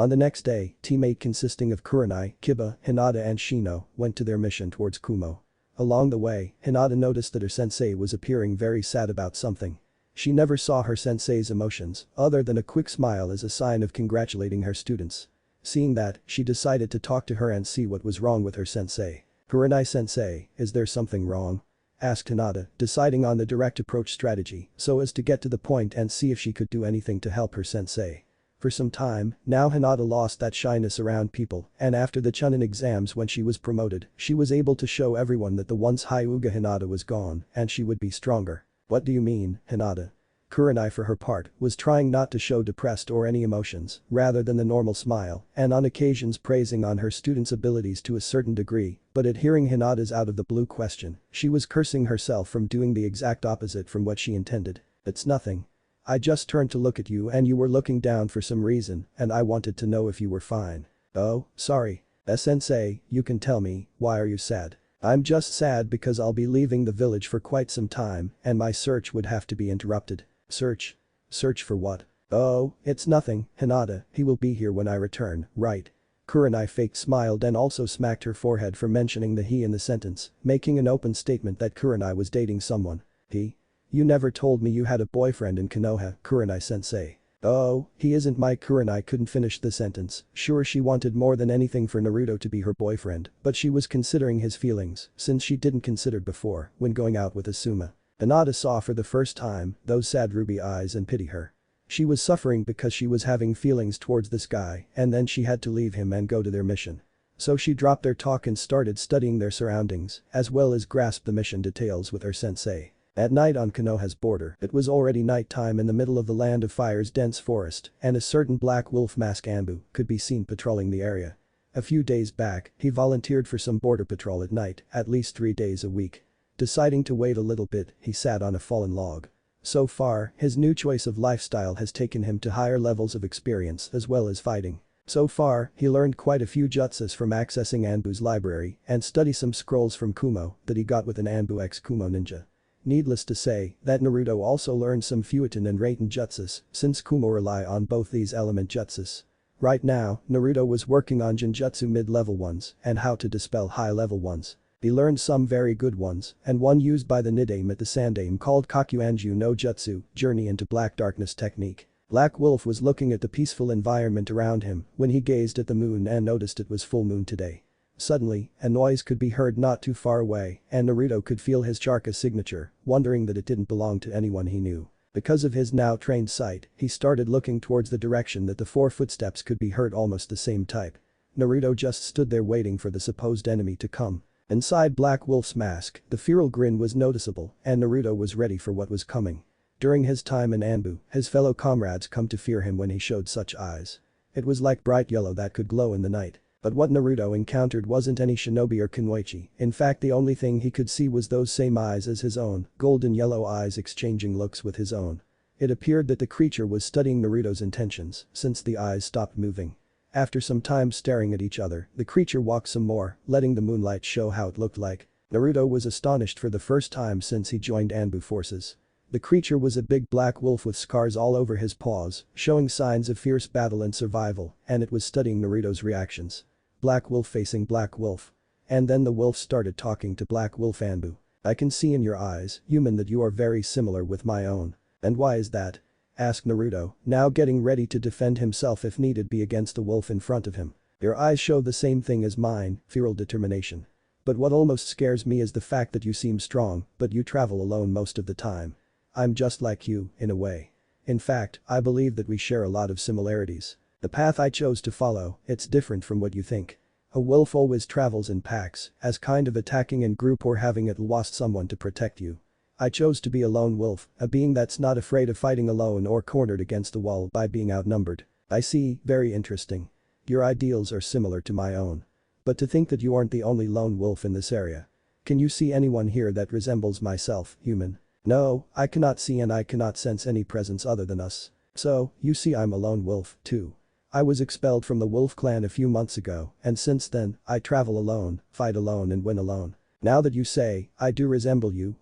teammate consisting of Kurenai, Kiba, Hinata and Shino went to their mission towards Kumo. Along the way, Hinata noticed that her sensei was appearing very sad about something. She never saw her sensei's emotions other than a quick smile as a sign of congratulating her students. Seeing that, she decided to talk to her and see what was wrong with her sensei. "Kurenai-sensei, is there something wrong?" asked Hinata, deciding on the direct approach strategy so as to get to the point and see if she could do anything to help her sensei. For some time, now Hinata lost that shyness around people and after the Chunin exams when she was promoted, she was able to show everyone that the once Hyuga Hinata was gone and she would be stronger. "What do you mean, Hinata?" Kurenai for her part was trying not to show depressed or any emotions rather than the normal smile and on occasions praising on her students' abilities to a certain degree, but at hearing Hinata's out of the blue question, she was cursing herself from doing the exact opposite from what she intended. "It's nothing. I just turned to look at you and you were looking down for some reason and I wanted to know if you were fine." "Oh, sorry. Sensei, you can tell me, why are you sad?" "I'm just sad because I'll be leaving the village for quite some time and my search would have to be interrupted." "Search? Search for what?" "Oh, it's nothing, Hinata, he will be here when I return, right?" Kurenai faked smiled and also smacked her forehead for mentioning the he in the sentence, making an open statement that Kurenai was dating someone. "He? You never told me you had a boyfriend in Konoha, Kurenai-sensei." "Oh, he isn't my." Kurenai couldn't finish the sentence. Sure, she wanted more than anything for Naruto to be her boyfriend, but she was considering his feelings since she didn't consider before when going out with Asuma. Hinata saw for the first time those sad ruby eyes and pity her. She was suffering because she was having feelings towards this guy and then she had to leave him and go to their mission. So she dropped their talk and started studying their surroundings as well as grasped the mission details with her sensei. At night on Konoha's border, it was already nighttime in the middle of the Land of Fire's dense forest and a certain black wolf mask Anbu could be seen patrolling the area. A few days back, he volunteered for some border patrol at night at least 3 days a week. Deciding to wait a little bit, he sat on a fallen log. So far, his new choice of lifestyle has taken him to higher levels of experience as well as fighting. So far, he learned quite a few jutsus from accessing Anbu's library and study some scrolls from Kumo that he got with an Anbu X Kumo ninja. Needless to say, that Naruto also learned some Fuetin and Raiten jutsus since Kumo rely on both these element jutsus. Right now, Naruto was working on Genjutsu mid-level ones and how to dispel high-level ones. He learned some very good ones and one used by the Nidaime at the Sandaime called Kakuanju no Jutsu, Journey into Black Darkness technique. Black Wolf was looking at the peaceful environment around him when he gazed at the moon and noticed it was full moon today. Suddenly, a noise could be heard not too far away and Naruto could feel his chakra signature, wondering that it didn't belong to anyone he knew. Because of his now trained sight, he started looking towards the direction that the 4 footsteps could be heard, almost the same type. Naruto just stood there waiting for the supposed enemy to come. Inside Black Wolf's mask, the feral grin was noticeable and Naruto was ready for what was coming. During his time in Anbu, his fellow comrades come to fear him when he showed such eyes. It was like bright yellow that could glow in the night. But what Naruto encountered wasn't any shinobi or kunoichi, in fact the only thing he could see was those same eyes as his own, golden yellow eyes exchanging looks with his own. It appeared that the creature was studying Naruto's intentions since the eyes stopped moving. After some time staring at each other, the creature walked some more, letting the moonlight show how it looked like. Naruto was astonished for the first time since he joined Anbu forces. The creature was a big black wolf with scars all over his paws, showing signs of fierce battle and survival, and it was studying Naruto's reactions. Black Wolf facing Black Wolf. And then the wolf started talking to Black Wolf. "Anbu, I can see in your eyes, human, that you are very similar with my own." "And why is that?" asked Naruto, now getting ready to defend himself if needed be against the wolf in front of him. "Your eyes show the same thing as mine, feral determination. But what almost scares me is the fact that you seem strong, but you travel alone most of the time. I'm just like you, in a way. In fact, I believe that we share a lot of similarities." The path I chose to follow, it's different from what you think. A wolf always travels in packs, as kind of attacking in group or having at lost someone to protect you. I chose to be a lone wolf, a being that's not afraid of fighting alone or cornered against a wall by being outnumbered. I see, very interesting. Your ideals are similar to my own. But to think that you aren't the only lone wolf in this area. Can you see anyone here that resembles myself, human? No, I cannot see and I cannot sense any presence other than us. So, you see I'm a lone wolf, too. I was expelled from the wolf clan a few months ago, and since then, I travel alone, fight alone and win alone. Now that you say, I do resemble you,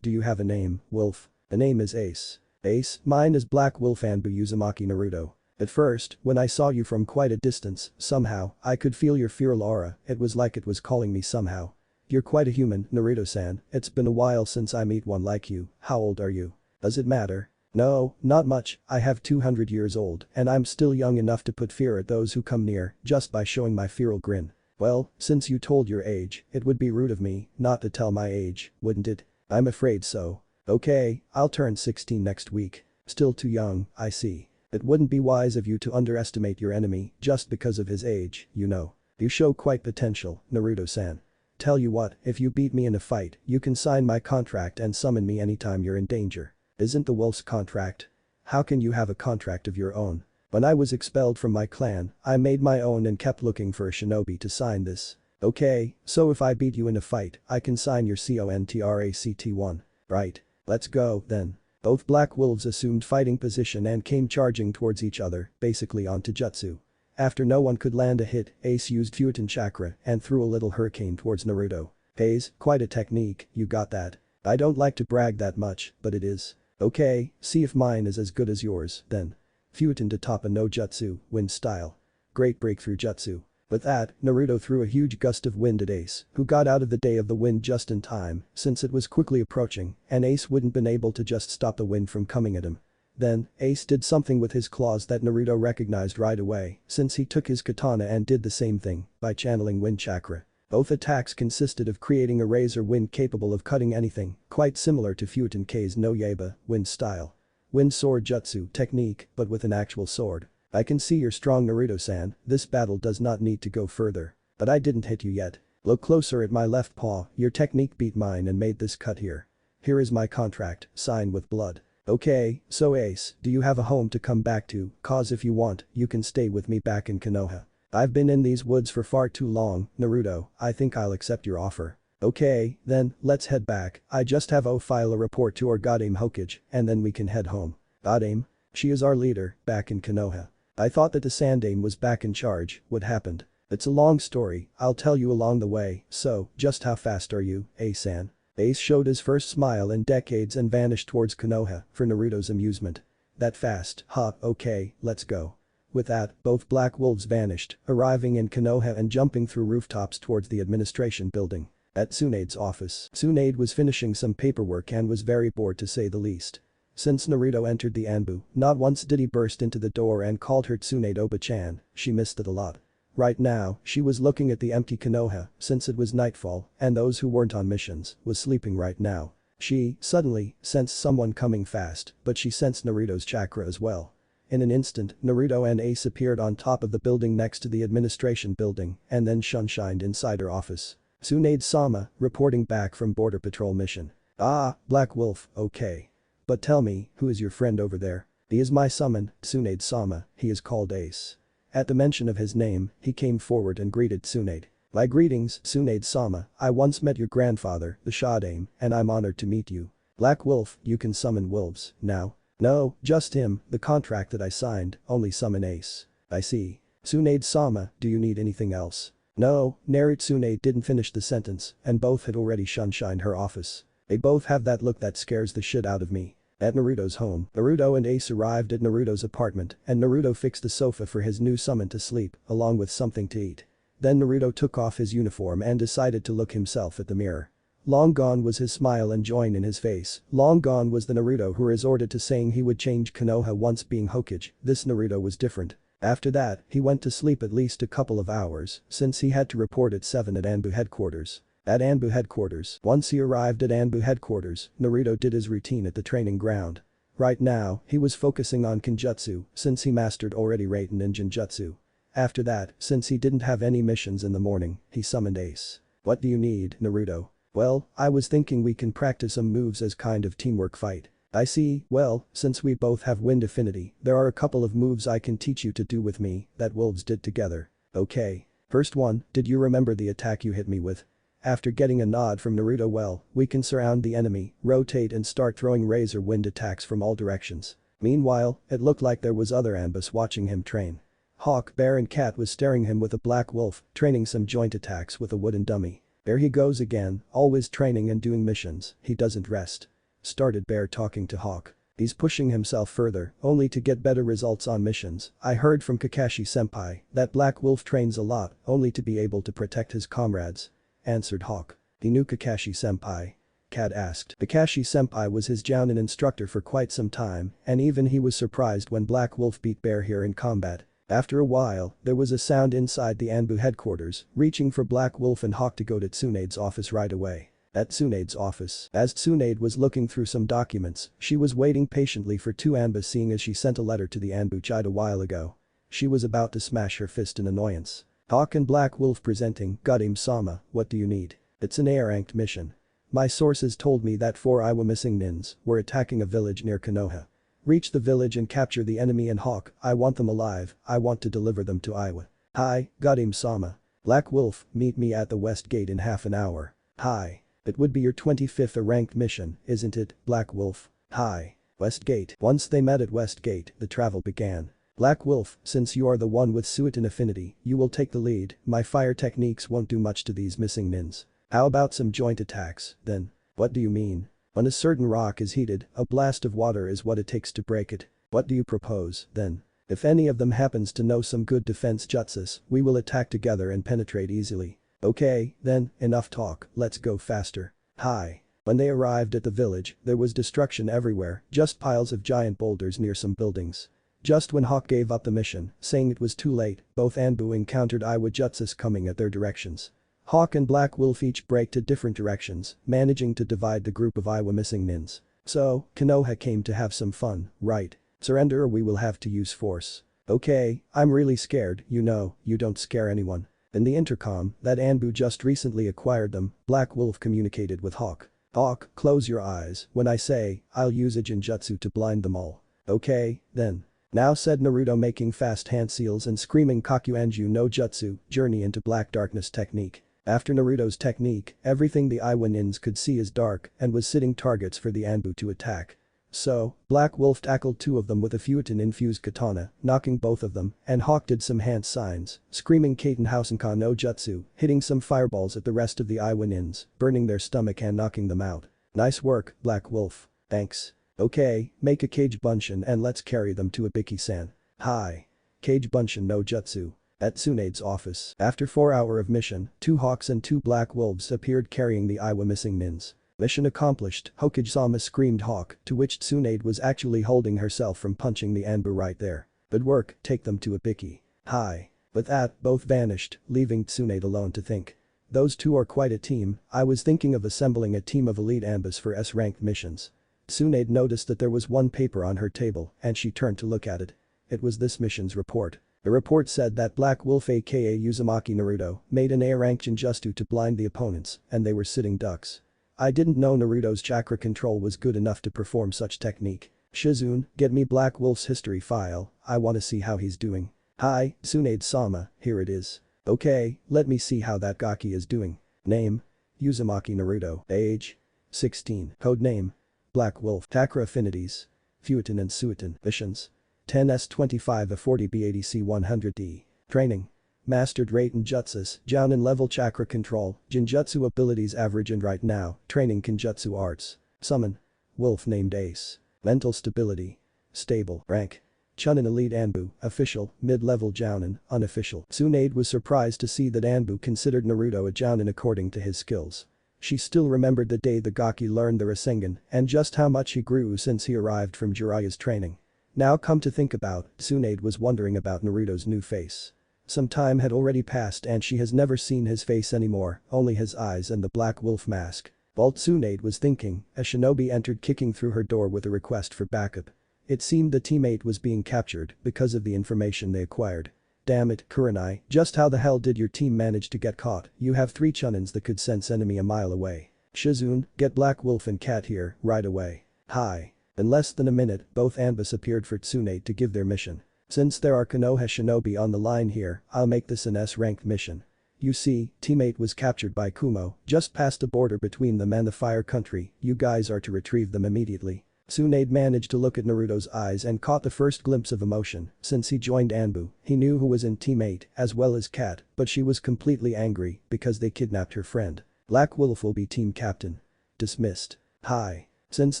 do you have a name, wolf? The name is Ace. Ace, mine is Black Wolf Anbu Uzumaki Naruto. At first, when I saw you from quite a distance, somehow, I could feel your feral aura, it was like it was calling me somehow. You're quite a human, Naruto-san, it's been a while since I meet one like you, how old are you? Does it matter? No, not much, I have 200 years old, and I'm still young enough to put fear at those who come near, just by showing my feral grin. Well, since you told your age, it would be rude of me not to tell my age, wouldn't it? I'm afraid so. Okay, I'll turn 16 next week. Still too young, I see. It wouldn't be wise of you to underestimate your enemy just because of his age, you know. You show quite potential, Naruto-san. Tell you what, if you beat me in a fight, you can sign my contract and summon me anytime you're in danger. Isn't the wolf's contract? How can you have a contract of your own? When I was expelled from my clan, I made my own and kept looking for a shinobi to sign this. Okay, so if I beat you in a fight, I can sign your contract 1. Right. Let's go, then. Both black wolves assumed fighting position and came charging towards each other, basically on Taijutsu. After no one could land a hit, Ace used Futon Chakra and threw a little hurricane towards Naruto. Pays, quite a technique, you got that. I don't like to brag that much, but it is. Okay, see if mine is as good as yours, then. Futon to Toppa no Jutsu, wind style. Great breakthrough jutsu. With that, Naruto threw a huge gust of wind at Ace, who got out of the day of the wind just in time, since it was quickly approaching, and Ace wouldn't been able to just stop the wind from coming at him. Then, Ace did something with his claws that Naruto recognized right away, since he took his katana and did the same thing, by channeling wind chakra. Both attacks consisted of creating a razor wind capable of cutting anything, quite similar to Futon K's no Yaiba, wind style. Wind sword jutsu technique, but with an actual sword. I can see you're strong, Naruto-san, this battle does not need to go further. But I didn't hit you yet. Look closer at my left paw, your technique beat mine and made this cut here. Here is my contract, signed with blood. Okay, so Ace, do you have a home to come back to, cause if you want, you can stay with me back in Konoha. I've been in these woods for far too long, Naruto, I think I'll accept your offer. Okay, then, let's head back, I just have to file a report to our Godame Hokage, and then we can head home. Godame? She is our leader, back in Konoha. I thought that the Sandame was back in charge, what happened? It's a long story, I'll tell you along the way, so, just how fast are you, Ace-san? Ace showed his first smile in decades and vanished towards Konoha, for Naruto's amusement. That fast, huh, okay, let's go. With that, both black wolves vanished, arriving in Konoha and jumping through rooftops towards the administration building. At Tsunade's office, Tsunade was finishing some paperwork and was very bored to say the least. Since Naruto entered the Anbu, not once did he burst into the door and called her Tsunade Oba-chan, she missed it a lot. Right now, she was looking at the empty Konoha, since it was nightfall, and those who weren't on missions, was sleeping right now. She, suddenly, sensed someone coming fast, but she sensed Naruto's chakra as well. In an instant, Naruto and Ace appeared on top of the building next to the administration building, and then shunshined inside her office. Tsunade-sama, reporting back from Border Patrol mission. Ah, Black Wolf, okay. But tell me, who is your friend over there? He is my summon, Tsunade-sama, he is called Ace. At the mention of his name, he came forward and greeted Tsunade. My greetings, Tsunade-sama, I once met your grandfather, the Shodame, and I'm honored to meet you. Black Wolf, you can summon wolves, now. No, just him, the contract that I signed, only summon Ace. I see. Tsunade-sama, do you need anything else? No, Tsunade didn't finish the sentence, and both had already shunshined her office. They both have that look that scares the shit out of me. At Naruto's home, Naruto and Ace arrived at Naruto's apartment, and Naruto fixed a sofa for his new summon to sleep, along with something to eat. Then Naruto took off his uniform and decided to look himself at the mirror. Long gone was his smile and joy in his face, long gone was the Naruto who resorted to saying he would change Konoha once being Hokage, this Naruto was different. After that, he went to sleep at least a couple of hours, since he had to report at 7 at Anbu headquarters. At Anbu headquarters, once he arrived at Anbu headquarters, Naruto did his routine at the training ground. Right now, he was focusing on Kenjutsu since he mastered already Raiten and Jinjutsu. After that, since he didn't have any missions in the morning, he summoned Ace. "What do you need, Naruto?" "Well, I was thinking we can practice some moves as kind of teamwork fight." "I see, well, since we both have wind affinity, there are a couple of moves I can teach you to do with me that wolves did together." "Okay. First one, did you remember the attack you hit me with?" After getting a nod from Naruto, "Well, we can surround the enemy, rotate and start throwing razor wind attacks from all directions." Meanwhile, it looked like there was other Ambus watching him train. Hawk, Bear and Cat was staring him with a black wolf, training some joint attacks with a wooden dummy. "There he goes again, always training and doing missions, he doesn't rest," started Bear talking to Hawk. "He's pushing himself further, only to get better results on missions. I heard from Kakashi-senpai that Black Wolf trains a lot, only to be able to protect his comrades," answered Hawk. "He knew Kakashi-senpai?" Cat asked. Kakashi-senpai was his Jounin instructor for quite some time, and even he was surprised when Black Wolf beat Bear here in combat. After a while, there was a sound inside the Anbu headquarters, reaching for Black Wolf and Hawk to go to Tsunade's office right away. At Tsunade's office, as Tsunade was looking through some documents, she was waiting patiently for two Anbus, seeing as she sent a letter to the Anbu child a while ago. She was about to smash her fist in annoyance. Hawk and Black Wolf presenting. "Godim-sama, what do you need?" "It's an A-ranked mission. My sources told me that 4 Iwa missing nins were attacking a village near Konoha. Reach the village and capture the enemy and Hawk, I want them alive, I want to deliver them to Iwa." "Hi, Godim-sama. Black Wolf, meet me at the West Gate in half an hour." "Hi. It would be your 25th ranked mission, isn't it, Black Wolf?" "Hi. West Gate." Once they met at West Gate, the travel began. "Black Wolf, since you are the one with Suiton affinity, you will take the lead, my fire techniques won't do much to these missing nins. How about some joint attacks, then?" "What do you mean?" "When a certain rock is heated, a blast of water is what it takes to break it." "What do you propose, then?" "If any of them happens to know some good defense jutsus, we will attack together and penetrate easily." "Okay, then, enough talk, let's go faster." "Hi." When they arrived at the village, there was destruction everywhere, just piles of giant boulders near some buildings. Just when Hawk gave up the mission, saying it was too late, both Anbu encountered Iwa jutsus coming at their directions. Hawk and Black Wolf each break to different directions, managing to divide the group of Iwa missing nins. "So, Konoha came to have some fun, right? Surrender or we will have to use force." "Okay, I'm really scared, you know, you don't scare anyone." In the intercom, that Anbu just recently acquired them, Black Wolf communicated with Hawk. "Hawk, close your eyes when I say, I'll use a Jinjutsu to blind them all." "Okay, then." "Now," said Naruto, making fast hand seals and screaming Kakuanju no Jutsu, journey into black darkness technique. After Naruto's technique, everything the Iwa nins could see is dark and was sitting targets for the Anbu to attack. So, Black Wolf tackled 2 of them with a Futon-infused katana, knocking both of them, and Hawk did some hand signs, screaming Kaiten Housenka no Jutsu, hitting some fireballs at the rest of the Iwa nins, burning their stomach and knocking them out. "Nice work, Black Wolf. Thanks. Okay, make a Kage Bunshin and let's carry them to Ibiki-san." "Hi. Kage Bunshin no Jutsu." At Tsunade's office, after 4 hours of mission, 2 Hawks and 2 Black Wolves appeared carrying the Iwa missing nins. "Mission accomplished," Hokage-sama screamed Hawk, to which Tsunade was actually holding herself from punching the Anbu right there. "Good work, take them to Ibiki." "Hi." With that, both vanished, leaving Tsunade alone to think. "Those 2 are quite a team, I was thinking of assembling a team of elite Anbus for S-ranked missions." Tsunade noticed that there was one paper on her table and she turned to look at it. It was this mission's report. The report said that Black Wolf aka Uzumaki Naruto made an A-ranked Jinjutsu to blind the opponents and they were sitting ducks. I didn't know Naruto's chakra control was good enough to perform such technique. "Shizune, get me Black Wolf's history file, I wanna see how he's doing." "Hi, Tsunade-sama, here it is." "Okay, let me see how that Gaki is doing." Name: Uzumaki Naruto. Age: 16. Codename: Black Wolf. Chakra affinities: Futon and Suiton. Missions: 10s25 a 40 b80 c100d. Training: Mastered Raiten Jutsus, Jounin level chakra control, Jinjutsu abilities average and right now, training Kenjutsu arts. Summon: Wolf named Ace. Mental stability: Stable. Rank: Chunin Elite Anbu, official, mid-level Jounin, unofficial. Tsunade was surprised to see that Anbu considered Naruto a Jounin according to his skills. She still remembered the day the Gaki learned the Rasengan and just how much he grew since he arrived from Jiraiya's training. Now come to think about, Tsunade was wondering about Naruto's new face. Some time had already passed and she has never seen his face anymore, only his eyes and the Black Wolf mask. While Tsunade was thinking, a shinobi entered kicking through her door with a request for backup. It seemed the teammate was being captured because of the information they acquired. Damn it, Kurenai, just how the hell did your team manage to get caught? You have 3 chunins that could sense enemy a mile away. Shizune, get Black Wolf and Cat here, right away. Hi. In less than a minute, both Anbus appeared for Tsunade to give their mission. Since there are Konoha shinobi on the line here, I'll make this an S-ranked mission. You see, teammate was captured by Kumo, just past the border between them and the Fire Country, you guys are to retrieve them immediately. Tsunade managed to look at Naruto's eyes and caught the first glimpse of emotion. Since he joined Anbu, he knew who was in teammate, as well as Cat, but she was completely angry because they kidnapped her friend. Black Wolf will be team captain. Dismissed. Hi. Since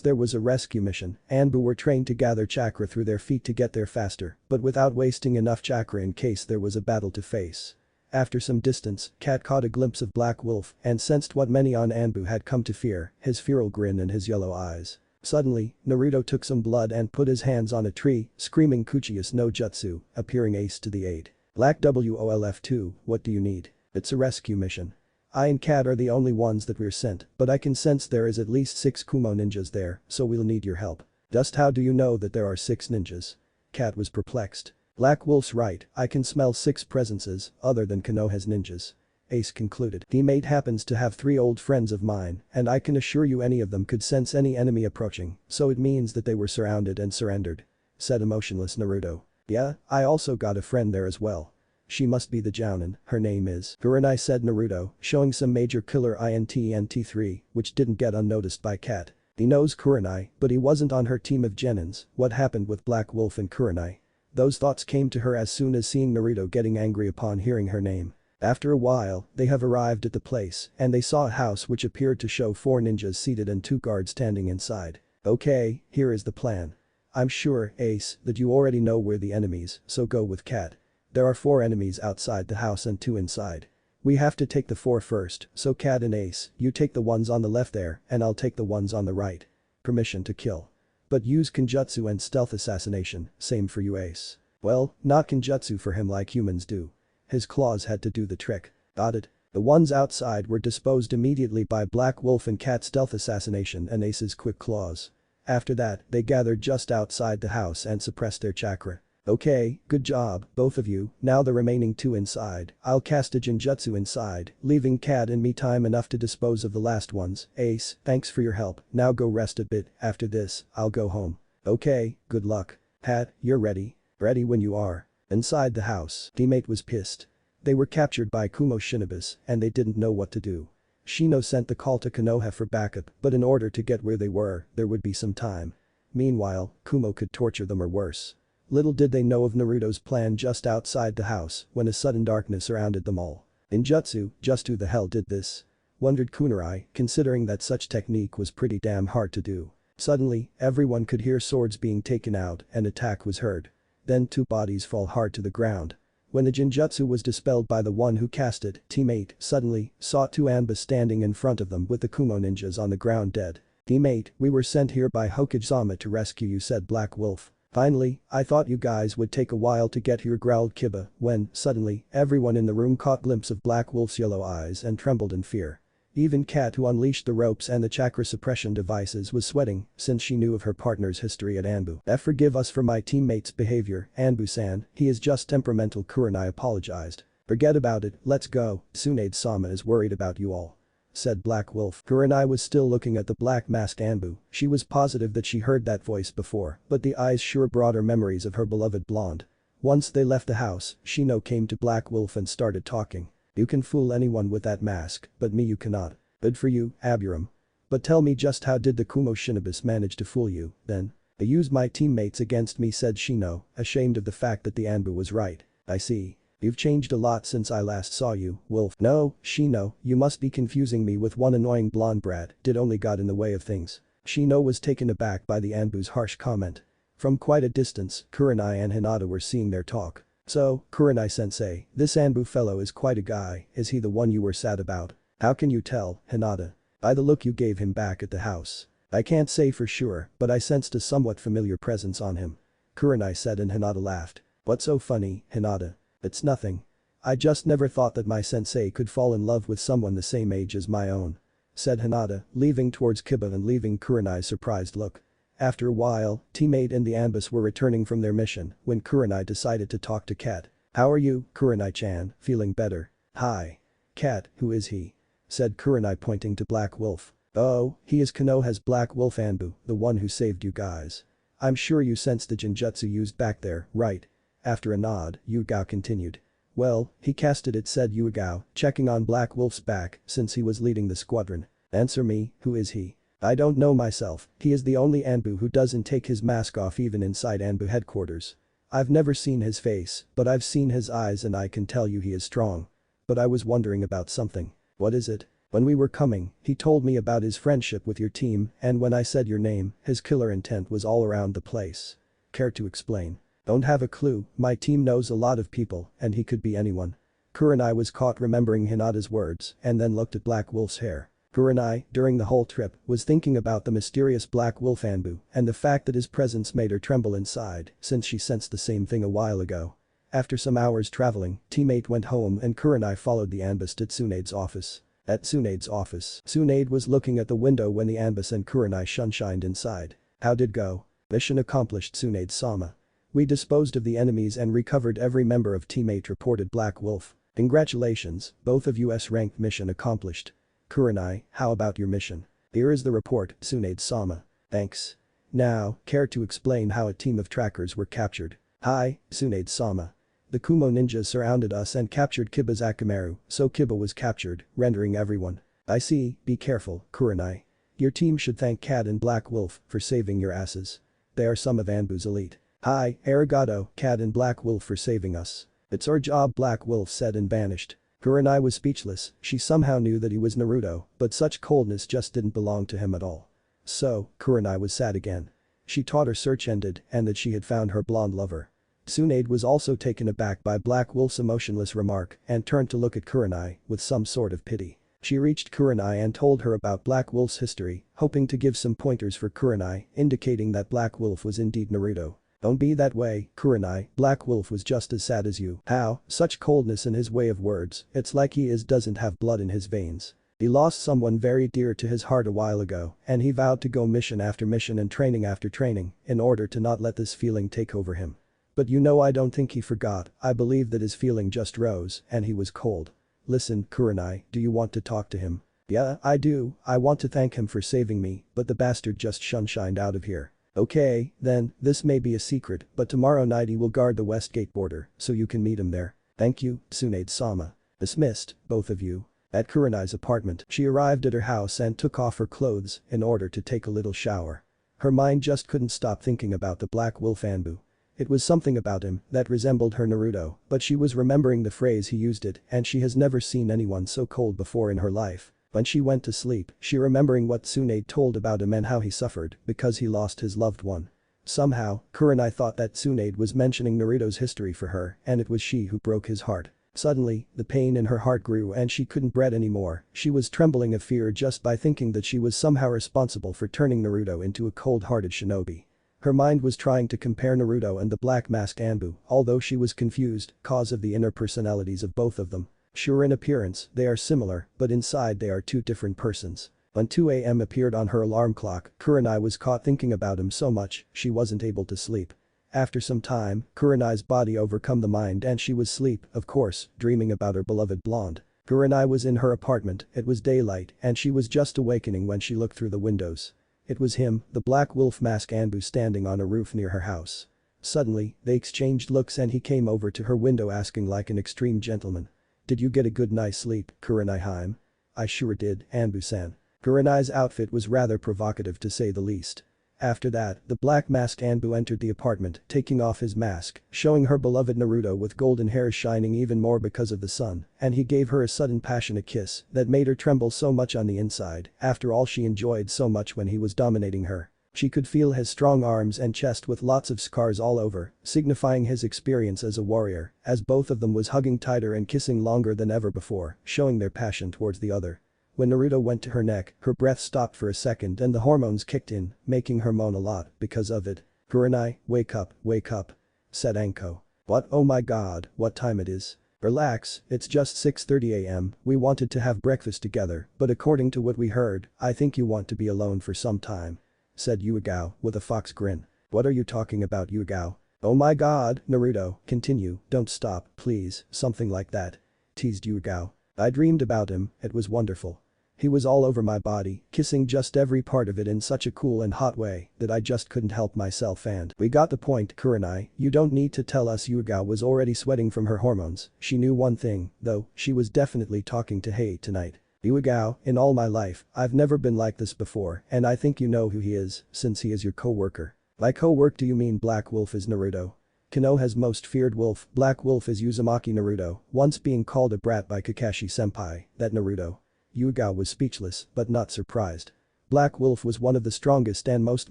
there was a rescue mission, Anbu were trained to gather chakra through their feet to get there faster, but without wasting enough chakra in case there was a battle to face. After some distance, Cat caught a glimpse of Black Wolf and sensed what many on Anbu had come to fear, his feral grin and his yellow eyes. Suddenly, Naruto took some blood and put his hands on a tree, screaming Kuchius no Jutsu, appearing Ace to the aid. Black WOLF2, what do you need? It's a rescue mission. I and Cat are the only ones that we're sent, but I can sense there is at least 6 Kumo ninjas there, so we'll need your help. Just how do you know that there are 6 ninjas? Cat was perplexed. Black Wolf's right, I can smell 6 presences, other than Konoha's ninjas. Ace concluded. Teammate happens to have 3 old friends of mine, and I can assure you any of them could sense any enemy approaching, so it means that they were surrounded and surrendered. Said emotionless Naruto. Yeah, I also got a friend there as well. She must be the Jounin, her name is Kurenai, said Naruto, showing some major killer INT-3, which didn't get unnoticed by Cat. He knows Kurenai, but he wasn't on her team of genins. What happened with Black Wolf and Kurenai? Those thoughts came to her as soon as seeing Naruto getting angry upon hearing her name. After a while, they have arrived at the place, and they saw a house which appeared to show 4 ninjas seated and 2 guards standing inside. Okay, here is the plan. I'm sure, Ace, that you already know we're the enemies, so go with Cat. There are 4 enemies outside the house and 2 inside. We have to take the 4 first, so Cat and Ace, you take the ones on the left there, and I'll take the ones on the right. Permission to kill. But use Kenjutsu and stealth assassination, same for you Ace. Well, not Kenjutsu for him like humans do. His claws had to do the trick. Got it. The ones outside were disposed immediately by Black Wolf and Cat's stealth assassination and Ace's quick claws. After that, they gathered just outside the house and suppressed their chakra. Okay, good job, both of you, now the remaining 2 inside, I'll cast a Genjutsu inside, leaving Cat and me time enough to dispose of the last ones. Ace, thanks for your help, now go rest a bit, after this, I'll go home. Okay, good luck. Pat, you're ready. Ready when you are. Inside the house, teammate was pissed. They were captured by Kumo shinobis, and they didn't know what to do. Shino sent the call to Konoha for backup, but in order to get where they were, there would be some time. Meanwhile, Kumo could torture them or worse. Little did they know of Naruto's plan just outside the house when a sudden darkness surrounded them all. Ninjutsu, just who the hell did this? Wondered Kurenai, considering that such technique was pretty damn hard to do. Suddenly, everyone could hear swords being taken out and attack was heard. Then 2 bodies fall hard to the ground. When the Genjutsu was dispelled by the one who cast it, teammate suddenly saw 2 Anbus standing in front of them with the Kumo ninjas on the ground dead. Teammate, we were sent here by Hokage-sama to rescue you, said Black Wolf. Finally, I thought you guys would take a while to get here, growled Kiba, when, suddenly, everyone in the room caught glimpse of Black Wolf's yellow eyes and trembled in fear. Even Cat, who unleashed the ropes and the chakra suppression devices, was sweating since she knew of her partner's history at Anbu. Forgive us for my teammate's behavior, Anbu-san, he is just temperamental, Kurenai apologized. Forget about it, let's go, Tsunade-sama is worried about you all. Said Black Wolf. Kurenai was still looking at the black-masked Anbu. She was positive that she heard that voice before, but the eyes sure brought her memories of her beloved blonde. Once they left the house, Shino came to Black Wolf and started talking. You can fool anyone with that mask, but me you cannot. Good for you, Aburam. But tell me, just how did the Kumo shinobis manage to fool you, then? They used my teammates against me, said Shino, ashamed of the fact that the Anbu was right. I see. You've changed a lot since I last saw you, Wolf. No, Shino, you must be confusing me with one annoying blonde brat, did only got in the way of things. Shino was taken aback by the Anbu's harsh comment. From quite a distance, Kurenai and Hinata were seeing their talk. So, Kurenai-sensei, this Anbu fellow is quite a guy, is he the one you were sad about? How can you tell, Hinata? By the look you gave him back at the house. I can't say for sure, but I sensed a somewhat familiar presence on him. Kurenai said, and Hinata laughed. What's so funny, Hinata? It's nothing. I just never thought that my sensei could fall in love with someone the same age as my own. said Hinata, leaving towards Kiba and leaving Kurenai's surprised look. After a while, teammate and the Anbus were returning from their mission when Kurenai decided to talk to Kat. "How are you, Kurenai-chan, feeling better?" "Hi. Kat, who is he?" said Kurenai pointing to Black Wolf. "Oh, he is Konoha's Black Wolf Anbu, the one who saved you guys. I'm sure you sensed the genjutsu used back there, right?" After a nod, Yugao continued. "Well, he casted it," said Yugao, checking on Black Wolf's back since he was leading the squadron. "Answer me, who is he?" "I don't know myself, he is the only Anbu who doesn't take his mask off even inside Anbu headquarters. I've never seen his face, but I've seen his eyes and I can tell you he is strong. But I was wondering about something." "What is it?" "When we were coming, he told me about his friendship with your team and when I said your name, his killer intent was all around the place." "Care to explain?" "Don't have a clue, my team knows a lot of people and he could be anyone." Kurenai was caught remembering Hinata's words and then looked at Black Wolf's hair. Kurenai, during the whole trip, was thinking about the mysterious Black Wolf Anbu and the fact that his presence made her tremble inside since she sensed the same thing a while ago. After some hours traveling, teammate went home and Kurenai followed the Anbus to Tsunade's office. At Tsunade's office, Tsunade was looking at the window when the Anbus and Kurenai shunshined inside. "How did go?" "Mission accomplished, Tsunade-sama. We disposed of the enemies and recovered every member of teammate," reported Black Wolf. "Congratulations, both of US-ranked mission accomplished." "Kurenai, how about your mission?" "Here is the report, Tsunade-sama." "Thanks. Now, care to explain how a team of trackers were captured?" "Hi, Tsunade-sama. The Kumo ninjas surrounded us and captured Kiba's Akamaru, so Kiba was captured, rendering everyone." "I see, be careful, Kurenai. Your team should thank Kat and Black Wolf for saving your asses. They are some of Anbu's elite." "Hi, arigato, Kat and Black Wolf for saving us. It's our job," Black Wolf said and vanished. Kurenai was speechless, she somehow knew that he was Naruto, but such coldness just didn't belong to him at all. So, Kurenai was sad again. She thought her search ended and that she had found her blonde lover. Tsunade was also taken aback by Black Wolf's emotionless remark and turned to look at Kurenai with some sort of pity. She reached Kurenai and told her about Black Wolf's history, hoping to give some pointers for Kurenai, indicating that Black Wolf was indeed Naruto. "Don't be that way, Kurenai, Black Wolf was just as sad as you." "How?" Such coldness in his way of words, it's like he doesn't have blood in his veins. "He lost someone very dear to his heart a while ago and he vowed to go mission after mission and training after training in order to not let this feeling take over him. But you know I don't think he forgot, I believe that his feeling just rose and he was cold." "Listen, Kurenai, do you want to talk to him?" "Yeah, I do, I want to thank him for saving me, but the bastard just shunshined out of here." "Okay, then, this may be a secret, but tomorrow night he will guard the West Gate border, so you can meet him there." "Thank you, Tsunade-sama." Dismissed, both of you. At Kurenai's apartment, she arrived at her house and took off her clothes in order to take a little shower. Her mind just couldn't stop thinking about the Black Wolf Anbu. It was something about him that resembled her Naruto, but she was remembering the phrase he used it and she has never seen anyone so cold before in her life. When she went to sleep, she remembering what Tsunade told about him and how he suffered because he lost his loved one. Somehow, Kurenai thought that Tsunade was mentioning Naruto's history for her and it was she who broke his heart. Suddenly, the pain in her heart grew and she couldn't breathe anymore, she was trembling of fear just by thinking that she was somehow responsible for turning Naruto into a cold-hearted shinobi. Her mind was trying to compare Naruto and the Black Masked Anbu, although she was confused cause of the inner personalities of both of them. Sure, in appearance, they are similar, but inside they are two different persons. When 2 a.m. appeared on her alarm clock, Kurenai was caught thinking about him so much, she wasn't able to sleep. After some time, Kurenai's body overcome the mind and she was asleep, of course, dreaming about her beloved blonde. Kurenai was in her apartment, it was daylight and she was just awakening when she looked through the windows. It was him, the Black Wolf Mask Anbu standing on a roof near her house. Suddenly, they exchanged looks and he came over to her window asking like an extreme gentleman. "Did you get a good night's sleep, Kurenai-hime?" "I sure did, Anbu-san." Kurenai's outfit was rather provocative to say the least. After that, the Black Masked Anbu entered the apartment, taking off his mask, showing her beloved Naruto with golden hair shining even more because of the sun, and he gave her a sudden passionate kiss that made her tremble so much on the inside, after all she enjoyed so much when he was dominating her. She could feel his strong arms and chest with lots of scars all over, signifying his experience as a warrior, as both of them was hugging tighter and kissing longer than ever before, showing their passion towards the other. When Naruto went to her neck, her breath stopped for a second and the hormones kicked in, making her moan a lot because of it. "Kurenai, wake up, said Anko. "What, oh my god, what time it is?" Relax, it's just 6:30 a.m, we wanted to have breakfast together, but according to what we heard, I think you want to be alone for some time. Said Yuigao with a fox grin. What are you talking about, Yuigao? Oh my god, Naruto, continue, don't stop, please, something like that. Teased Yuigao. I dreamed about him, it was wonderful. He was all over my body, kissing just every part of it in such a cool and hot way that I just couldn't help myself and we got the point, kurenai, you don't need to tell us. Yuigao was already sweating from her hormones, she knew one thing, though, she was definitely talking to Hei tonight. Yuigao, in all my life, I've never been like this before and I think you know who he is, since he is your co-worker. By co-work do you mean Black Wolf is Naruto? Konoha's most feared wolf, Black Wolf is Uzumaki Naruto, once being called a brat by Kakashi-senpai, that Naruto. Yuigao was speechless, but not surprised. Black Wolf was one of the strongest and most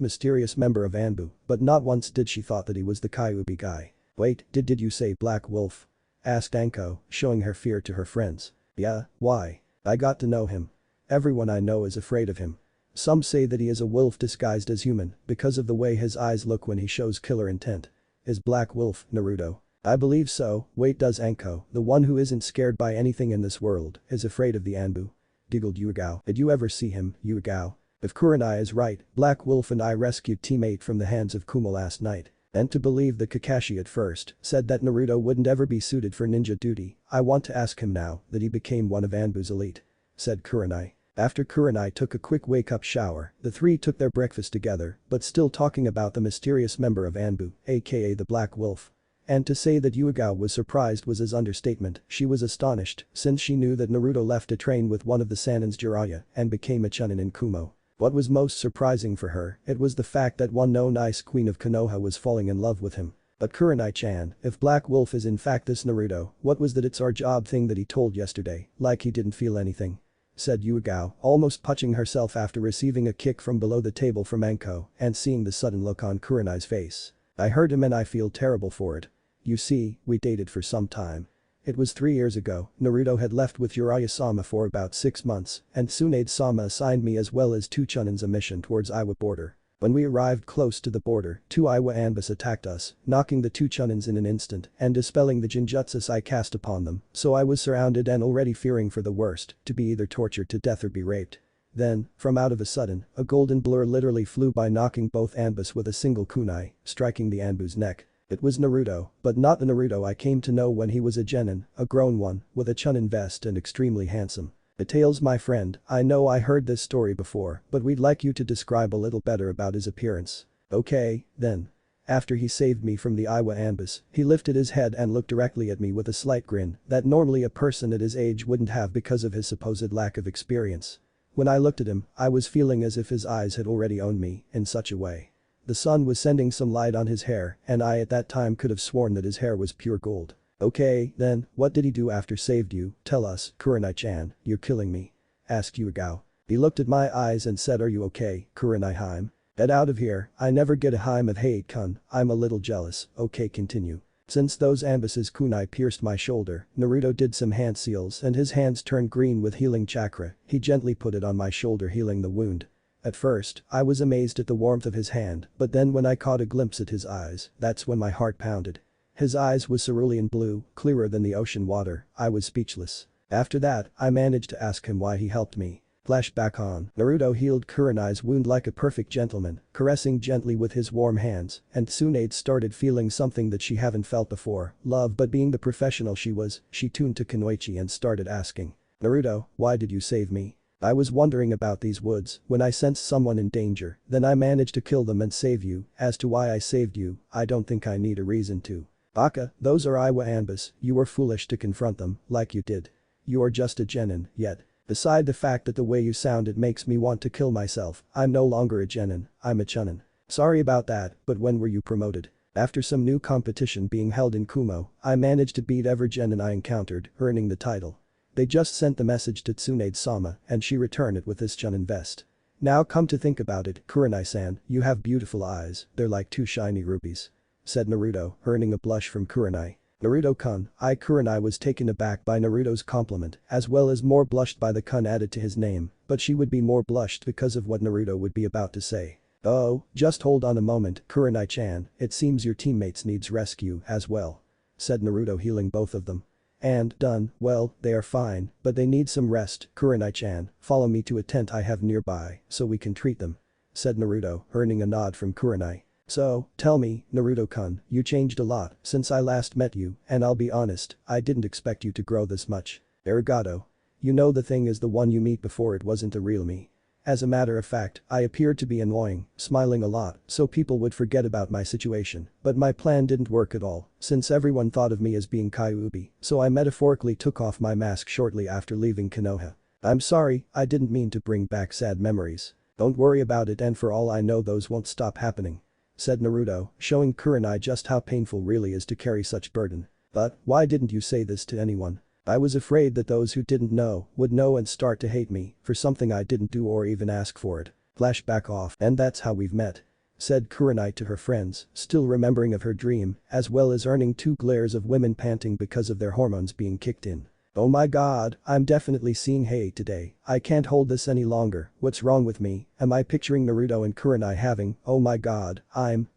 mysterious member of Anbu, but not once did she thought that he was the Kyuubi guy. Wait, did you say Black Wolf? Asked Anko, showing her fear to her friends. Yeah, why? I got to know him. Everyone I know is afraid of him. Some say that he is a wolf disguised as human because of the way his eyes look when he shows killer intent. Is Black Wolf Naruto? I believe so. Wait, does Anko, the one who isn't scared by anything in this world, is afraid of the Anbu? Giggled Yuigao. Did you ever see him, Yuigao? If Kurenai is right, Black Wolf and I rescued teammate from the hands of Kuma last night. And to believe that Kakashi at first said that Naruto wouldn't ever be suited for ninja duty, I want to ask him now that he became one of Anbu's elite. Said Kurenai. After Kurenai took a quick wake-up shower, the three took their breakfast together, but still talking about the mysterious member of Anbu, aka the Black Wolf. And to say that Yuigao was surprised was his understatement, she was astonished since she knew that Naruto left to train with one of the Sanin's Jiraiya and became a Chunin in Kumo. What was most surprising for her, it was the fact that one known ice queen of Konoha was falling in love with him. But Kurenai-chan, if Black Wolf is in fact this Naruto, what was that it's our job thing that he told yesterday, like he didn't feel anything? Said Yuigao, almost punching herself after receiving a kick from below the table from Anko and seeing the sudden look on Kurenai's face. I heard him and I feel terrible for it. You see, we dated for some time. It was 3 years ago, Naruto had left with Jiraiya-sama for about 6 months, and Tsunade-sama assigned me as well as 2 Chunins a mission towards Iwa border. When we arrived close to the border, 2 Iwa Anbus attacked us, knocking the 2 Chunins in an instant and dispelling the Jinjutsus I cast upon them, so I was surrounded and already fearing for the worst, to be either tortured to death or be raped. Then, from out of a sudden, a golden blur literally flew by knocking both Anbus with a single kunai, striking the Anbu's neck. It was Naruto, but not the Naruto I came to know when he was a genin, a grown one, with a Chunin vest and extremely handsome. Tails, my friend, I know I heard this story before, but we'd like you to describe a little better about his appearance. Okay, then. After he saved me from the Iwa Anbus, he lifted his head and looked directly at me with a slight grin that normally a person at his age wouldn't have because of his supposed lack of experience. When I looked at him, I was feeling as if his eyes had already owned me in such a way. The sun was sending some light on his hair and I at that time could have sworn that his hair was pure gold. Okay, then, what did he do after saved you? Tell us, Kurenai-chan, you're killing me. Asked Yuigao. He looked at my eyes and said, are you okay, Kurenai-hime? Get out of here, I never get a hime of hate-kun, I'm a little jealous, okay continue. Since those Anbus's kunai pierced my shoulder, Naruto did some hand seals and his hands turned green with healing chakra, he gently put it on my shoulder healing the wound. At first, I was amazed at the warmth of his hand, but then when I caught a glimpse at his eyes, that's when my heart pounded. His eyes was cerulean blue, clearer than the ocean water, I was speechless. After that, I managed to ask him why he helped me. Flashback on. Naruto healed Kurenai's wound like a perfect gentleman, caressing gently with his warm hands, and Tsunade started feeling something that she haven't felt before, love, but being the professional she was, she tuned to Kunoichi and started asking. Naruto, why did you save me? I was wondering about these woods when I sensed someone in danger, then I managed to kill them and save you. As to why I saved you, I don't think I need a reason to. Baka, those are Iwa Anbus, you were foolish to confront them, like you did. You are just a genin, yet. Beside the fact that the way you sounded makes me want to kill myself, I'm no longer a genin, I'm a chunin. Sorry about that, but when were you promoted? After some new competition being held in Kumo, I managed to beat every genin I encountered, earning the title. They just sent the message to Tsunade-sama and she returned it with this chunin vest. Now come to think about it, Kurenai-san, you have beautiful eyes, they're like 2 shiny rubies. Said Naruto, earning a blush from Kurenai. Naruto-kun, Kurenai was taken aback by Naruto's compliment as well as more blushed by the kun added to his name, but she would be more blushed because of what Naruto would be about to say. Oh, just hold on a moment, Kurenai-chan, it seems your teammates needs rescue as well. Said Naruto healing both of them. And done, well, they are fine, but they need some rest, Kurenai-chan, follow me to a tent I have nearby, so we can treat them. Said Naruto, earning a nod from Kurenai. So, tell me, Naruto-kun, you changed a lot since I last met you, and I'll be honest, I didn't expect you to grow this much. Arigato. You know the thing is the one you meet before it wasn't the real me. As a matter of fact, I appeared to be annoying, smiling a lot, so people would forget about my situation, but my plan didn't work at all, since everyone thought of me as being Kyuubi, so I metaphorically took off my mask shortly after leaving Konoha. I'm sorry, I didn't mean to bring back sad memories. Don't worry about it, and for all I know those won't stop happening. Said Naruto, showing Kurenai just how painful really is to carry such burden. But, why didn't you say this to anyone? I was afraid that those who didn't know would know and start to hate me for something I didn't do or even ask for it. Flashback off, and that's how we've met. Said Kurenai to her friends, still remembering of her dream, as well as earning 2 glares of women panting because of their hormones being kicked in. Oh my god, I'm definitely seeing hate today, I can't hold this any longer, what's wrong with me, am I picturing Naruto and Kurenai having, oh my god,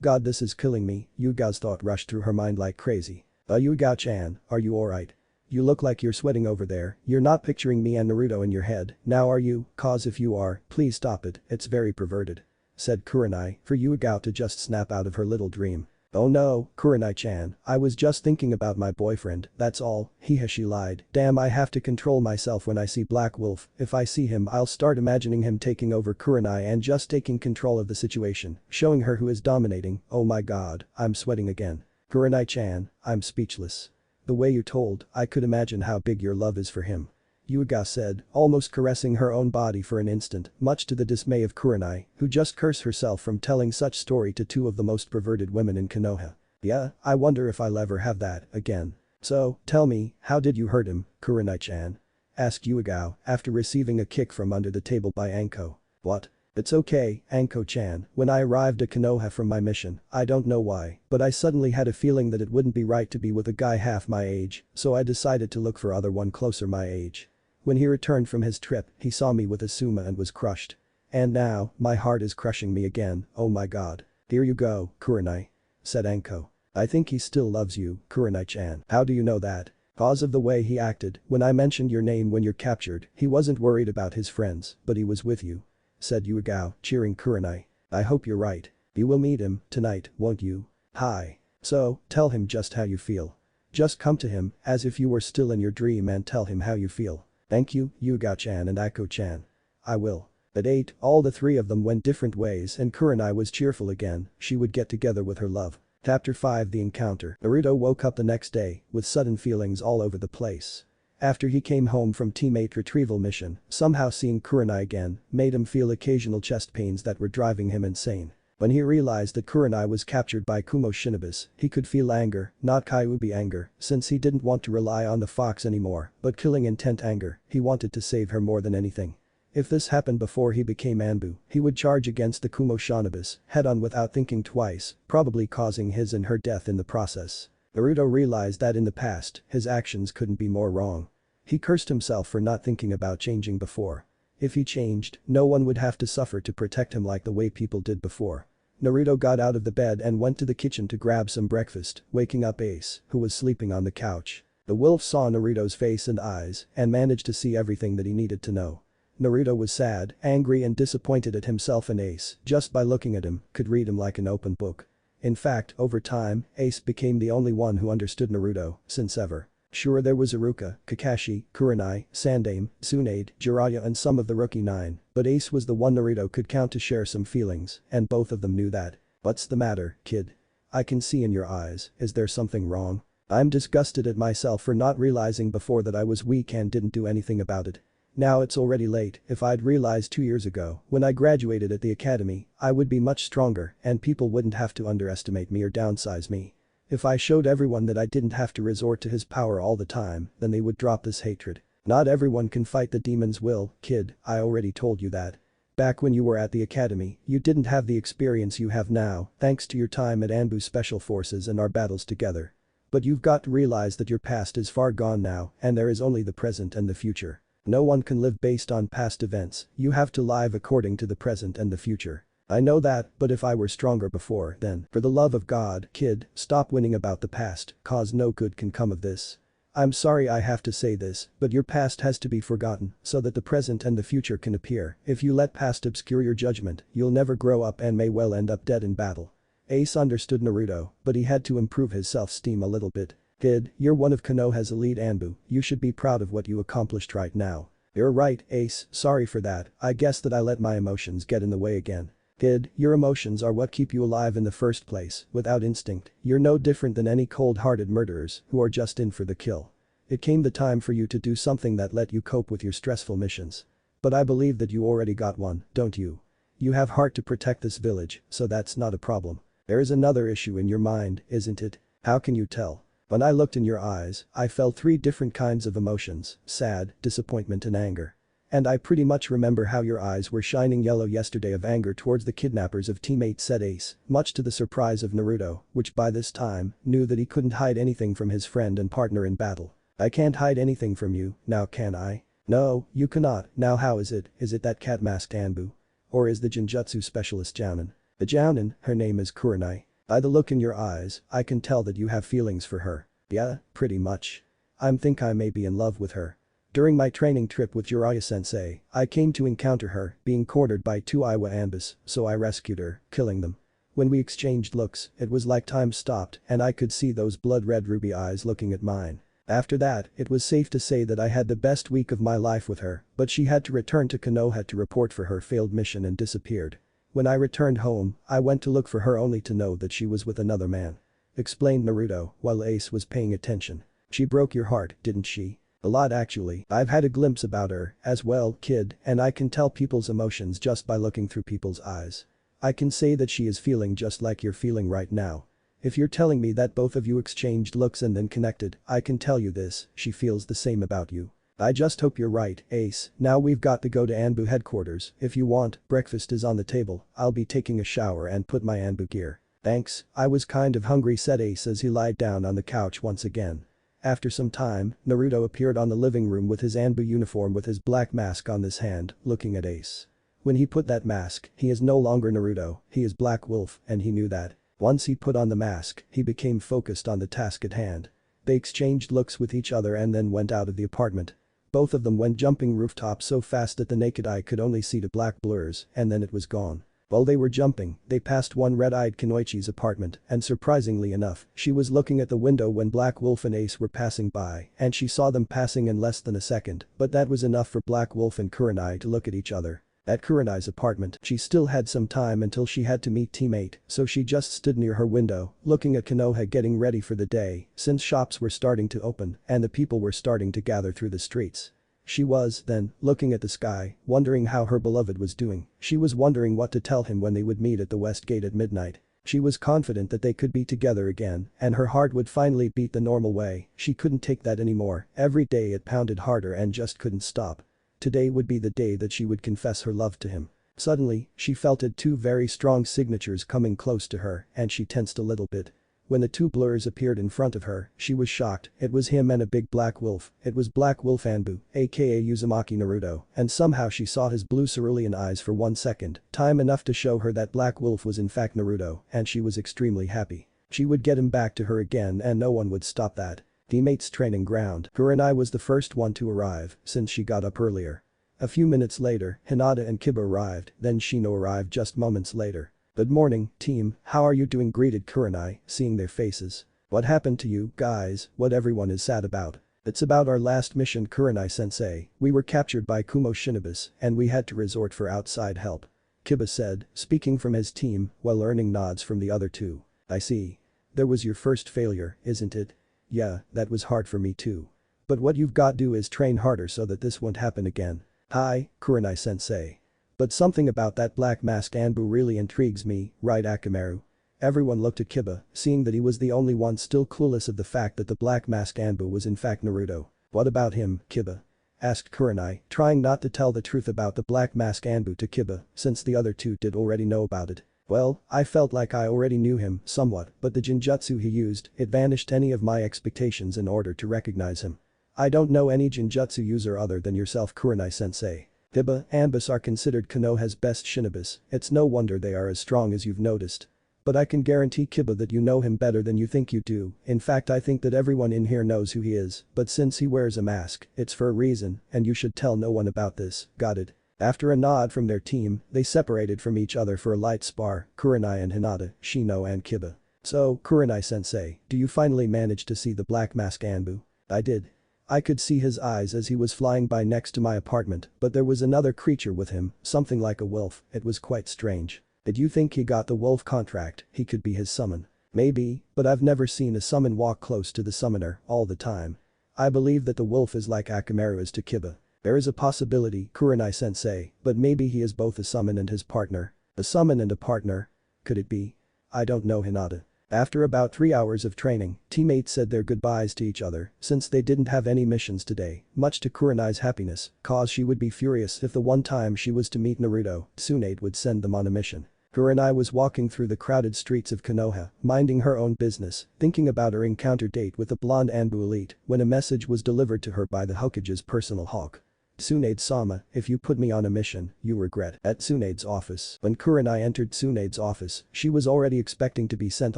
god this is killing me, Yugao's thought rushed through her mind like crazy. Yugao-chan, are you alright? You look like you're sweating over there, you're not picturing me and Naruto in your head, now are you, cause if you are, please stop it, it's very perverted. Said Kurenai, for Yugao to just snap out of her little dream. Oh no, Kurenai-chan, I was just thinking about my boyfriend, that's all, she lied, damn I have to control myself when I see Black Wolf, if I see him I'll start imagining him taking over Kurenai and just taking control of the situation, showing her who is dominating, oh my god, I'm sweating again. Kurenai-chan, I'm speechless. The way you told, I could imagine how big your love is for him. Yuga said, almost caressing her own body for an instant, much to the dismay of Kurenai, who just cursed herself from telling such story to 2 of the most perverted women in Konoha. Yeah, I wonder if I'll ever have that again. So, tell me, how did you hurt him, Kurenai-chan? Asked Yuga after receiving a kick from under the table by Anko. What? It's okay, Anko-chan, when I arrived at Konoha from my mission, I don't know why, but I suddenly had a feeling that it wouldn't be right to be with a guy half my age, so I decided to look for other one closer my age. When he returned from his trip, he saw me with Asuma and was crushed. And now, my heart is crushing me again, oh my god. Here you go, Kurenai. Said Anko. I think he still loves you, Kurenai-chan. How do you know that? Cause of the way he acted, when I mentioned your name when you're captured, he wasn't worried about his friends, but he was with you. Said Yugao, cheering Kurenai. I hope you're right. You will meet him tonight, won't you? Hi. So, tell him just how you feel. Just come to him, as if you were still in your dream and tell him how you feel. Thank you, Yugao-chan and Ako-chan. I will. At 8, all the 3 of them went different ways and Kurenai was cheerful again, she would get together with her love. Chapter 5 The Encounter. Naruto woke up the next day, with sudden feelings all over the place. After he came home from teammate retrieval mission, somehow seeing Kurenai again made him feel occasional chest pains that were driving him insane. When he realized that Kurenai was captured by Kumo Shinobis, he could feel anger, not Kyuubi anger, since he didn't want to rely on the fox anymore, but killing intent anger, he wanted to save her more than anything. If this happened before he became Anbu, he would charge against the Kumo Shinobis head-on without thinking twice, probably causing his and her death in the process. Naruto realized that in the past, his actions couldn't be more wrong. He cursed himself for not thinking about changing before. If he changed, no one would have to suffer to protect him like the way people did before. Naruto got out of the bed and went to the kitchen to grab some breakfast, waking up Ace, who was sleeping on the couch. The wolf saw Naruto's face and eyes and managed to see everything that he needed to know. Naruto was sad, angry and disappointed at himself, and Ace, just by looking at him, could read him like an open book. In fact, over time, Ace became the only one who understood Naruto, since ever. Sure, there was Iruka, Kakashi, Kurenai, Sandaime, Tsunade, Jiraiya and some of the Rookie 9, but Ace was the one Naruto could count to share some feelings, and both of them knew that. What's the matter, kid? I can see in your eyes, is there something wrong? I'm disgusted at myself for not realizing before that I was weak and didn't do anything about it. Now it's already late. If I'd realized 2 years ago, when I graduated at the academy, I would be much stronger and people wouldn't have to underestimate me or downsize me. If I showed everyone that I didn't have to resort to his power all the time, then they would drop this hatred. Not everyone can fight the demon's will, kid, I already told you that. Back when you were at the academy, you didn't have the experience you have now, thanks to your time at Anbu Special Forces and our battles together. But you've got to realize that your past is far gone now, and there is only the present and the future. No one can live based on past events, you have to live according to the present and the future. I know that, but if I were stronger before, then, for the love of God, kid, stop whining about the past, cause no good can come of this. I'm sorry I have to say this, but your past has to be forgotten so that the present and the future can appear. If you let past obscure your judgment, you'll never grow up and may well end up dead in battle. Ace understood Naruto, but he had to improve his self-esteem a little bit. Kid, you're one of Konoha's elite Anbu, you should be proud of what you accomplished right now. You're right, Ace, sorry for that, I guess that I let my emotions get in the way again. Kid, your emotions are what keep you alive in the first place, without instinct, you're no different than any cold-hearted murderers who are just in for the kill. It came the time for you to do something that let you cope with your stressful missions. But I believe that you already got one, don't you? You have heart to protect this village, so that's not a problem. There is another issue in your mind, isn't it? How can you tell? When I looked in your eyes, I felt 3 different kinds of emotions, sad, disappointment and anger. And I pretty much remember how your eyes were shining yellow yesterday of anger towards the kidnappers of teammate said Ace, much to the surprise of Naruto, which by this time, knew that he couldn't hide anything from his friend and partner in battle. I can't hide anything from you, now can I? No, you cannot, now how is it that cat-masked Anbu? Or is the Genjutsu specialist Jounin? The Jounin, her name is Kurenai. By the look in your eyes, I can tell that you have feelings for her. Yeah, pretty much. I think I may be in love with her. During my training trip with Jiraiya-sensei, I came to encounter her, being cornered by 2 Iwa Anbus, so I rescued her, killing them. When we exchanged looks, it was like time stopped and I could see those blood-red ruby eyes looking at mine. After that, it was safe to say that I had the best week of my life with her, but she had to return to Konoha to report for her failed mission and disappeared. When I returned home, I went to look for her only to know that she was with another man. Explained Naruto, while Ace was paying attention. She broke your heart, didn't she? A lot actually, I've had a glimpse about her, as well, kid, and I can tell people's emotions just by looking through people's eyes. I can say that she is feeling just like you're feeling right now. If you're telling me that both of you exchanged looks and then connected, I can tell you this, she feels the same about you. I just hope you're right, Ace, now we've got to go to Anbu headquarters, if you want, breakfast is on the table, I'll be taking a shower and put my Anbu gear. Thanks, I was kind of hungry said Ace as he lied down on the couch once again. After some time, Naruto appeared on the living room with his Anbu uniform with his black mask on his hand, looking at Ace. When he put that mask, he is no longer Naruto, he is Black Wolf, and he knew that. Once he put on the mask, he became focused on the task at hand. They exchanged looks with each other and then went out of the apartment. Both of them went jumping rooftops so fast that the naked eye could only see the black blurs, and then it was gone. While they were jumping, they passed one red-eyed Kunoichi's apartment, and surprisingly enough, she was looking at the window when Black Wolf and Ace were passing by, and she saw them passing in less than a second, but that was enough for Black Wolf and Kurenai to look at each other. At Kurenai's apartment, she still had some time until she had to meet teammate, so she just stood near her window, looking at Konoha getting ready for the day, since shops were starting to open and the people were starting to gather through the streets. She was, then, looking at the sky, wondering how her beloved was doing. She was wondering what to tell him when they would meet at the West Gate at midnight. She was confident that they could be together again, and her heart would finally beat the normal way. She couldn't take that anymore, every day it pounded harder and just couldn't stop. Today would be the day that she would confess her love to him. Suddenly, she felt 2 very strong signatures coming close to her, and she tensed a little bit. When the 2 blurs appeared in front of her, she was shocked, it was him and a big black wolf, it was Black Wolf Anbu, aka Uzumaki Naruto, and somehow she saw his blue cerulean eyes for 1 second, time enough to show her that Black Wolf was in fact Naruto, and she was extremely happy. She would get him back to her again and no one would stop that. Teammates training ground, Kurenai was the first one to arrive, since she got up earlier. A few minutes later, Hinata and Kiba arrived, then Shino arrived just moments later. Good morning, team, how are you doing greeted Kurenai, seeing their faces. What happened to you, guys, what everyone is sad about. It's about our last mission Kurenai-sensei, we were captured by Kumo Shinobis and we had to resort for outside help. Kiba said, speaking from his team, while earning nods from the other 2. I see. There was your first failure, isn't it? Yeah, that was hard for me too. But what you've got to do is train harder so that this won't happen again. Hi, Kurenai-sensei. But something about that black masked Anbu really intrigues me, right Akamaru? Everyone looked at Kiba, seeing that he was the only one still clueless of the fact that the black masked Anbu was in fact Naruto. What about him, Kiba? Asked Kurenai, trying not to tell the truth about the black masked Anbu to Kiba, since the other 2 did already know about it. Well, I felt like I already knew him, somewhat, but the Genjutsu he used, it vanished any of my expectations in order to recognize him. I don't know any Genjutsu user other than yourself Kurenai-sensei. Kiba, Anbus are considered Konoha's best shinobis, it's no wonder they are as strong as you've noticed. But I can guarantee Kiba that you know him better than you think you do. In fact, I think that everyone in here knows who he is, but since he wears a mask, it's for a reason, and you should tell no one about this, got it?" After a nod from their team, they separated from each other for a light spar, Kurenai and Hinata, Shino and Kiba. "So, Kurenai-sensei, do you finally manage to see the black mask Anbu?" "I did. I could see his eyes as he was flying by next to my apartment, but there was another creature with him, something like a wolf. It was quite strange." "Did you think he got the wolf contract? He could be his summon." "Maybe, but I've never seen a summon walk close to the summoner all the time. I believe that the wolf is like Akamaru is to Kiba." "There is a possibility, Kurenai-sensei, but maybe he is both a summon and his partner." "A summon and a partner? Could it be?" "I don't know, Hinata." After about 3 hours of training, teammates said their goodbyes to each other since they didn't have any missions today, much to Kurenai's happiness, cause she would be furious if the one time she was to meet Naruto, Tsunade would send them on a mission. Kurenai was walking through the crowded streets of Konoha, minding her own business, thinking about her encounter date with the blonde Anbu elite, when a message was delivered to her by the Hokage's personal hawk. "Tsunade-sama, if you put me on a mission, you regret." At Tsunade's office. When Kurenai entered Tsunade's office, she was already expecting to be sent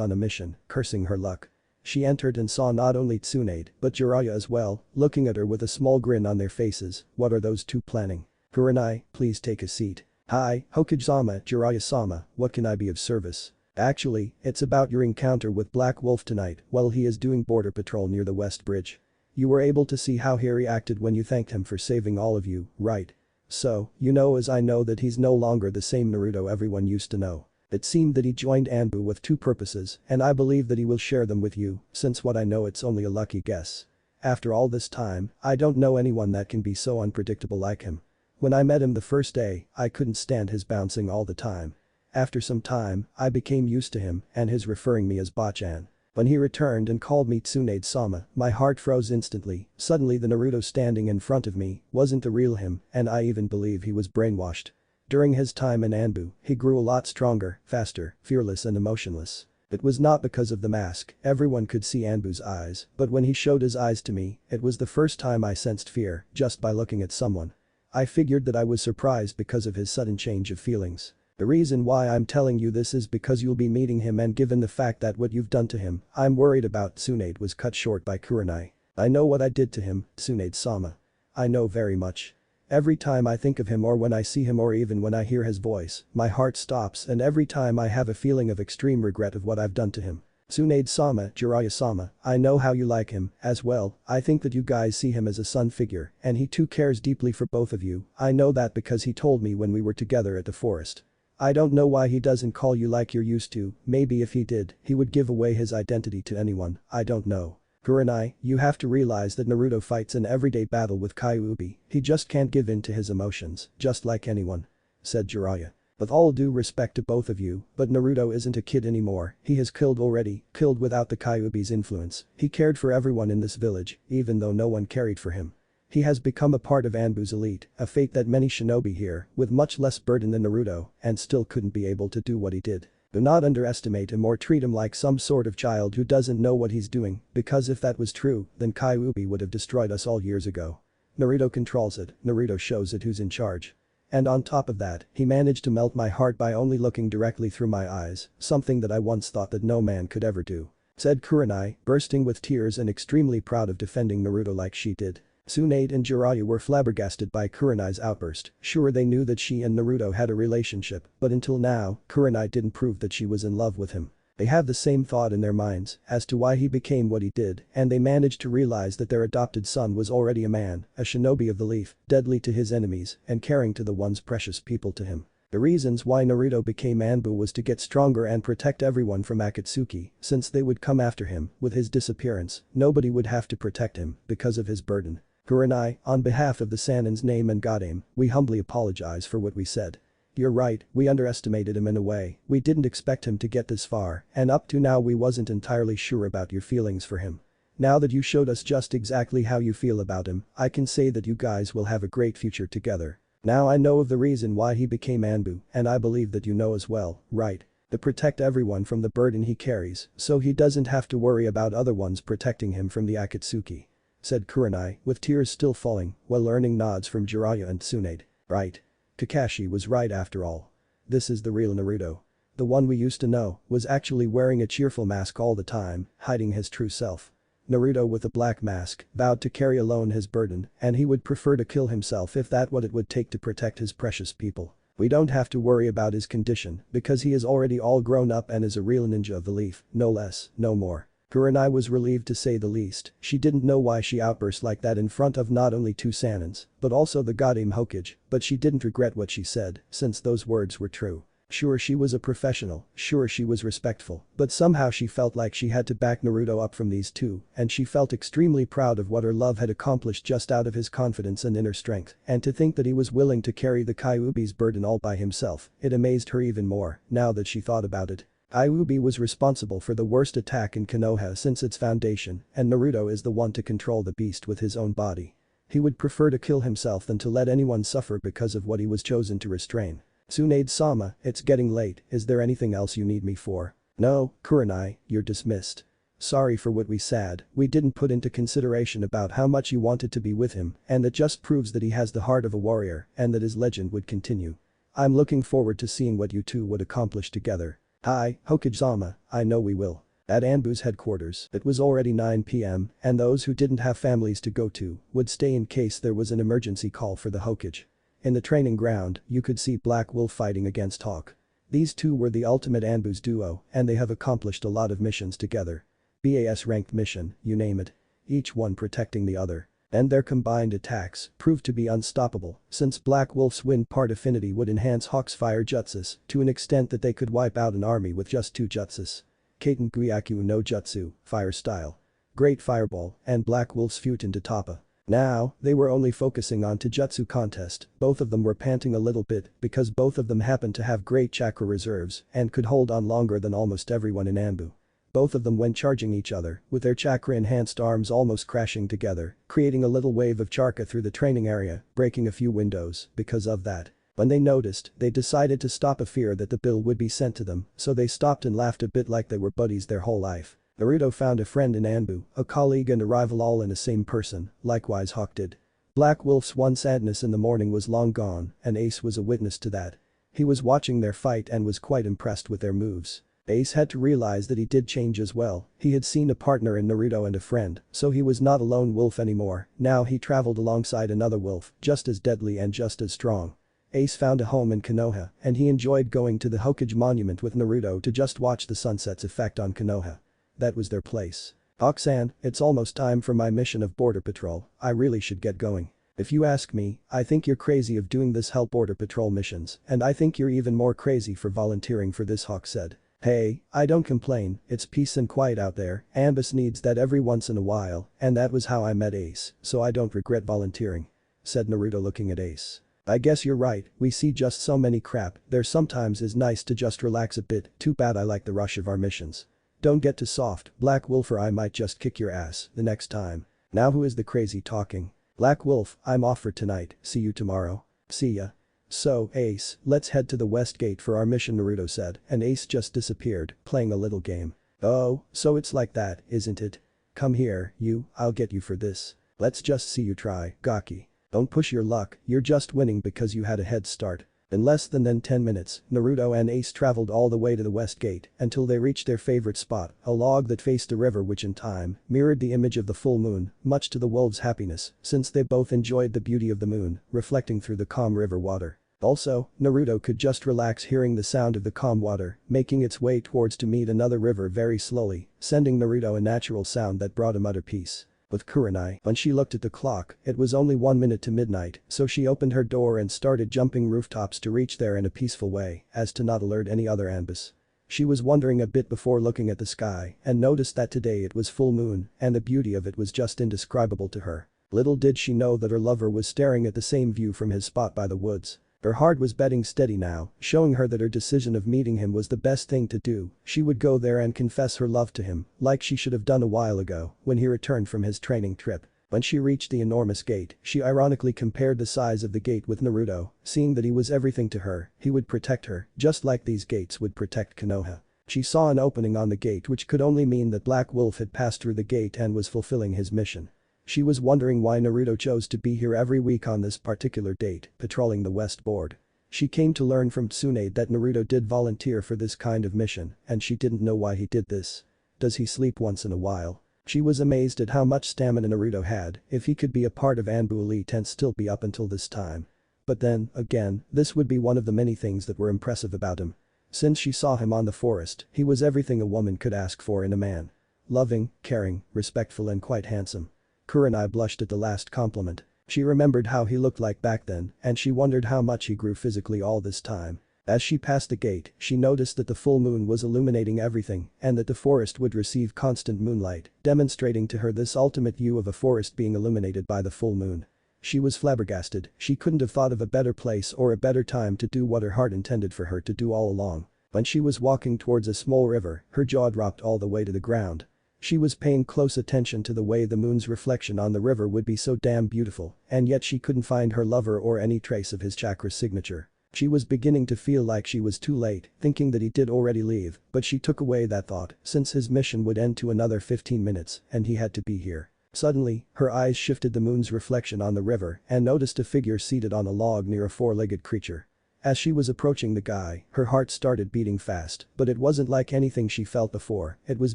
on a mission, cursing her luck. She entered and saw not only Tsunade, but Jiraiya as well, looking at her with a small grin on their faces. "What are those two planning?" "Kurenai, please take a seat." "Hi, Hokage-sama, Jiraiya-sama, what can I be of service?" "Actually, it's about your encounter with Black Wolf tonight while he is doing border patrol near the West Bridge. You were able to see how he reacted when you thanked him for saving all of you, right? So, you know as I know that he's no longer the same Naruto everyone used to know. It seemed that he joined Anbu with two purposes, and I believe that he will share them with you, since what I know it's only a lucky guess. After all this time, I don't know anyone that can be so unpredictable like him. When I met him the first day, I couldn't stand his bouncing all the time. After some time, I became used to him and his referring me as Bachan. When he returned and called me Tsunade-sama, my heart froze instantly. Suddenly the Naruto standing in front of me wasn't the real him, and I even believe he was brainwashed. During his time in Anbu, he grew a lot stronger, faster, fearless and emotionless. It was not because of the mask, everyone could see Anbu's eyes, but when he showed his eyes to me, it was the first time I sensed fear just by looking at someone. I figured that I was surprised because of his sudden change of feelings. The reason why I'm telling you this is because you'll be meeting him, and given the fact that what you've done to him, I'm worried about." Tsunade was cut short by Kurenai. "I know what I did to him, Tsunade-sama. I know very much. Every time I think of him or when I see him or even when I hear his voice, my heart stops, and every time I have a feeling of extreme regret of what I've done to him. Tsunade-sama, Jiraiya-sama, I know how you like him, as well. I think that you guys see him as a son figure, and he too cares deeply for both of you. I know that because he told me when we were together at the forest. I don't know why he doesn't call you like you're used to, maybe if he did, he would give away his identity to anyone, I don't know. Kurenai, you have to realize that Naruto fights an everyday battle with Kyuubi, he just can't give in to his emotions, just like anyone," said Jiraiya. "With all due respect to both of you, but Naruto isn't a kid anymore, he has killed already, killed without the Kyuubi's influence. He cared for everyone in this village, even though no one cared for him. He has become a part of Anbu's elite, a fate that many shinobi here, with much less burden than Naruto, and still couldn't be able to do what he did. Do not underestimate him or treat him like some sort of child who doesn't know what he's doing, because if that was true, then Kyuubi would have destroyed us all years ago. Naruto controls it, Naruto shows it who's in charge. And on top of that, he managed to melt my heart by only looking directly through my eyes, something that I once thought that no man could ever do," said Kurenai, bursting with tears and extremely proud of defending Naruto like she did. Tsunade and Jiraiya were flabbergasted by Kurenai's outburst. Sure, they knew that she and Naruto had a relationship, but until now, Kurenai didn't prove that she was in love with him. They have the same thought in their minds as to why he became what he did, and they managed to realize that their adopted son was already a man, a shinobi of the leaf, deadly to his enemies and caring to the ones precious people to him. The reasons why Naruto became Anbu was to get stronger and protect everyone from Akatsuki, since they would come after him. With his disappearance, nobody would have to protect him because of his burden. Kurenai, on behalf of the Sanin's name and Godame, we humbly apologize for what we said. You're right, we underestimated him in a way, we didn't expect him to get this far, and up to now we wasn't entirely sure about your feelings for him. Now that you showed us just exactly how you feel about him, I can say that you guys will have a great future together. Now I know of the reason why he became Anbu, and I believe that you know as well, right? To protect everyone from the burden he carries, so he doesn't have to worry about other ones protecting him from the Akatsuki," said Kurenai, with tears still falling, while earning nods from Jiraiya and Tsunade. Right. Kakashi was right after all. This is the real Naruto. the one we used to know, was actually wearing a cheerful mask all the time, hiding his true self. Naruto with a black mask, vowed to carry alone his burden, and he would prefer to kill himself if that's what it would take to protect his precious people. We don't have to worry about his condition, because he is already all grown up and is a real ninja of the leaf, no less, no more. Kurenai was relieved to say the least. She didn't know why she outburst like that in front of not only two Sanins, but also the goddamn Hokage, but she didn't regret what she said, since those words were true. Sure, she was a professional, sure, she was respectful, but somehow she felt like she had to back Naruto up from these two, and she felt extremely proud of what her love had accomplished just out of his confidence and inner strength, and to think that he was willing to carry the Kyuubi's burden all by himself, it amazed her even more, now that she thought about it. Kyuubi was responsible for the worst attack in Konoha since its foundation, and Naruto is the one to control the beast with his own body. He would prefer to kill himself than to let anyone suffer because of what he was chosen to restrain. Tsunade-sama, it's getting late, is there anything else you need me for? No, Kurenai, you're dismissed. Sorry for what we said, we didn't put into consideration about how much you wanted to be with him, and that just proves that he has the heart of a warrior, and that his legend would continue. I'm looking forward to seeing what you two would accomplish together. Hi, Hokage-sama, I know we will. At Anbu's headquarters, it was already 9 p.m., and those who didn't have families to go to would stay in case there was an emergency call for the Hokage. In the training ground, you could see Black Wolf fighting against Hawk. These two were the ultimate Anbu's duo, and they have accomplished a lot of missions together. BAS ranked mission, you name it. Each one protecting the other. And their combined attacks proved to be unstoppable, since Black Wolf's wind part affinity would enhance Hawk's fire jutsus to an extent that they could wipe out an army with just 2 jutsus. Kaiten Gyakyu no Jutsu, fire style. Great fireball, and Black Wolf's Futon to Toppa. Now, they were only focusing on Taijutsu contest, both of them were panting a little bit because both of them happened to have great chakra reserves and could hold on longer than almost everyone in Anbu. Both of them went charging each other, with their chakra-enhanced arms almost crashing together, creating a little wave of chakra through the training area, breaking a few windows because of that. When they noticed, they decided to stop a fear that the bill would be sent to them, so they stopped and laughed a bit like they were buddies their whole life. Naruto found a friend in Anbu, a colleague and a rival all in the same person, likewise Hawk did. Black Wolf's one sadness in the morning was long gone, and Ace was a witness to that. He was watching their fight and was quite impressed with their moves. Ace had to realize that he did change as well, he had seen a partner in Naruto and a friend, so he was not a lone wolf anymore, now he traveled alongside another wolf, just as deadly and just as strong. Ace found a home in Konoha, and he enjoyed going to the Hokage monument with Naruto to just watch the sunset's effect on Konoha. That was their place. Hawk-san, it's almost time for my mission of border patrol, I really should get going. If you ask me, I think you're crazy of doing this help border patrol missions, and I think you're even more crazy for volunteering for this, Hawk said. Hey, I don't complain, it's peace and quiet out there, Anbus needs that every once in a while, and that was how I met Ace, so I don't regret volunteering. Said Naruto looking at Ace. I guess you're right, we see just so many crap, there sometimes is nice to just relax a bit, too bad I like the rush of our missions. Don't get too soft, Black Wolf, or I might just kick your ass the next time. Now who is the crazy talking? Black Wolf, I'm off for tonight, see you tomorrow. See ya. So, Ace, let's head to the west gate for our mission, Naruto said, and Ace just disappeared, playing a little game. Oh, so it's like that, isn't it? Come here, you, I'll get you for this. Let's just see you try, Gaki. Don't push your luck, you're just winning because you had a head start. In less than 10 minutes, Naruto and Ace traveled all the way to the west gate until they reached their favorite spot, a log that faced the river which in time mirrored the image of the full moon, much to the wolves' happiness since they both enjoyed the beauty of the moon reflecting through the calm river water. Also, Naruto could just relax hearing the sound of the calm water making its way towards to meet another river very slowly, sending Naruto a natural sound that brought him utter peace. With Kurenai, when she looked at the clock, it was only 1 minute to midnight, so she opened her door and started jumping rooftops to reach there in a peaceful way, as to not alert any other Anbus. She was wondering a bit before looking at the sky and noticed that today it was full moon and the beauty of it was just indescribable to her. Little did she know that her lover was staring at the same view from his spot by the woods. Her heart was beating steady now, showing her that her decision of meeting him was the best thing to do. She would go there and confess her love to him, like she should have done a while ago, when he returned from his training trip. When she reached the enormous gate, she ironically compared the size of the gate with Naruto, seeing that he was everything to her, he would protect her, just like these gates would protect Konoha. She saw an opening on the gate which could only mean that Black Wolf had passed through the gate and was fulfilling his mission. She was wondering why Naruto chose to be here every week on this particular date, patrolling the west board. She came to learn from Tsunade that Naruto did volunteer for this kind of mission and she didn't know why he did this. Does he sleep once in a while? She was amazed at how much stamina Naruto had if he could be a part of Anbu Elite and still be up until this time. But then, again, this would be one of the many things that were impressive about him. Since she saw him on the forest, he was everything a woman could ask for in a man. Loving, caring, respectful and quite handsome. Kurenai blushed at the last compliment. She remembered how he looked like back then and she wondered how much he grew physically all this time. As she passed the gate, she noticed that the full moon was illuminating everything and that the forest would receive constant moonlight, demonstrating to her this ultimate view of a forest being illuminated by the full moon. She was flabbergasted, she couldn't have thought of a better place or a better time to do what her heart intended for her to do all along. When she was walking towards a small river, her jaw dropped all the way to the ground. She was paying close attention to the way the moon's reflection on the river would be so damn beautiful, and yet she couldn't find her lover or any trace of his chakra signature. She was beginning to feel like she was too late, thinking that he did already leave, but she took away that thought since his mission would end to another 15 minutes and he had to be here. Suddenly, her eyes shifted the moon's reflection on the river and noticed a figure seated on a log near a four-legged creature. As she was approaching the guy, her heart started beating fast, but it wasn't like anything she felt before, it was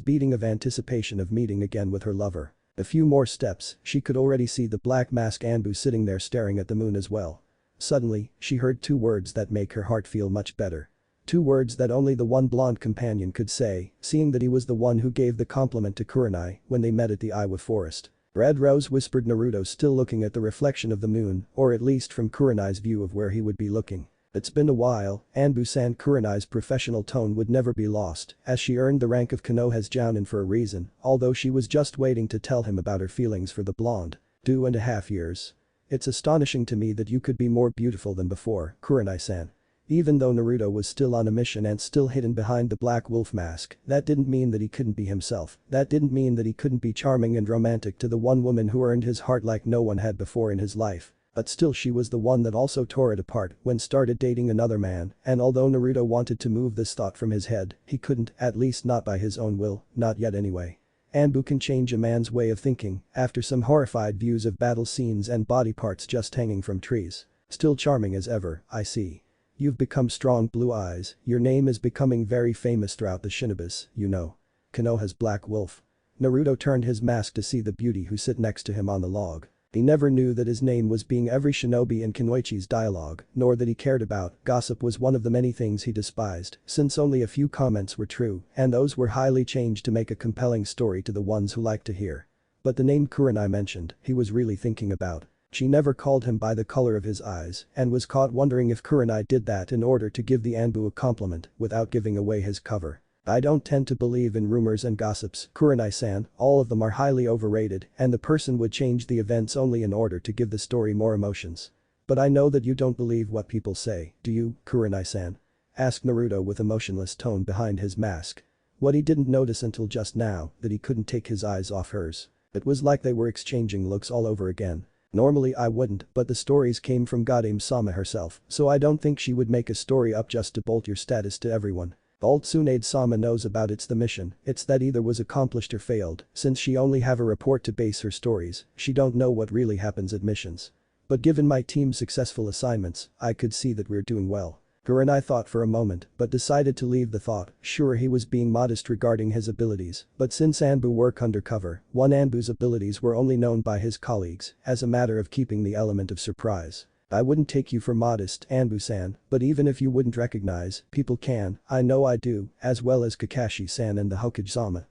beating of anticipation of meeting again with her lover. A few more steps, she could already see the black mask Anbu sitting there staring at the moon as well. Suddenly, she heard two words that make her heart feel much better. Two words that only the one blonde companion could say, seeing that he was the one who gave the compliment to Kurenai when they met at the Iwa forest. Red Rose, whispered Naruto, still looking at the reflection of the moon, or at least from Kurenai's view of where he would be looking. It's been a while, Anbu-san. Kurenai's professional tone would never be lost, as she earned the rank of Konoha's jounin for a reason, although she was just waiting to tell him about her feelings for the blonde. 2.5 years. It's astonishing to me that you could be more beautiful than before, Kurenai-san. Even though Naruto was still on a mission and still hidden behind the black wolf mask, that didn't mean that he couldn't be himself, that didn't mean that he couldn't be charming and romantic to the one woman who earned his heart like no one had before in his life. But still, she was the one that also tore it apart when started dating another man, and although Naruto wanted to move this thought from his head, he couldn't, at least not by his own will, not yet anyway. Anbu can change a man's way of thinking after some horrified views of battle scenes and body parts just hanging from trees. Still charming as ever, I see. You've become strong blue eyes, your name is becoming very famous throughout the shinobis, you know. Konoha's black wolf. Naruto turned his mask to see the beauty who sit next to him on the log. He never knew that his name was being every shinobi in Kunoichi's dialogue, nor that he cared about. Gossip was one of the many things he despised, since only a few comments were true, and those were highly changed to make a compelling story to the ones who liked to hear. But the name Kurenai mentioned, he was really thinking about. She never called him by the color of his eyes and was caught wondering if Kurenai did that in order to give the Anbu a compliment without giving away his cover. I don't tend to believe in rumors and gossips, Kurenai-san, all of them are highly overrated and the person would change the events only in order to give the story more emotions. But I know that you don't believe what people say, do you, Kurenai-san? Asked Naruto with a motionless tone behind his mask. What he didn't notice until just now, that he couldn't take his eyes off hers. It was like they were exchanging looks all over again. Normally I wouldn't, but the stories came from Godame-sama herself, so I don't think she would make a story up just to bolt your status to everyone. All Tsunade-sama knows about it's the mission, it's that either was accomplished or failed, since she only have a report to base her stories, she don't know what really happens at missions. But given my team's successful assignments, I could see that we're doing well. Kurenai thought for a moment, but decided to leave the thought, sure he was being modest regarding his abilities, but since Anbu work undercover, one Anbu's abilities were only known by his colleagues, as a matter of keeping the element of surprise. I wouldn't take you for modest, Anbu-san, but even if you wouldn't recognize, people can, I know I do, as well as Kakashi-san and the Hokage-sama.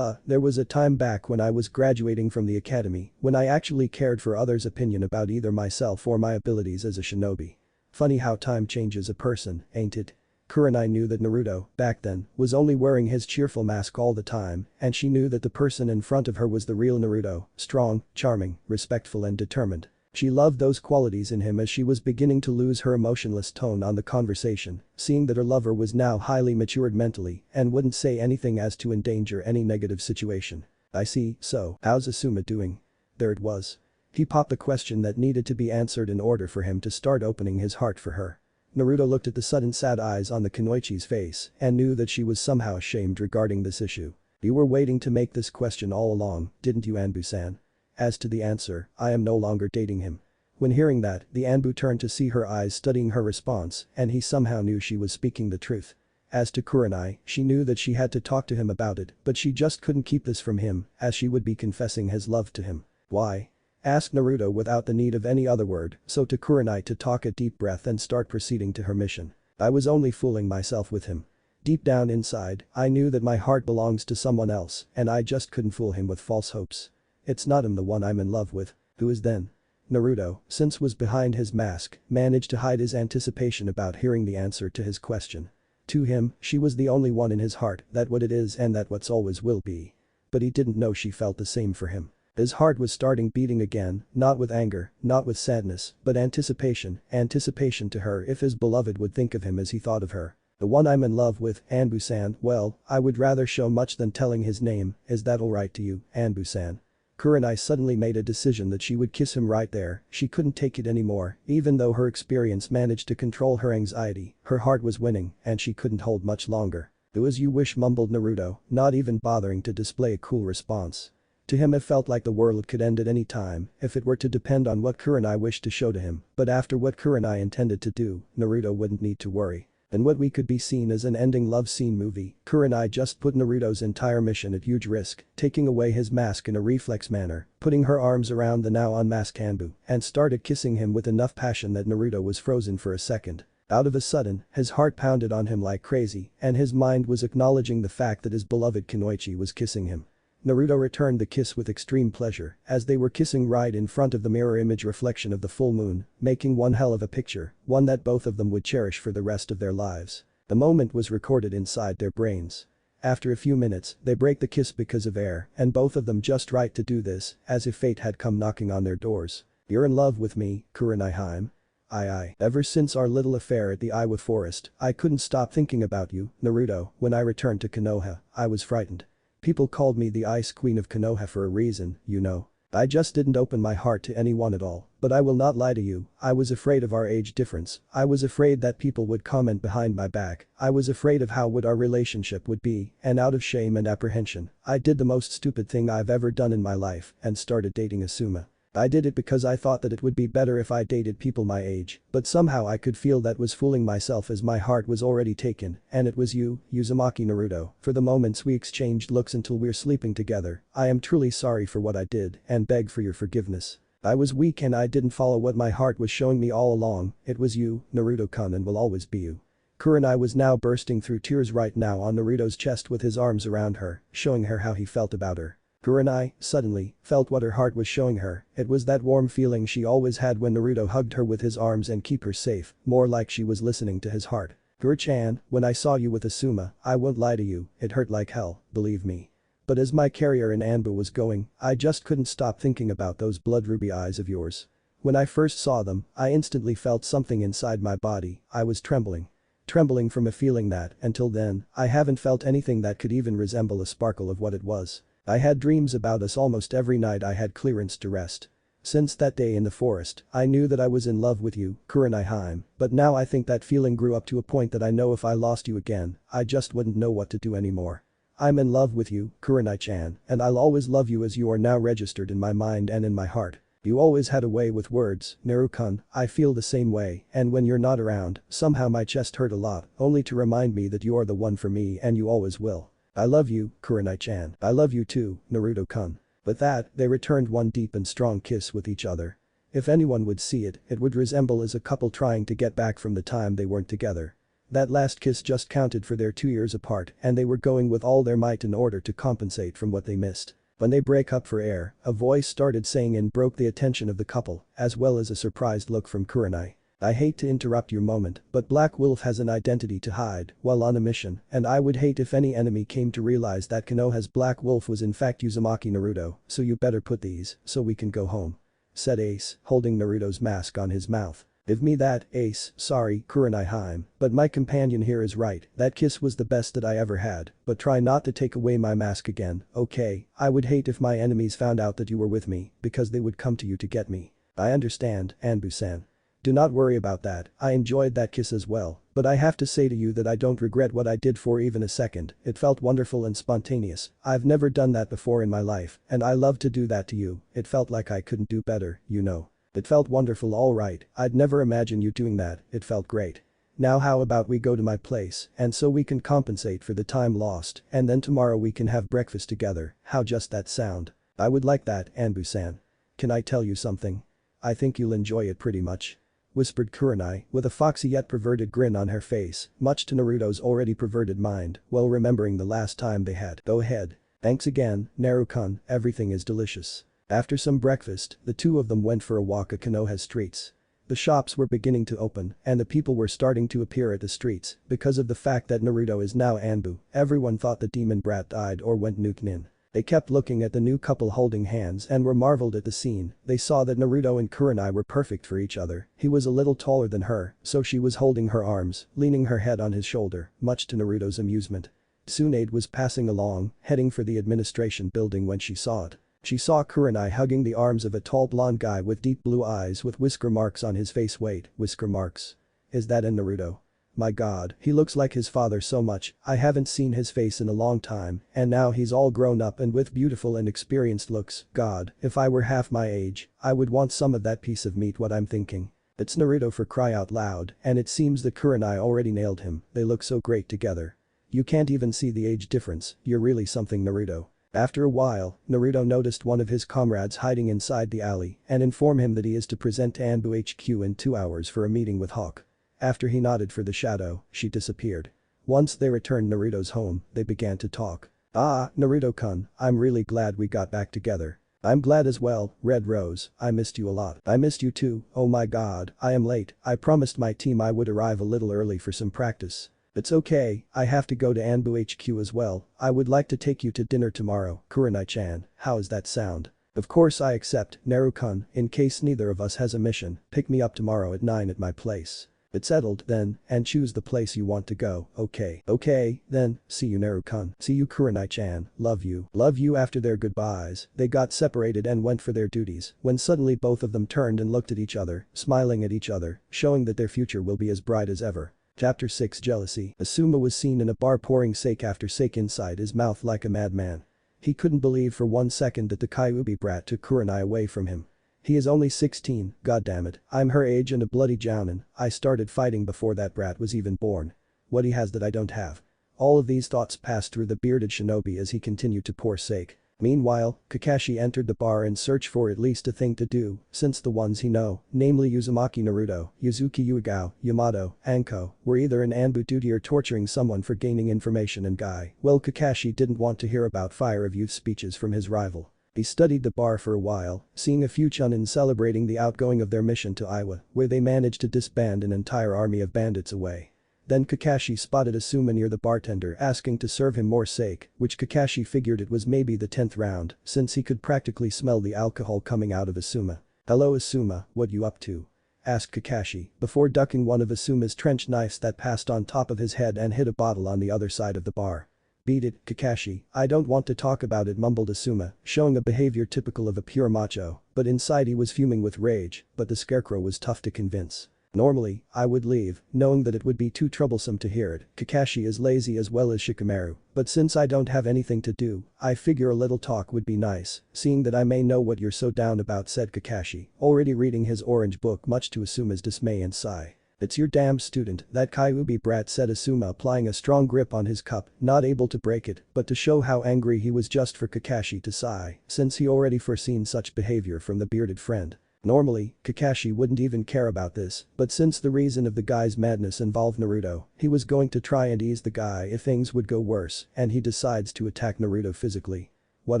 There was a time back when I was graduating from the academy, when I actually cared for others' opinion about either myself or my abilities as a shinobi. Funny how time changes a person, ain't it? Kurenai knew that Naruto, back then, was only wearing his cheerful mask all the time, and she knew that the person in front of her was the real Naruto, strong, charming, respectful and determined. She loved those qualities in him as she was beginning to lose her emotionless tone on the conversation, seeing that her lover was now highly matured mentally and wouldn't say anything as to endanger any negative situation. I see, so, how's Asuma doing? There it was. He popped the question that needed to be answered in order for him to start opening his heart for her. Naruto looked at the sudden sad eyes on the Kunoichi's face and knew that she was somehow ashamed regarding this issue. You were waiting to make this question all along, didn't you, Anbu-san? As to the answer, I am no longer dating him. When hearing that, the Anbu turned to see her eyes studying her response, and he somehow knew she was speaking the truth. As to Kurenai, she knew that she had to talk to him about it, but she just couldn't keep this from him, as she would be confessing his love to him. Why? Asked Naruto without the need of any other word, so to Kurenai to take a deep breath and start proceeding to her mission. I was only fooling myself with him. Deep down inside, I knew that my heart belongs to someone else, and I just couldn't fool him with false hopes. It's not him the one I'm in love with. Who is then? Naruto, since was behind his mask, managed to hide his anticipation about hearing the answer to his question. To him, she was the only one in his heart, that what it is and that what's always will be. But he didn't know she felt the same for him. His heart was starting beating again, not with anger, not with sadness, but anticipation to her if his beloved would think of him as he thought of her. The one I'm in love with, Anbu-san, well, I would rather show much than telling his name, is that alright to you, Anbu-san? Kurenai suddenly made a decision that she would kiss him right there, she couldn't take it anymore, even though her experience managed to control her anxiety, her heart was winning, and she couldn't hold much longer. Do as you wish, mumbled Naruto, not even bothering to display a cool response. To him it felt like the world could end at any time if it were to depend on what Kurenai wished to show to him, but after what Kurenai intended to do, Naruto wouldn't need to worry. In what we could be seen as an ending love scene movie, Kurenai just put Naruto's entire mission at huge risk, taking away his mask in a reflex manner, putting her arms around the now unmasked Anbu, and started kissing him with enough passion that Naruto was frozen for a second. Out of a sudden, his heart pounded on him like crazy, and his mind was acknowledging the fact that his beloved Kunoichi was kissing him. Naruto returned the kiss with extreme pleasure, as they were kissing right in front of the mirror image reflection of the full moon, making one hell of a picture, one that both of them would cherish for the rest of their lives. The moment was recorded inside their brains. After a few minutes, they break the kiss because of air, and both of them just right to do this, as if fate had come knocking on their doors. You're in love with me, Kurenai-hime? Aye. Ever since our little affair at the Iwa forest, I couldn't stop thinking about you, Naruto. When I returned to Konoha, I was frightened. People called me the Ice Queen of Konoha for a reason, you know. I just didn't open my heart to anyone at all, but I will not lie to you, I was afraid of our age difference, I was afraid that people would comment behind my back, I was afraid of how would our relationship would be, and out of shame and apprehension, I did the most stupid thing I've ever done in my life and started dating Asuma. I did it because I thought that it would be better if I dated people my age, but somehow I could feel that was fooling myself as my heart was already taken, and it was you, Uzumaki Naruto. For the moments we exchanged looks until we're sleeping together, I am truly sorry for what I did and beg for your forgiveness. I was weak and I didn't follow what my heart was showing me all along, it was you, Naruto-kun, and will always be you. Kurenai was now bursting through tears right now on Naruto's chest with his arms around her, showing her how he felt about her. Kurenai, suddenly, felt what her heart was showing her, it was that warm feeling she always had when Naruto hugged her with his arms and keep her safe, more like she was listening to his heart. Kur-chan, when I saw you with Asuma, I won't lie to you, it hurt like hell, believe me. But as my carrier in Anbu was going, I just couldn't stop thinking about those blood ruby eyes of yours. When I first saw them, I instantly felt something inside my body, I was trembling. Trembling from a feeling that, until then, I haven't felt anything that could even resemble a sparkle of what it was. I had dreams about us almost every night I had clearance to rest. Since that day in the forest, I knew that I was in love with you, Kurenai-hime, but now I think that feeling grew up to a point that I know if I lost you again, I just wouldn't know what to do anymore. I'm in love with you, Kurenai-chan, and I'll always love you as you are now registered in my mind and in my heart. You always had a way with words, Naru-kun, I feel the same way, and when you're not around, somehow my chest hurt a lot, only to remind me that you're the one for me and you always will. I love you, Kurenai-chan. I love you too, Naruto-kun. With that, they returned one deep and strong kiss with each other. If anyone would see it, it would resemble as a couple trying to get back from the time they weren't together. That last kiss just counted for their 2 years apart and they were going with all their might in order to compensate from what they missed. When they break up for air, a voice started saying and broke the attention of the couple, as well as a surprised look from Kurenai. I hate to interrupt your moment, but Black Wolf has an identity to hide while on a mission, and I would hate if any enemy came to realize that Konoha's Black Wolf was in fact Uzumaki Naruto, so you better put these, so we can go home. Said Ace, holding Naruto's mask on his mouth. Give me that, Ace, sorry, Kurenai-hime, but my companion here is right, that kiss was the best that I ever had, but try not to take away my mask again, okay? I would hate if my enemies found out that you were with me, because they would come to you to get me. I understand, Anbu-san. Do not worry about that, I enjoyed that kiss as well, but I have to say to you that I don't regret what I did for even a second, it felt wonderful and spontaneous, I've never done that before in my life, and I love to do that to you, it felt like I couldn't do better, you know. It felt wonderful, alright, I'd never imagine you doing that, it felt great. Now how about we go to my place and so we can compensate for the time lost and then tomorrow we can have breakfast together, how just that sound? I would like that, Anbu-san. Can I tell you something? I think you'll enjoy it pretty much. Whispered Kurenai, with a foxy yet perverted grin on her face, much to Naruto's already perverted mind, well remembering the last time they had. Go ahead. Thanks again, Naru-kun, everything is delicious. After some breakfast, the two of them went for a walk at Konoha's streets. The shops were beginning to open and the people were starting to appear at the streets because of the fact that Naruto is now Anbu. Everyone thought the demon brat died or went nuke-nin. They kept looking at the new couple holding hands and were marveled at the scene. They saw that Naruto and Kurenai were perfect for each other. He was a little taller than her, so she was holding her arms, leaning her head on his shoulder, much to Naruto's amusement. Tsunade was passing along, heading for the administration building when she saw it. She saw Kurenai hugging the arms of a tall blonde guy with deep blue eyes with whisker marks on his face. Wait, whisker marks? Is that in Naruto? My god, he looks like his father so much, I haven't seen his face in a long time, and now he's all grown up and with beautiful and experienced looks. God, if I were half my age, I would want some of that piece of meat. What I'm thinking. It's Naruto for cry out loud, and it seems that Kurenai already nailed him, they look so great together. You can't even see the age difference, you're really something, Naruto. After a while, Naruto noticed one of his comrades hiding inside the alley and informed him that he is to present to Anbu HQ in 2 hours for a meeting with Hawk. After he nodded for the shadow, she disappeared. Once they returned Naruto's home, they began to talk. Ah, Naruto-kun, I'm really glad we got back together. I'm glad as well, Red Rose, I missed you a lot. I missed you too, oh my god, I am late, I promised my team I would arrive a little early for some practice. It's okay, I have to go to Anbu HQ as well, I would like to take you to dinner tomorrow, Kurenai-chan, how does that sound? Of course I accept, Naru-kun, in case neither of us has a mission, pick me up tomorrow at 9 at my place. It's settled then, and choose the place you want to go, okay. Okay, then, see you Naru-kun. See you Kurenai-chan, love you. Love you. After their goodbyes, they got separated and went for their duties, when suddenly both of them turned and looked at each other, smiling at each other, showing that their future will be as bright as ever. Chapter 6 Jealousy. Asuma was seen in a bar pouring sake after sake inside his mouth like a madman. He couldn't believe for 1 second that the Kyuubi brat took Kurenai away from him. He is only 16, goddammit, I'm her age and a bloody jounin, I started fighting before that brat was even born. What he has that I don't have. All of these thoughts passed through the bearded shinobi as he continued to pour sake. Meanwhile, Kakashi entered the bar in search for at least a thing to do, since the ones he know, namely Uzumaki Naruto, Yuzuki Yuigao, Yamato, Anko, were either in Anbu duty or torturing someone for gaining information and Guy. Well, Kakashi didn't want to hear about Fire of Youth speeches from his rival. He studied the bar for a while, seeing a few Chunin celebrating the outgoing of their mission to Iwa, where they managed to disband an entire army of bandits away. Then Kakashi spotted Asuma near the bartender asking to serve him more sake, which Kakashi figured it was maybe the 10th round, since he could practically smell the alcohol coming out of Asuma. Hello Asuma, what you up to? Asked Kakashi, before ducking one of Asuma's trench knives that passed on top of his head and hit a bottle on the other side of the bar. Beat it, Kakashi, I don't want to talk about it, mumbled Asuma, showing a behavior typical of a pure macho, but inside he was fuming with rage, but the scarecrow was tough to convince. Normally, I would leave, knowing that it would be too troublesome to hear it. Kakashi is lazy as well as Shikamaru, but since I don't have anything to do, I figure a little talk would be nice, seeing that I may know what you're so down about, said Kakashi, already reading his orange book much to Asuma's dismay and sigh. It's your damn student, that Kyuubi brat, said Asuma, applying a strong grip on his cup, not able to break it, but to show how angry he was just for Kakashi to sigh, since he already foreseen such behavior from the bearded friend. Normally, Kakashi wouldn't even care about this, but since the reason of the guy's madness involved Naruto, he was going to try and ease the guy if things would go worse, and he decides to attack Naruto physically. What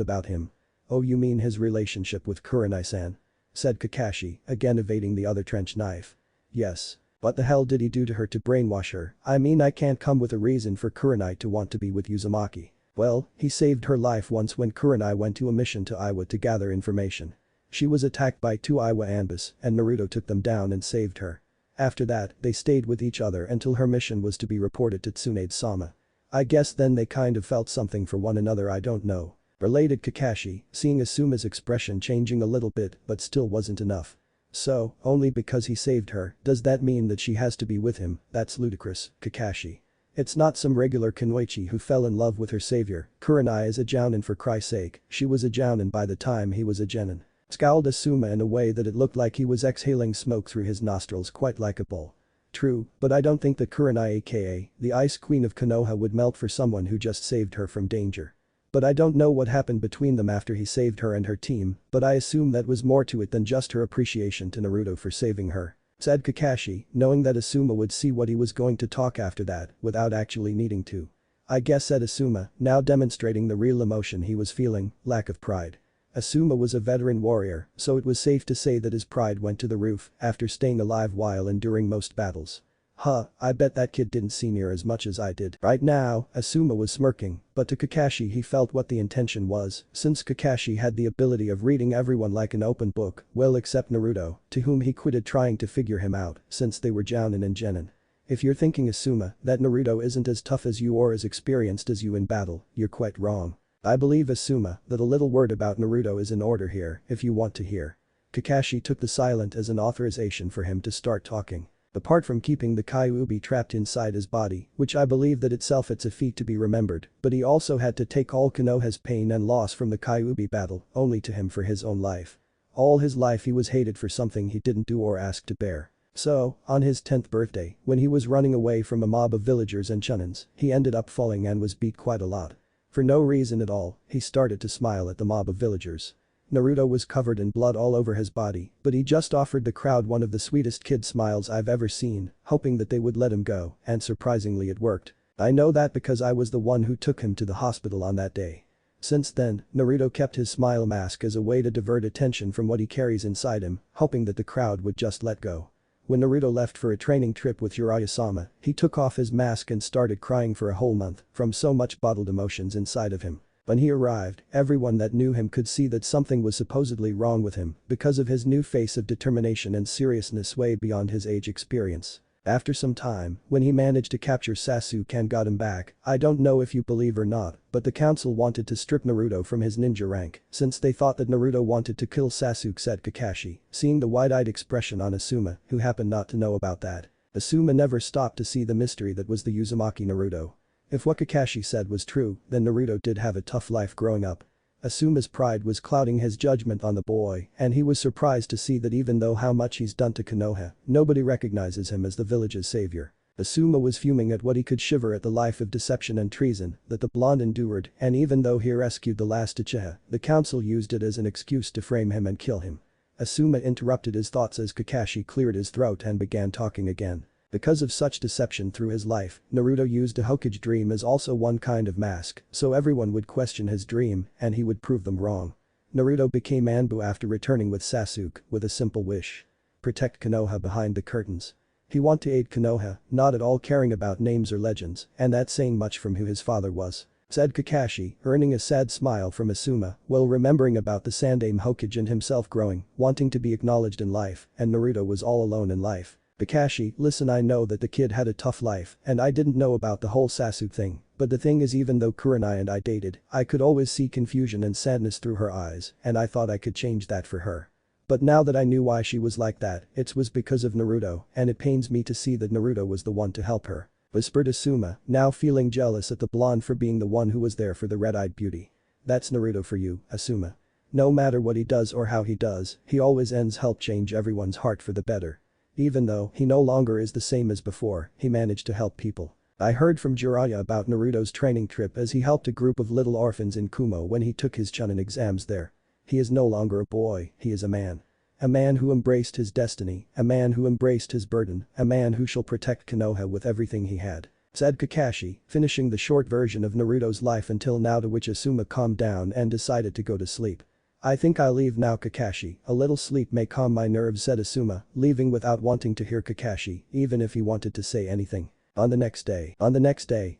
about him? Oh, you mean his relationship with Kurenai-san? Said Kakashi, again evading the other trench knife. Yes. What the hell did he do to her to brainwash her? I mean, I can't come with a reason for Kurenai to want to be with Uzumaki. Well, he saved her life once when Kurenai went to a mission to Iwa to gather information. She was attacked by 2 Iwa Anbus and Naruto took them down and saved her. After that, they stayed with each other until her mission was to be reported to Tsunade-sama. I guess then they kind of felt something for one another, I don't know. Related Kakashi, seeing Asuma's expression changing a little bit but still wasn't enough. So, only because he saved her, does that mean that she has to be with him? That's ludicrous, Kakashi. It's not some regular kunoichi who fell in love with her savior. Kurenai is a jounin for Christ's sake, she was a jounin by the time he was a genin. Scowled Asuma in a way that it looked like he was exhaling smoke through his nostrils, quite likable. True, but I don't think that Kurenai aka the Ice Queen of Konoha would melt for someone who just saved her from danger. But I don't know what happened between them after he saved her and her team, but I assume that was more to it than just her appreciation to Naruto for saving her. Said Kakashi, knowing that Asuma would see what he was going to talk after that, without actually needing to. I guess, said Asuma, now demonstrating the real emotion he was feeling, lack of pride. Asuma was a veteran warrior, so it was safe to say that his pride went to the roof after staying alive while enduring most battles. Huh, I bet that kid didn't see near as much as I did. Right now, Asuma was smirking, but to Kakashi he felt what the intention was, since Kakashi had the ability of reading everyone like an open book, well except Naruto, to whom he quitted trying to figure him out since they were Jounin and Genin. If you're thinking, Asuma, that Naruto isn't as tough as you or as experienced as you in battle, you're quite wrong. I believe, Asuma, that a little word about Naruto is in order here, if you want to hear. Kakashi took the silent as an authorization for him to start talking. Apart from keeping the Kyuubi trapped inside his body, which I believe that itself it's a feat to be remembered, but he also had to take all Konoha's pain and loss from the Kyuubi battle, only to him for his own life. All his life he was hated for something he didn't do or ask to bear. So, on his 10th birthday, when he was running away from a mob of villagers and chunins, he ended up falling and was beat quite a lot. For no reason at all, he started to smile at the mob of villagers. Naruto was covered in blood all over his body, but he just offered the crowd one of the sweetest kid smiles I've ever seen, hoping that they would let him go, and surprisingly it worked. I know that because I was the one who took him to the hospital on that day. Since then, Naruto kept his smile mask as a way to divert attention from what he carries inside him, hoping that the crowd would just let go. When Naruto left for a training trip with Jiraiya-sama, he took off his mask and started crying for a whole month from so much bottled emotions inside of him. When he arrived, everyone that knew him could see that something was supposedly wrong with him because of his new face of determination and seriousness way beyond his age experience. After some time, when he managed to capture Sasuke and got him back, I don't know if you believe or not, but the council wanted to strip Naruto from his ninja rank since they thought that Naruto wanted to kill Sasuke, said Kakashi, seeing the wide-eyed expression on Asuma, who happened not to know about that. Asuma never stopped to see the mystery that was the Uzumaki Naruto. If what Kakashi said was true, then Naruto did have a tough life growing up. Asuma's pride was clouding his judgment on the boy, and he was surprised to see that even though how much he's done to Konoha, nobody recognizes him as the village's savior. Asuma was fuming at what he could shiver at the life of deception and treason that the blonde endured, and even though he rescued the last Uchiha, the council used it as an excuse to frame him and kill him. Asuma interrupted his thoughts as Kakashi cleared his throat and began talking again. Because of such deception through his life, Naruto used a Hokage dream as also one kind of mask, so everyone would question his dream and he would prove them wrong. Naruto became Anbu after returning with Sasuke with a simple wish. Protect Konoha behind the curtains. He wanted to aid Konoha, not at all caring about names or legends, and that's saying much from who his father was. Said Kakashi, earning a sad smile from Asuma while remembering about the Sandaime Hokage and himself growing, wanting to be acknowledged in life, and Naruto was all alone in life. Kakashi, listen, I know that the kid had a tough life and I didn't know about the whole Sasuke thing, but the thing is even though Kurenai and I dated, I could always see confusion and sadness through her eyes and I thought I could change that for her. But now that I knew why she was like that, it was because of Naruto and it pains me to see that Naruto was the one to help her. Whispered Asuma, now feeling jealous at the blonde for being the one who was there for the red-eyed beauty. That's Naruto for you, Asuma. No matter what he does or how he does, he always ends help change everyone's heart for the better. Even though he no longer is the same as before, he managed to help people. I heard from Jiraiya about Naruto's training trip as he helped a group of little orphans in Kumo when he took his Chunin exams there. He is no longer a boy, he is a man. A man who embraced his destiny, a man who embraced his burden, a man who shall protect Konoha with everything he had. Said Kakashi, finishing the short version of Naruto's life until now, to which Asuma calmed down and decided to go to sleep. I think I'll leave now, Kakashi, a little sleep may calm my nerves, said Asuma, leaving without wanting to hear Kakashi, even if he wanted to say anything. On the next day,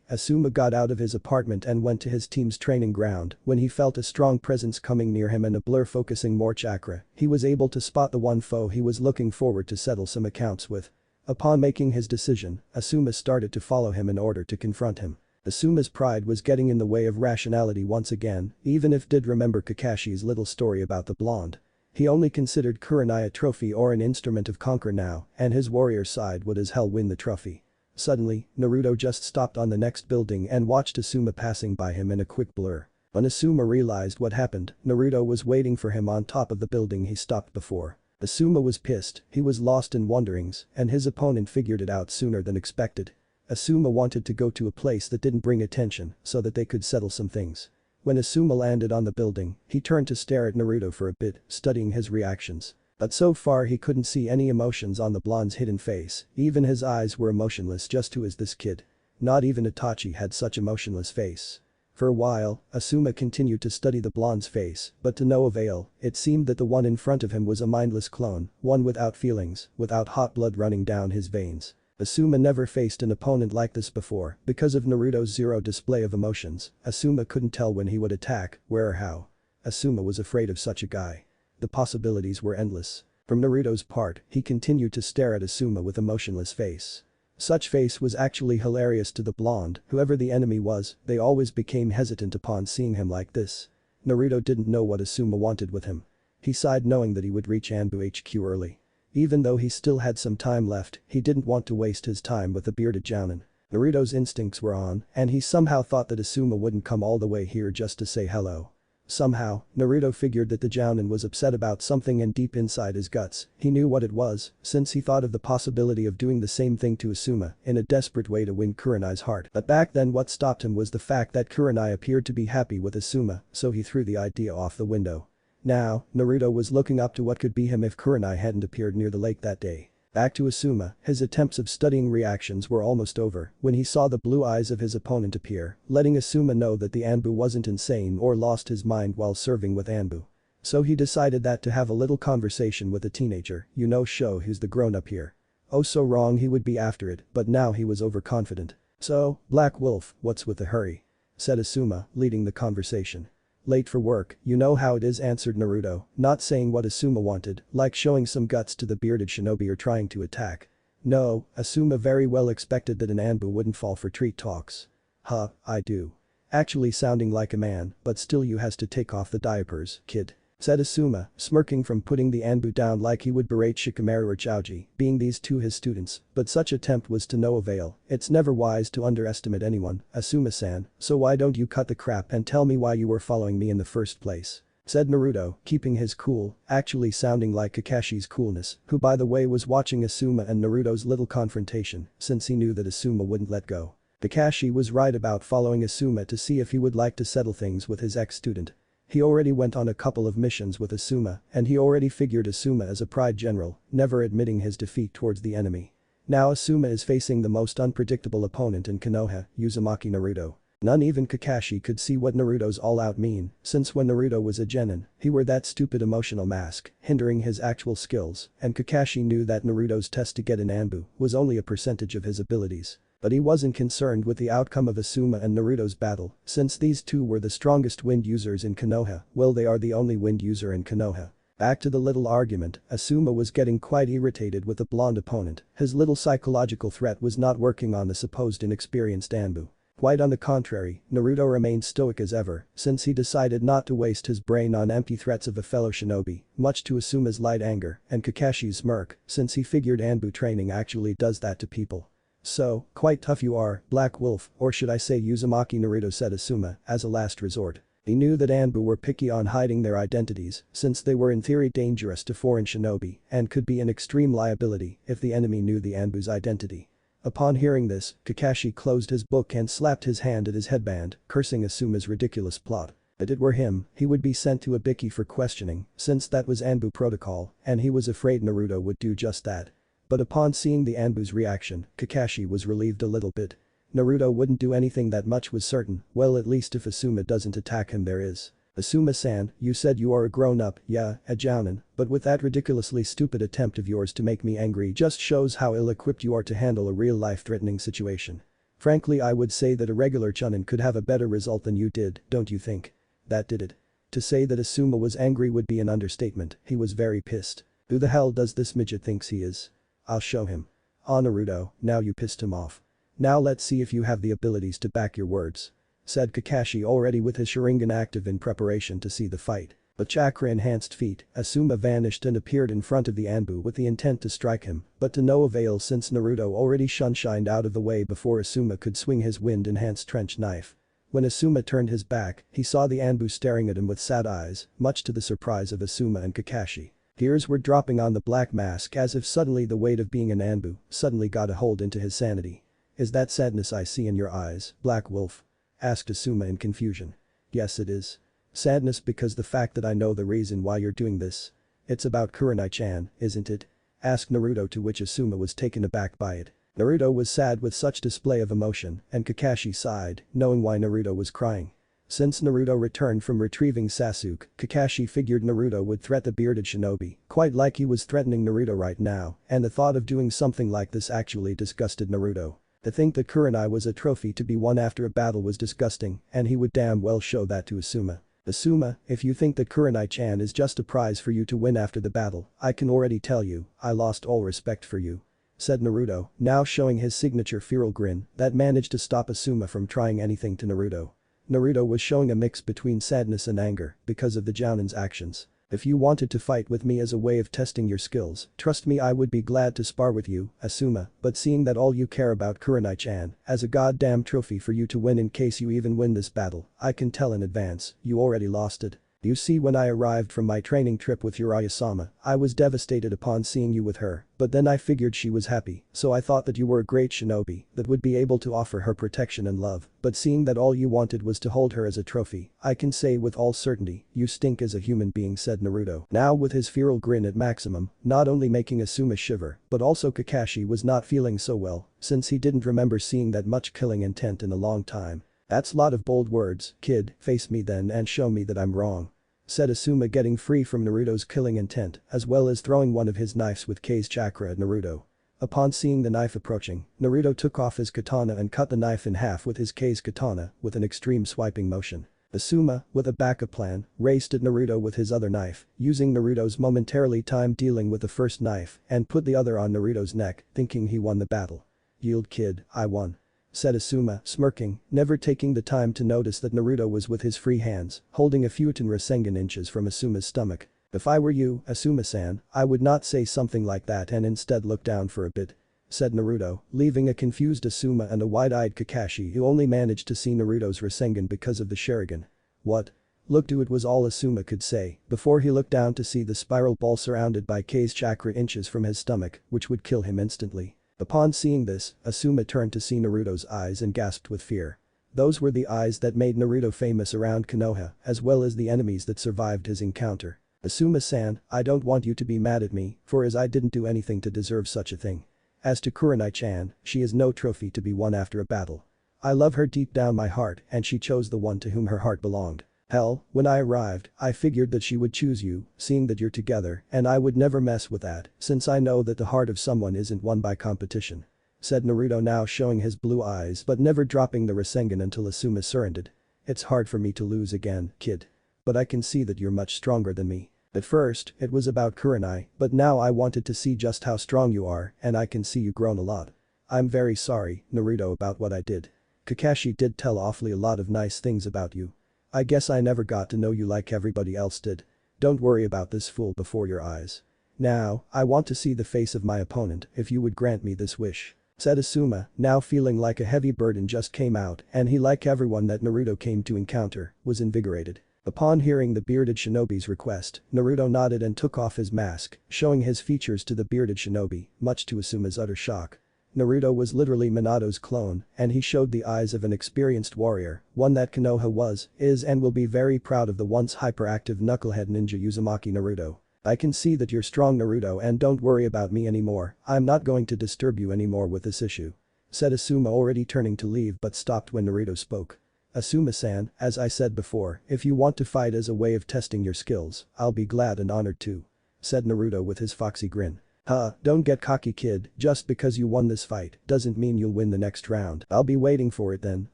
Asuma got out of his apartment and went to his team's training ground. When he felt a strong presence coming near him and a blur focusing more chakra, he was able to spot the one foe he was looking forward to settle some accounts with. Upon making his decision, Asuma started to follow him in order to confront him. Asuma's pride was getting in the way of rationality once again, even if did remember Kakashi's little story about the blonde. He only considered Kurenai a trophy or an instrument of conquer now, and his warrior side would as hell win the trophy. Suddenly, Naruto just stopped on the next building and watched Asuma passing by him in a quick blur. When Asuma realized what happened, Naruto was waiting for him on top of the building he stopped before. Asuma was pissed, he was lost in wonderings, and his opponent figured it out sooner than expected. Asuma wanted to go to a place that didn't bring attention so that they could settle some things. When Asuma landed on the building, he turned to stare at Naruto for a bit, studying his reactions. But so far he couldn't see any emotions on the blonde's hidden face, even his eyes were emotionless. Just who is this kid? Not even Itachi had such emotionless face. For a while, Asuma continued to study the blonde's face, but to no avail. It seemed that the one in front of him was a mindless clone, one without feelings, without hot blood running down his veins. Asuma never faced an opponent like this before. Because of Naruto's zero display of emotions, Asuma couldn't tell when he would attack, where or how. Asuma was afraid of such a guy. The possibilities were endless. From Naruto's part, he continued to stare at Asuma with a motionless face. Such face was actually hilarious to the blonde. Whoever the enemy was, they always became hesitant upon seeing him like this. Naruto didn't know what Asuma wanted with him. He sighed knowing that he would reach Anbu HQ early. Even though he still had some time left, he didn't want to waste his time with the bearded jounin. Naruto's instincts were on, and he somehow thought that Asuma wouldn't come all the way here just to say hello. Somehow, Naruto figured that the jounin was upset about something, and deep inside his guts, he knew what it was, since he thought of the possibility of doing the same thing to Asuma in a desperate way to win Kurenai's heart. But back then what stopped him was the fact that Kurenai appeared to be happy with Asuma, so he threw the idea off the window. Now, Naruto was looking up to what could be him if Kurenai hadn't appeared near the lake that day. Back to Asuma, his attempts of studying reactions were almost over when he saw the blue eyes of his opponent appear, letting Asuma know that the Anbu wasn't insane or lost his mind while serving with Anbu. So he decided that to have a little conversation with a teenager, show who's the grown-up here. Oh, so wrong he would be after it, but now he was overconfident. So, Black Wolf, what's with the hurry? Said Asuma, leading the conversation. Late for work, you know how it is, answered Naruto, not saying what Asuma wanted, like showing some guts to the bearded shinobi you're trying to attack. No, Asuma very well expected that an Anbu wouldn't fall for treat talks. Huh, I do. Actually sounding like a man, but still you has to take off the diapers, kid. Said Asuma, smirking from putting the Anbu down like he would berate Shikamaru or Chaoji, being these two his students, but such attempt was to no avail. It's never wise to underestimate anyone, Asuma-san, so why don't you cut the crap and tell me why you were following me in the first place? Said Naruto, keeping his cool, actually sounding like Kakashi's coolness, who by the way was watching Asuma and Naruto's little confrontation, since he knew that Asuma wouldn't let go. Kakashi was right about following Asuma to see if he would like to settle things with his ex-student. He already went on a couple of missions with Asuma, and he already figured Asuma as a pride general, never admitting his defeat towards the enemy. Now Asuma is facing the most unpredictable opponent in Konoha, Uzumaki Naruto. None even Kakashi could see what Naruto's all-out mean, since when Naruto was a genin, he wore that stupid emotional mask, hindering his actual skills, and Kakashi knew that Naruto's test to get an Anbu was only a percentage of his abilities. But he wasn't concerned with the outcome of Asuma and Naruto's battle, since these two were the strongest wind users in Konoha. Well, they are the only wind user in Konoha. Back to the little argument, Asuma was getting quite irritated with the blonde opponent. His little psychological threat was not working on the supposed inexperienced Anbu. Quite on the contrary, Naruto remained stoic as ever, since he decided not to waste his brain on empty threats of a fellow shinobi, much to Asuma's light anger and Kakashi's smirk, since he figured Anbu training actually does that to people. So, quite tough you are, Black Wolf, or should I say Uzumaki, Naruto said Asuma, as a last resort. He knew that Anbu were picky on hiding their identities, since they were in theory dangerous to foreign shinobi and could be an extreme liability if the enemy knew the Anbu's identity. Upon hearing this, Kakashi closed his book and slapped his hand at his headband, cursing Asuma's ridiculous plot. If it were him, he would be sent to Ibiki for questioning, since that was Anbu protocol, and he was afraid Naruto would do just that. But upon seeing the Anbu's reaction, Kakashi was relieved a little bit. Naruto wouldn't do anything, that much was certain. Well, at least if Asuma doesn't attack him, there is. Asuma-san, you said you are a grown-up, yeah, a jounin, but with that ridiculously stupid attempt of yours to make me angry just shows how ill-equipped you are to handle a real life-threatening situation. Frankly, I would say that a regular chunin could have a better result than you did, don't you think? That did it. To say that Asuma was angry would be an understatement. He was very pissed. Who the hell does this midget thinks he is? I'll show him. Ah, Naruto, now you pissed him off. Now let's see if you have the abilities to back your words. Said Kakashi, already with his Sharingan active in preparation to see the fight. With chakra-enhanced feet, Asuma vanished and appeared in front of the Anbu with the intent to strike him, but to no avail since Naruto already shunshined out of the way before Asuma could swing his wind-enhanced trench knife. When Asuma turned his back, he saw the Anbu staring at him with sad eyes, much to the surprise of Asuma and Kakashi. Tears were dropping on the black mask as if suddenly the weight of being an Anbu suddenly got a hold into his sanity. "Is that sadness I see in your eyes, Black Wolf?" asked Asuma in confusion. "Yes it is. Sadness because the fact that I know the reason why you're doing this. It's about Kurenai-chan, isn't it?" asked Naruto, to which Asuma was taken aback by it. Naruto was sad with such display of emotion, and Kakashi sighed, knowing why Naruto was crying. Since Naruto returned from retrieving Sasuke, Kakashi figured Naruto would threat the bearded shinobi, quite like he was threatening Naruto right now, and the thought of doing something like this actually disgusted Naruto. To think that kurenai was a trophy to be won after a battle was disgusting, and he would damn well show that to Asuma. "Asuma, if you think that Kurenai-chan is just a prize for you to win after the battle, I can already tell you, I lost all respect for you," said Naruto, now showing his signature feral grin that managed to stop Asuma from trying anything to Naruto. Naruto was showing a mix between sadness and anger because of the Jounin's actions. "If you wanted to fight with me as a way of testing your skills, trust me I would be glad to spar with you, Asuma, but seeing that all you care about Kurenai-chan as a goddamn trophy for you to win in case you even win this battle, I can tell in advance, you already lost it. You see, when I arrived from my training trip with Uraia-sama, I was devastated upon seeing you with her, but then I figured she was happy, so I thought that you were a great shinobi that would be able to offer her protection and love, but seeing that all you wanted was to hold her as a trophy, I can say with all certainty, you stink as a human being," said Naruto, now with his feral grin at maximum, not only making Asuma shiver, but also Kakashi was not feeling so well, since he didn't remember seeing that much killing intent in a long time. "That's lot of bold words, kid, face me then and show me that I'm wrong," said Asuma, getting free from Naruto's killing intent as well as throwing one of his knives with Kei's chakra at Naruto. Upon seeing the knife approaching, Naruto took off his katana and cut the knife in half with his Kei's katana with an extreme swiping motion. Asuma, with a backup plan, raced at Naruto with his other knife, using Naruto's momentarily time dealing with the first knife and put the other on Naruto's neck, thinking he won the battle. "Yield kid, I won," said Asuma, smirking, never taking the time to notice that Naruto was with his free hands, holding a Futon Rasengan inches from Asuma's stomach. "If I were you, Asuma-san, I would not say something like that and instead look down for a bit," said Naruto, leaving a confused Asuma and a wide-eyed Kakashi who only managed to see Naruto's Rasengan because of the Sharingan. "What? Look to," it was all Asuma could say, before he looked down to see the spiral ball surrounded by Kei's chakra inches from his stomach, which would kill him instantly. Upon seeing this, Asuma turned to see Naruto's eyes and gasped with fear. Those were the eyes that made Naruto famous around Konoha, as well as the enemies that survived his encounter. "Asuma-san, I don't want you to be mad at me, for as I didn't do anything to deserve such a thing. As to Kurenai-chan, she is no trophy to be won after a battle. I love her deep down my heart and she chose the one to whom her heart belonged. Hell, when I arrived, I figured that she would choose you, seeing that you're together, and I would never mess with that, since I know that the heart of someone isn't won by competition," said Naruto, now showing his blue eyes but never dropping the Rasengan until Asuma surrendered. "It's hard for me to lose again, kid. But I can see that you're much stronger than me. At first, it was about Kurenai, but now I wanted to see just how strong you are and I can see you grown a lot. I'm very sorry, Naruto, about what I did. Kakashi did tell awfully a lot of nice things about you. I guess I never got to know you like everybody else did. Don't worry about this fool before your eyes. Now, I want to see the face of my opponent if you would grant me this wish," said Asuma, now feeling like a heavy burden just came out and he, like everyone that Naruto came to encounter, was invigorated. Upon hearing the bearded shinobi's request, Naruto nodded and took off his mask, showing his features to the bearded shinobi, much to Asuma's utter shock. Naruto was literally Minato's clone, and he showed the eyes of an experienced warrior, one that Konoha was, is and will be very proud of the once hyperactive knucklehead ninja Uzumaki Naruto. "I can see that you're strong, Naruto, and don't worry about me anymore, I'm not going to disturb you anymore with this issue," said Asuma, already turning to leave but stopped when Naruto spoke. "Asuma-san, as I said before, if you want to fight as a way of testing your skills, I'll be glad and honored to," said Naruto with his foxy grin. "Huh, don't get cocky, kid, just because you won this fight doesn't mean you'll win the next round. I'll be waiting for it then,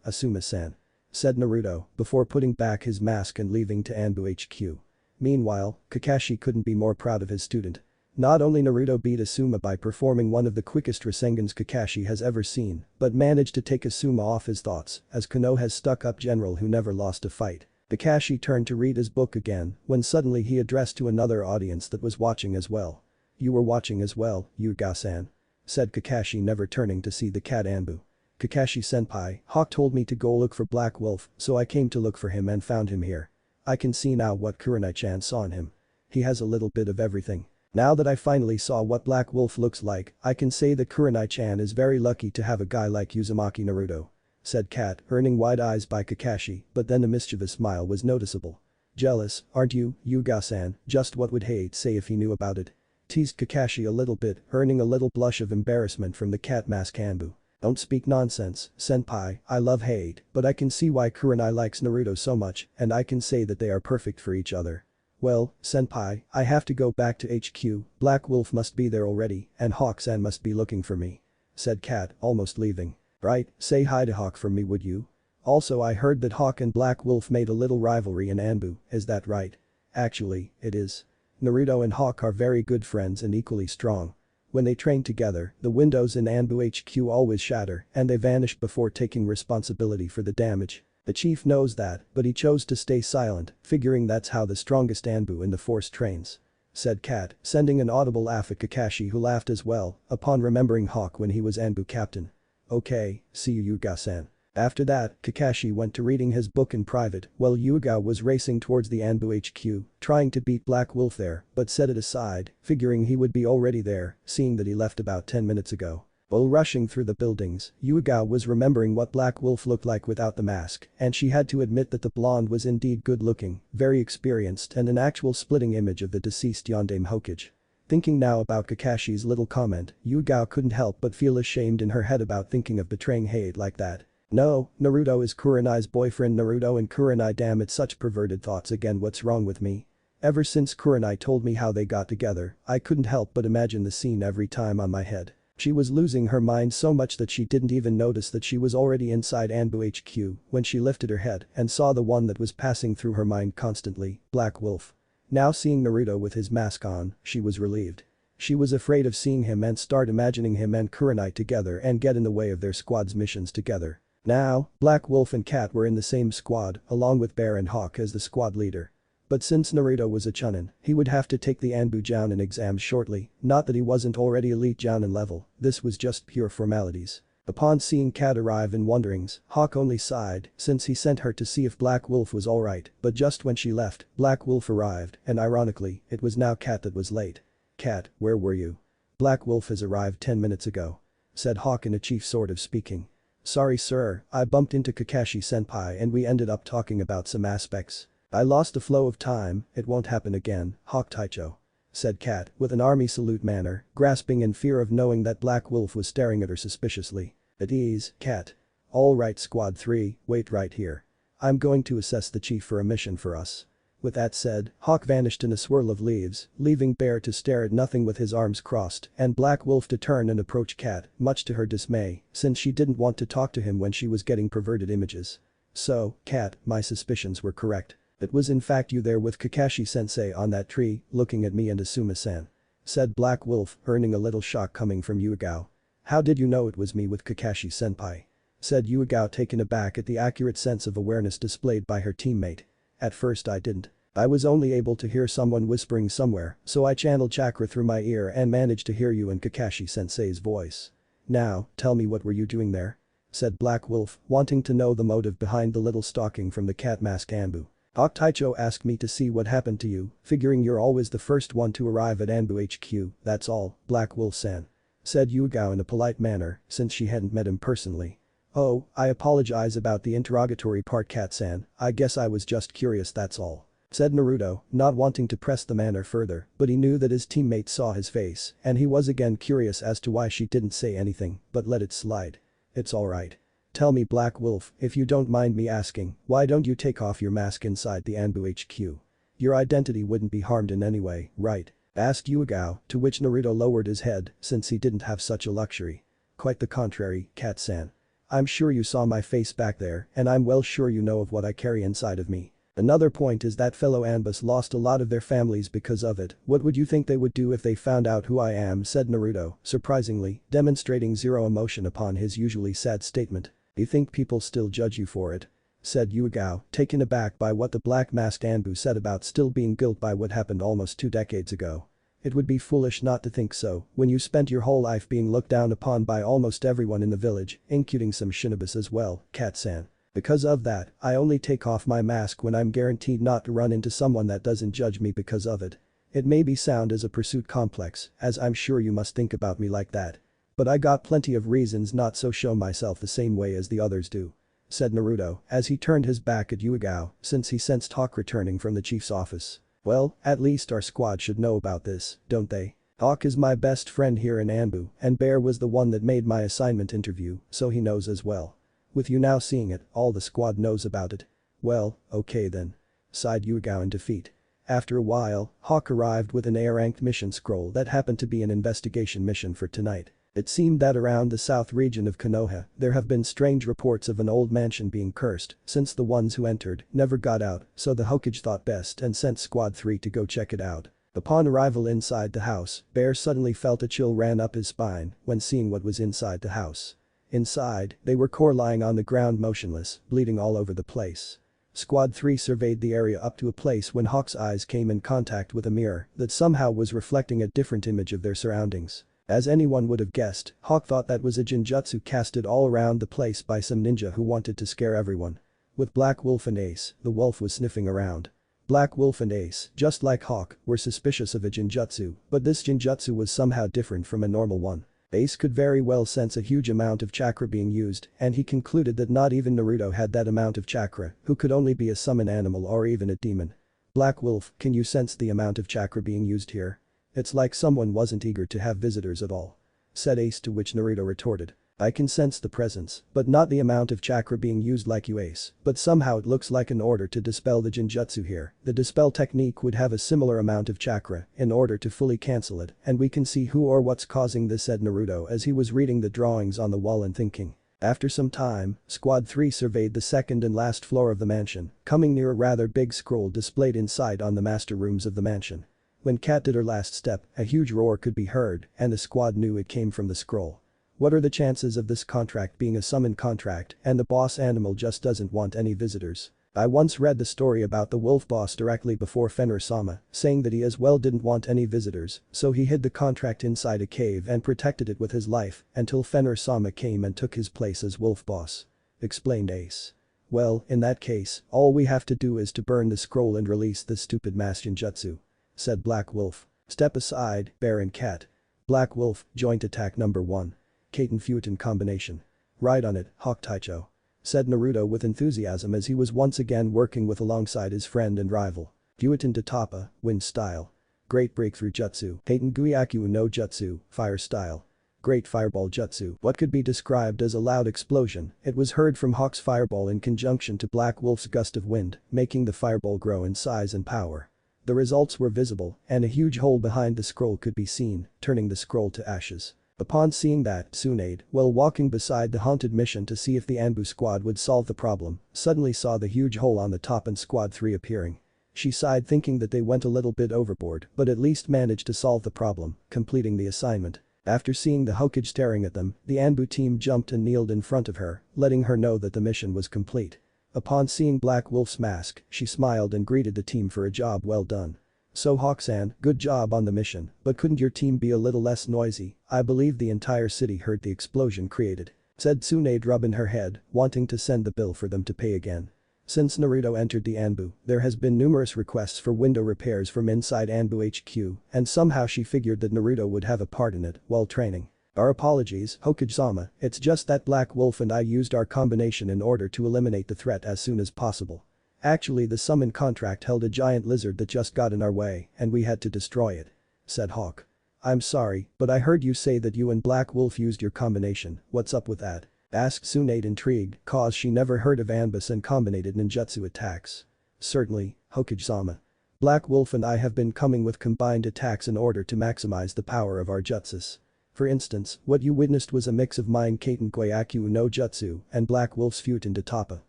Asuma-san," said Naruto before putting back his mask and leaving to Anbu HQ. Meanwhile, Kakashi couldn't be more proud of his student. Not only Naruto beat Asuma by performing one of the quickest Rasengans Kakashi has ever seen, but managed to take Asuma off his thoughts as Konoha's stuck-up general who never lost a fight. Kakashi turned to read his book again when suddenly he addressed to another audience that was watching as well. "You were watching as well, Yuga-san," said Kakashi, never turning to see the cat Anbu. Kakashi-senpai, Hawk told me to go look for Black Wolf, so I came to look for him and found him here. I can see now what Kurenai-chan saw in him. He has a little bit of everything. Now that I finally saw what Black Wolf looks like, I can say that Kurenai-chan is very lucky to have a guy like Uzumaki Naruto," said Kat, earning wide eyes by Kakashi, but then a mischievous smile was noticeable. "Jealous, aren't you, Yuga-san? Just what would Hate say if he knew about it?" teased Kakashi a little bit, earning a little blush of embarrassment from the cat mask Anbu. "Don't speak nonsense, senpai, I love Hate, but I can see why Kurenai likes Naruto so much, and I can say that they are perfect for each other." "Well, senpai, I have to go back to HQ, Black Wolf must be there already, and Hawk-san must be looking for me," said Kat, almost leaving. "Right, say hi to Hawk for me would you? Also I heard that Hawk and Black Wolf made a little rivalry in Anbu, is that right?" "Actually, it is. Naruto and Hawk are very good friends and equally strong. When they train together, the windows in Anbu HQ always shatter and they vanish before taking responsibility for the damage. The chief knows that, but he chose to stay silent, figuring that's how the strongest Anbu in the force trains," said Kat, sending an audible laugh at Kakashi who laughed as well, upon remembering Hawk when he was Anbu captain. "Okay, see you Yuga-san." After that, Kakashi went to reading his book in private while Yuga was racing towards the Anbu HQ, trying to beat Black Wolf there, but set it aside, figuring he would be already there, seeing that he left about 10 minutes ago. While rushing through the buildings, Yuga was remembering what Black Wolf looked like without the mask, and she had to admit that the blonde was indeed good-looking, very experienced and an actual splitting image of the deceased Yondaime Hokage. Thinking now about Kakashi's little comment, Yuga couldn't help but feel ashamed in her head about thinking of betraying Hate like that. No, Naruto is Kurenai's boyfriend. Naruto and Kurenai, damn it, such perverted thoughts again, what's wrong with me? Ever since Kurenai told me how they got together, I couldn't help but imagine the scene every time on my head. She was losing her mind so much that she didn't even notice that she was already inside Anbu HQ when she lifted her head and saw the one that was passing through her mind constantly, Black Wolf. Now seeing Naruto with his mask on, she was relieved. She was afraid of seeing him and start imagining him and Kurenai together and get in the way of their squad's missions together. Now, Black Wolf and Cat were in the same squad along with Bear and Hawk as the squad leader. But since Naruto was a chunin, he would have to take the Anbu Jounin exams shortly, not that he wasn't already elite Jounin level, this was just pure formalities. Upon seeing Cat arrive in Wanderings, Hawk only sighed since he sent her to see if Black Wolf was alright, but just when she left, Black Wolf arrived and ironically, it was now Cat that was late. "Cat, where were you?" "Black Wolf has arrived 10 minutes ago," said Hawk in a chief sort of speaking. "Sorry sir, I bumped into Kakashi-senpai and we ended up talking about some aspects. I lost the flow of time, it won't happen again, Hawk Taicho," said Kat with an army salute manner, grasping in fear of knowing that Black Wolf was staring at her suspiciously. "At ease, Kat. Alright Squad 3, wait right here. I'm going to assess the chief for a mission for us." With that said, Hawk vanished in a swirl of leaves, leaving Bear to stare at nothing with his arms crossed and Black Wolf to turn and approach Kat, much to her dismay, since she didn't want to talk to him when she was getting perverted images. "So, Kat, my suspicions were correct. It was in fact you there with Kakashi-sensei on that tree, looking at me and Asuma-san," said Black Wolf, earning a little shock coming from Yugao. "How did you know it was me with Kakashi-senpai?" said Yugao, taken aback at the accurate sense of awareness displayed by her teammate. "At first I didn't. I was only able to hear someone whispering somewhere, so I channeled chakra through my ear and managed to hear you and Kakashi-sensei's voice. Now, tell me what were you doing there?" said Black Wolf, wanting to know the motive behind the little stalking from the cat-masked Anbu. "Hawk Taicho asked me to see what happened to you, figuring you're always the first one to arrive at Anbu HQ, that's all, Black Wolf-san," said Yugao in a polite manner, since she hadn't met him personally. "Oh, I apologize about the interrogatory part Cat-san, I guess I was just curious that's all," said Naruto, not wanting to press the matter further, but he knew that his teammates saw his face and he was again curious as to why she didn't say anything, but let it slide. "It's alright. Tell me Black Wolf, if you don't mind me asking, why don't you take off your mask inside the Anbu HQ? Your identity wouldn't be harmed in any way, right?" asked Yugao, to which Naruto lowered his head since he didn't have such a luxury. "Quite the contrary, Cat-san. I'm sure you saw my face back there and I'm well sure you know of what I carry inside of me. Another point is that fellow Anbus lost a lot of their families because of it, what would you think they would do if they found out who I am?" said Naruto, surprisingly, demonstrating zero emotion upon his usually sad statement. "You think people still judge you for it?" said Yugao, taken aback by what the black-masked Anbu said about still being guilty by what happened almost 2 decades ago. It would be foolish not to think so when you spent your whole life being looked down upon by almost everyone in the village, including some shinobis as well, Cat-san. Because of that, I only take off my mask when I'm guaranteed not to run into someone that doesn't judge me because of it. It may be sound as a pursuit complex, as I'm sure you must think about me like that. But I got plenty of reasons not so show myself the same way as the others do," said Naruto as he turned his back at Yuigao since he sensed Hawk returning from the chief's office. "Well, at least our squad should know about this, don't they? Hawk is my best friend here in Anbu and Bear was the one that made my assignment interview, so he knows as well. With you now seeing it, all the squad knows about it." "Well, okay then," sighed Yuigao in defeat. After a while, Hawk arrived with an A-ranked mission scroll that happened to be an investigation mission for tonight. It seemed that around the south region of Konoha, there have been strange reports of an old mansion being cursed since the ones who entered never got out, so the Hokage thought best and sent Squad 3 to go check it out. Upon arrival inside the house, Bear suddenly felt a chill ran up his spine when seeing what was inside the house. Inside, they were core lying on the ground motionless, bleeding all over the place. Squad 3 surveyed the area up to a place when Hawk's eyes came in contact with a mirror that somehow was reflecting a different image of their surroundings. As anyone would have guessed, Hawk thought that was a jinjutsu casted all around the place by some ninja who wanted to scare everyone. With Black Wolf and Ace, the wolf was sniffing around. Black Wolf and Ace, just like Hawk, were suspicious of a jinjutsu, but this jinjutsu was somehow different from a normal one. Ace could very well sense a huge amount of chakra being used, and he concluded that not even Naruto had that amount of chakra, who could only be a summon animal or even a demon. "Black Wolf, can you sense the amount of chakra being used here? It's like someone wasn't eager to have visitors at all," said Ace, to which Naruto retorted. "I can sense the presence, but not the amount of chakra being used like you, Ace, but somehow it looks like in order to dispel the jinjutsu here, the dispel technique would have a similar amount of chakra in order to fully cancel it, and we can see who or what's causing this," said Naruto as he was reading the drawings on the wall and thinking. After some time, Squad 3 surveyed the second and last floor of the mansion, coming near a rather big scroll displayed inside on the master rooms of the mansion. When Kat did her last step, a huge roar could be heard, and the squad knew it came from the scroll. What are the chances of this contract being a summon contract and the boss animal just doesn't want any visitors? I once read the story about the wolf boss directly before Fenrir-sama, saying that he as well didn't want any visitors, so he hid the contract inside a cave and protected it with his life until Fenrir-sama came and took his place as wolf boss," explained Ace. "Well, in that case, all we have to do is to burn the scroll and release this stupid mass jinjutsu," said Black Wolf. "Step aside, Bear and Cat. Black Wolf, joint attack number 1. Kaiten Futon combination. Ride on it, Hawk Taicho," said Naruto with enthusiasm as he was once again working with alongside his friend and rival. Futon Tatapa, wind style. Great breakthrough jutsu, Kaiten Guyaku no jutsu, fire style. Great fireball jutsu. What could be described as a loud explosion, it was heard from Hawk's fireball in conjunction to Black Wolf's gust of wind, making the fireball grow in size and power. The results were visible, and a huge hole behind the scroll could be seen, turning the scroll to ashes. Upon seeing that, Tsunade, while walking beside the haunted mission to see if the Anbu squad would solve the problem, suddenly saw the huge hole on the top and Squad 3 appearing. She sighed thinking that they went a little bit overboard but at least managed to solve the problem, completing the assignment. After seeing the Hokage staring at them, the Anbu team jumped and kneeled in front of her, letting her know that the mission was complete. Upon seeing Black Wolf's mask, she smiled and greeted the team for a job well done. "So Hawk-san, good job on the mission, but couldn't your team be a little less noisy? I believe the entire city heard the explosion created," said Tsunade, rubbing her head, wanting to send the bill for them to pay again. Since Naruto entered the Anbu, there has been numerous requests for window repairs from inside Anbu HQ, and somehow she figured that Naruto would have a part in it while training. "Our apologies, Hokage-sama, it's just that Black Wolf and I used our combination in order to eliminate the threat as soon as possible. Actually, the summon contract held a giant lizard that just got in our way and we had to destroy it," said Hawk. "I'm sorry, but I heard you say that you and Black Wolf used your combination, what's up with that?" asked Tsunade, intrigued cause she never heard of Anbus and combinated ninjutsu attacks. "Certainly, Hokage-sama. Black Wolf and I have been coming with combined attacks in order to maximize the power of our jutsus. For instance, what you witnessed was a mix of mine Kaiten Goyaku no Jutsu and Black Wolf's Futon Tatapa.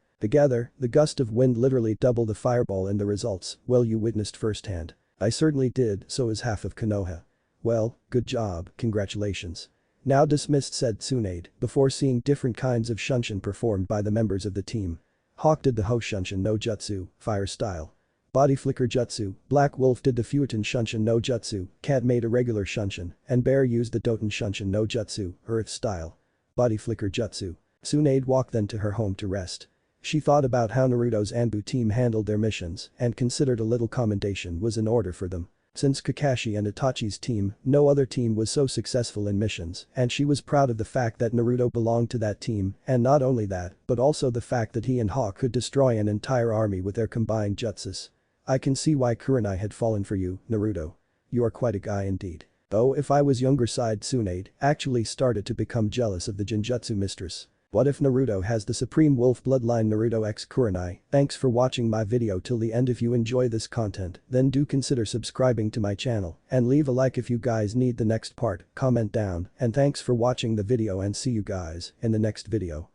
Together, the gust of wind literally doubled the fireball and the results, well you witnessed firsthand. I certainly did, so is half of Konoha. Well, good job, congratulations. Now dismissed, said Tsunade, before seeing different kinds of shunshin performed by the members of the team. Hawk did the Hoshunshin no Jutsu, fire style. Body flicker jutsu, Black Wolf did the Futon Shunshin no jutsu, Cat made a regular Shunshin, and Bear used the Doton Shunshin no jutsu, Earth style. Body flicker jutsu. Tsunade walked then to her home to rest. She thought about how Naruto's Anbu team handled their missions and considered a little commendation was in order for them. Since Kakashi and Itachi's team, no other team was so successful in missions, and she was proud of the fact that Naruto belonged to that team, and not only that, but also the fact that he and Hawk could destroy an entire army with their combined jutsus. I can see why kurenai had fallen for you, Naruto. You are quite a guy indeed. Though if I was younger side Tsunade actually started to become jealous of the Genjutsu mistress. What if Naruto has the Supreme Wolf bloodline Naruto x Kurenai? Thanks for watching my video till the end. If you enjoy this content, then do consider subscribing to my channel and leave a like if you guys need the next part, comment down, and thanks for watching the video and see you guys in the next video.